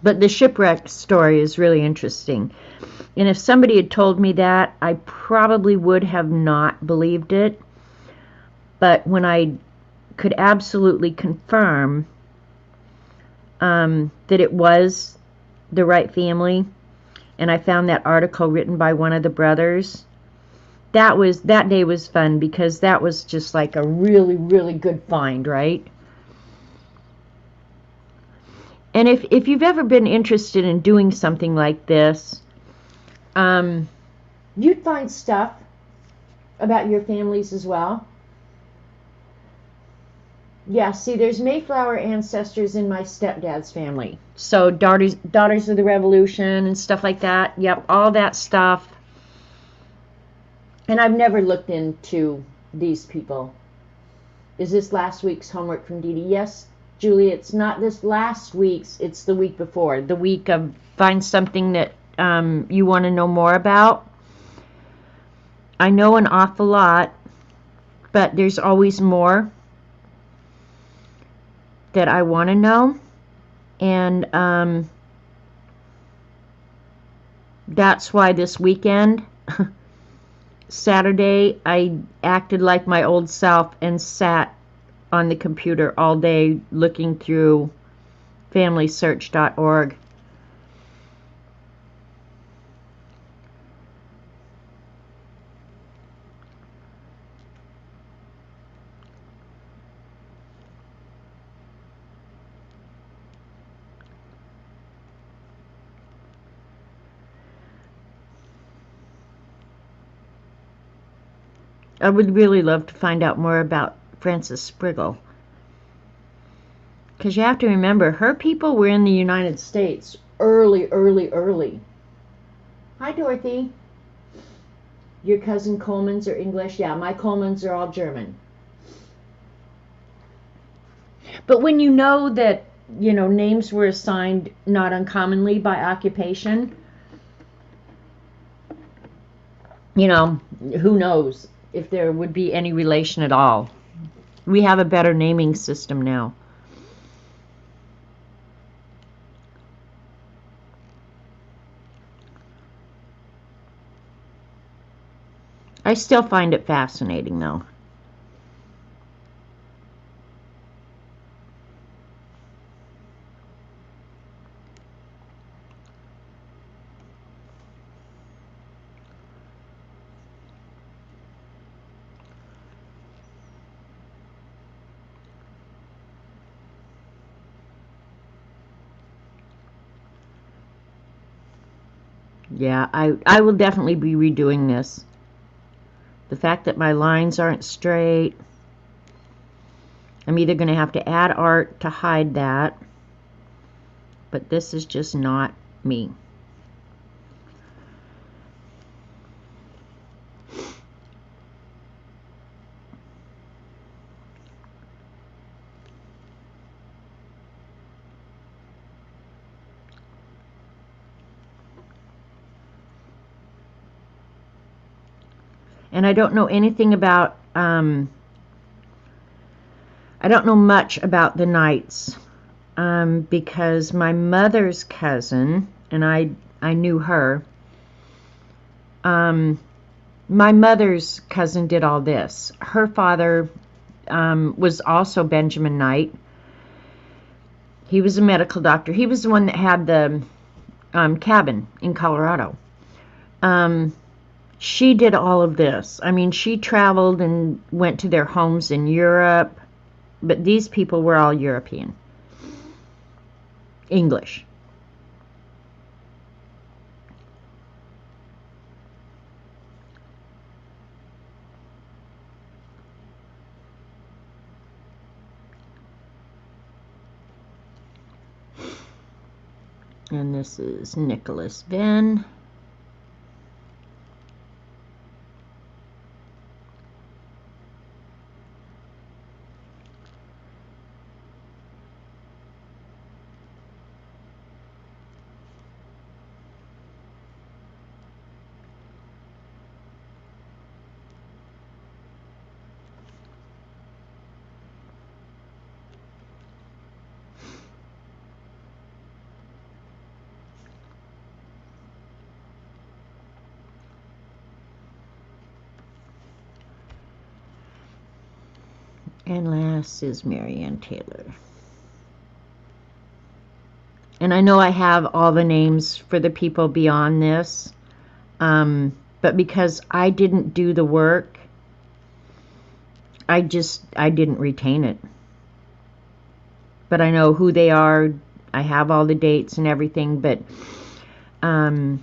But the shipwreck story is really interesting. And if somebody had told me that, I probably would have not believed it. But when I could absolutely confirm that it was the right family, and I found that article written by one of the brothers, that day was fun, because that was just like a really, really good find, right? And if you've ever been interested in doing something like this, you'd find stuff about your families as well. Yeah, see, there's Mayflower ancestors in my stepdad's family. So daughters of the Revolution and stuff like that. Yep, all that stuff. And I've never looked into these people. Is this last week's homework from Dede? Yes, Julie, it's not this last week's. It's the week before. The week of find something that you want to know more about. I know an awful lot, but there's always more that I want to know. And that's why this weekend, Saturday, I acted like my old self and sat on the computer all day looking through FamilySearch.org. I would really love to find out more about Frances Spriggle. Because you have to remember, her people were in the United States early. Hi, Dorothy. Your cousin Colemans are English? Yeah, my Colemans are all German. But when you know that, names were assigned not uncommonly by occupation, who knows if there would be any relation at all. We have a better naming system now. I still find it fascinating, though. Yeah, I will definitely be redoing this. The fact that my lines aren't straight, I'm either going to have to add art to hide that, but this is just not me. And I don't know anything about, I don't know much about the Knights, because my mother's cousin, and I knew her, my mother's cousin did all this. Her father was also Benjamin Knight. He was a medical doctor. He was the one that had the cabin in Colorado. She did all of this. I mean, she traveled and went to their homes in Europe, but these people were all European. English. And this is Nicholas Venn. And last is Marianne Taylor. And I know I have all the names for the people beyond this, but because I didn't do the work, I didn't retain it. But I know who they are. I have all the dates and everything, but I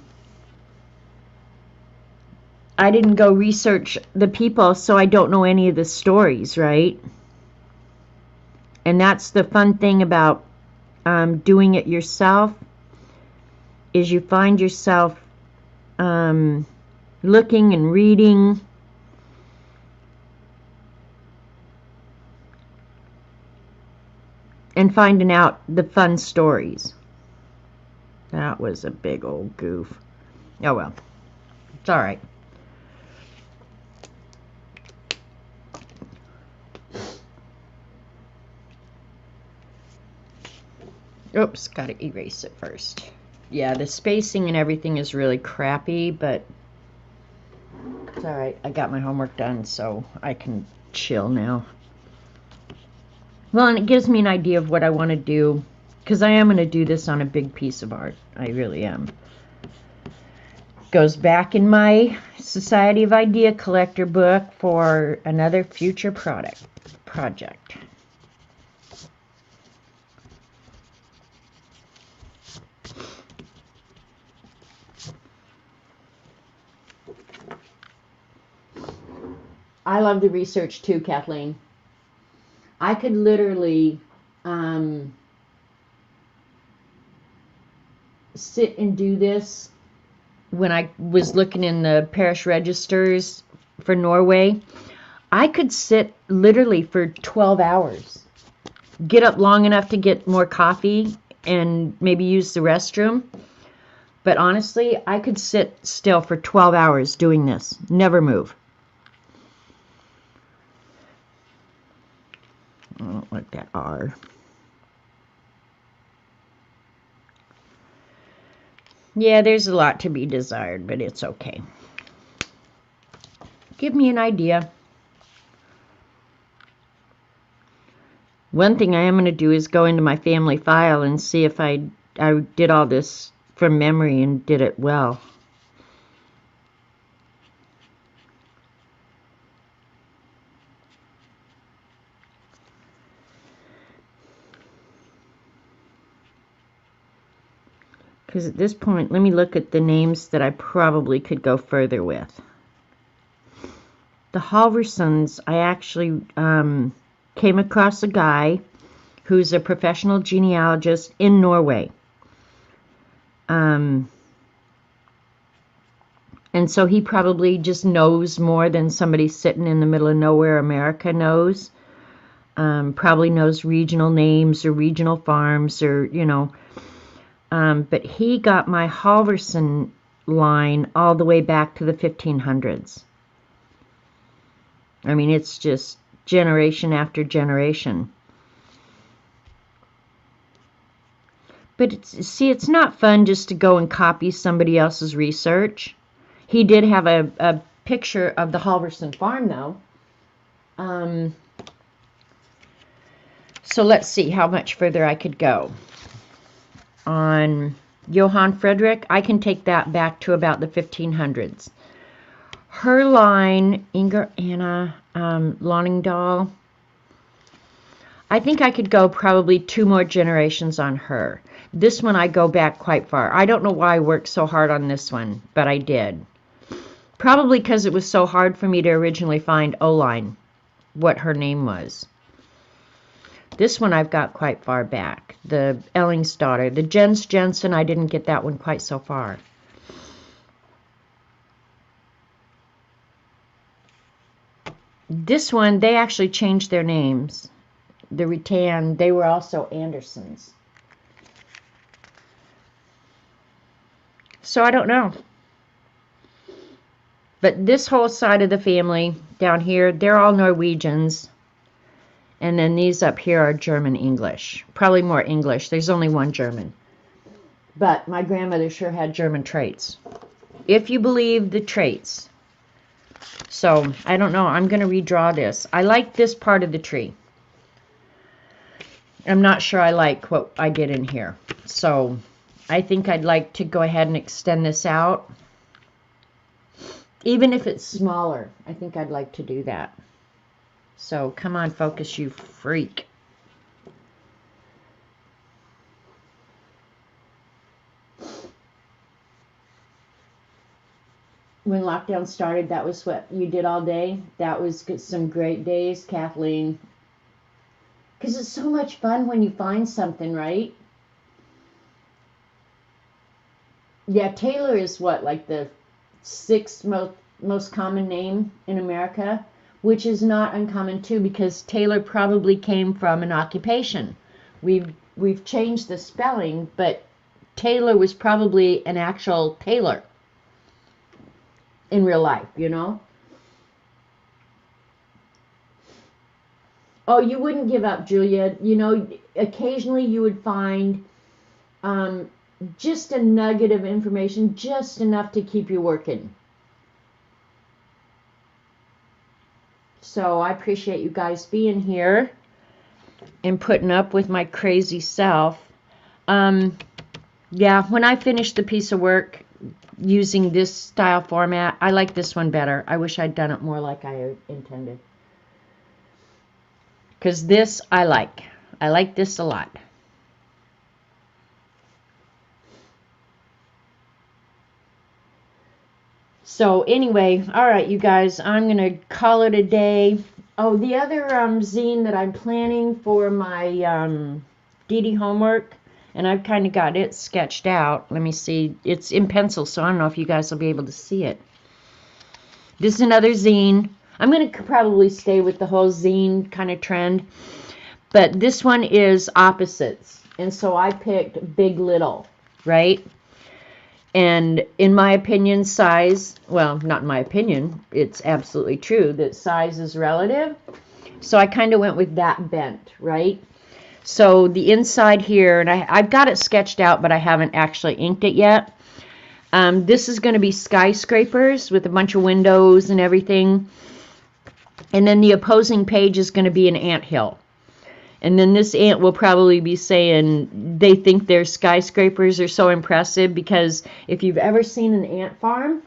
didn't go research the people, so I don't know any of the stories, right? And that's the fun thing about doing it yourself, is you find yourself looking and reading and finding out the fun stories. That was a big old goof. Oh well, it's all right. Oops, gotta erase it first. Yeah, the spacing and everything is really crappy, but it's all right. I got my homework done, so I can chill now. Well, and it gives me an idea of what I want to do, because I am going to do this on a big piece of art. I really am. Goes back in my Society of Idea Collector book for another future project. I love the research too, Kathleen. I could literally sit and do this when I was looking in the parish registers for Norway. I could sit literally for 12 hours. Get up long enough to get more coffee and maybe use the restroom. But honestly, I could sit still for 12 hours doing this. Never move. I don't like that R. Yeah, there's a lot to be desired, but it's okay. Give me an idea. One thing I am going to do is go into my family file and see if I did all this from memory and did it well. Because at this point, let me look at the names that I probably could go further with. The Halvorsons, I actually came across a guy who's a professional genealogist in Norway. And so he probably just knows more than somebody sitting in the middle of nowhere America knows. Probably knows regional names or regional farms or, you know. But he got my Halvorson line all the way back to the 1500s. I mean, it's just generation after generation. But see, it's not fun just to go and copy somebody else's research. He did have a picture of the Halvorson farm, though. So let's see how much further I could go. On Johann Frederick, I can take that back to about the 1500s. Her line, Inger Anna Loningdahl, I think I could go probably 2 more generations on her. This one I go back quite far. I don't know why I worked so hard on this one, but I did. Probably because it was so hard for me to originally find Oline, what her name was. This one I've got quite far back. The Ellingsdotter. The Jens Jensen, I didn't get that one quite so far. This one, they actually changed their names. The Rattan, they were also Andersons. So I don't know. But this whole side of the family down here, they're all Norwegians. And then these up here are German English. Probably more English. There's only one German. But my grandmother sure had German traits. If you believe the traits. So, I don't know. I'm going to redraw this. I like this part of the tree. I'm not sure I like what I did in here. So, I think I'd like to go ahead and extend this out. Even if it's smaller, I think I'd like to do that. So, come on, focus, you freak. When lockdown started, that was what you did all day. That was some great days, Kathleen. Because it's so much fun when you find something, right? Yeah, Taylor is what, like the 6th most common name in America? Which is not uncommon too, because Taylor probably came from an occupation. We've changed the spelling, but Taylor was probably an actual tailor in real life, you know. Oh, you wouldn't give up, Julia. You know, occasionally you would find just a nugget of information, just enough to keep you working. So I appreciate you guys being here and putting up with my crazy self. Yeah, when I finish the piece of work using this style format, I like this one better. I wish I'd done it more like I intended. Because this I like. I like this a lot. So anyway, all right, you guys, I'm going to call it a day. Oh, the other zine that I'm planning for my Dede homework, and I've kind of got it sketched out. Let me see. It's in pencil, so I don't know if you guys will be able to see it. This is another zine. I'm going to probably stay with the whole zine kind of trend. But this one is opposites. And so I picked Big Little, right? And in my opinion, size, well, not in my opinion, it's absolutely true that size is relative. So I kind of went with that bent, right? So the inside here, and I've got it sketched out, but I haven't actually inked it yet. This is going to be skyscrapers with a bunch of windows and everything. And then the opposing page is going to be an anthill. And then this ant will probably be saying they think their skyscrapers are so impressive, because if you've ever seen an ant farm,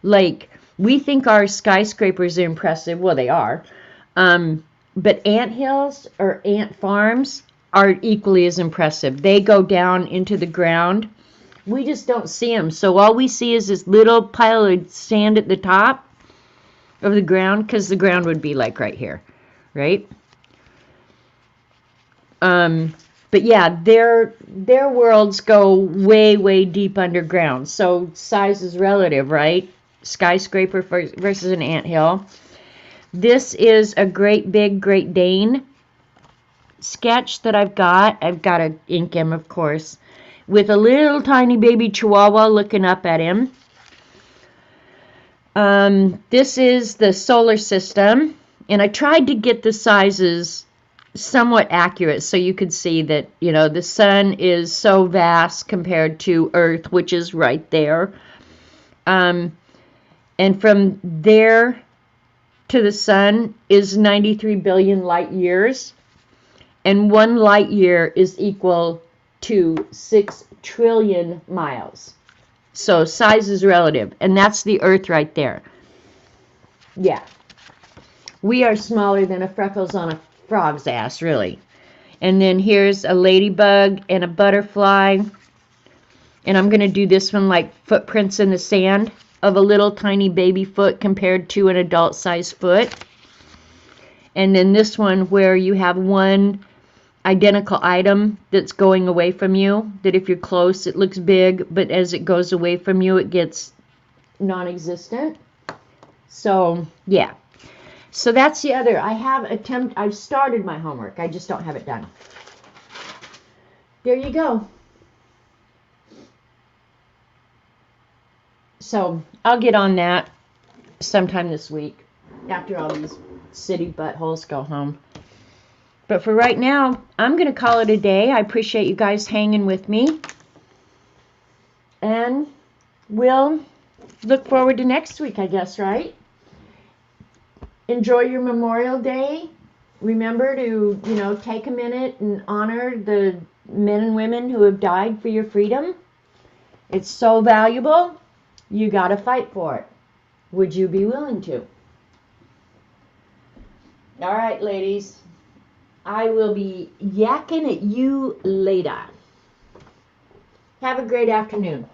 like, we think our skyscrapers are impressive. Well, they are. But ant hills or ant farms are equally as impressive. They go down into the ground We just don't see them. So all we see is this little pile of sand at the top of the ground, because the ground would be like right here, right? But yeah, their worlds go way, way deep underground. So size is relative, right? Skyscraper versus an anthill. This is a great big Great Dane sketch that I've got. I've got to ink him, of course, with a little tiny baby Chihuahua looking up at him. This is the solar system, and I tried to get the sizes somewhat accurate so you could see that, you know, the sun is so vast compared to Earth, which is right there. And from there to the sun is 93 billion light years, and 1 light year is equal to 6 trillion miles. So size is relative, and that's the Earth right there. Yeah. We are smaller than a freckles on a frog's ass, really. And then here's a ladybug and a butterfly. And I'm going to do this one like footprints in the sand of a little tiny baby foot compared to an adult-sized foot. And then this one where you have one identical item that's going away from you, that if you're close it looks big, but as it goes away from you it gets non-existent. So yeah, so that's the other. I've started my homework, I just don't have it done. There you go. So I'll get on that sometime this week after all these city buttholes go home. But for right now, I'm going to call it a day. I appreciate you guys hanging with me. And we'll look forward to next week, I guess, right? Enjoy your Memorial Day. Remember to, you know, take a minute and honor the men and women who have died for your freedom. It's so valuable. You got to fight for it. Would you be willing to? All right, ladies. I will be yakking at you later. Have a great afternoon.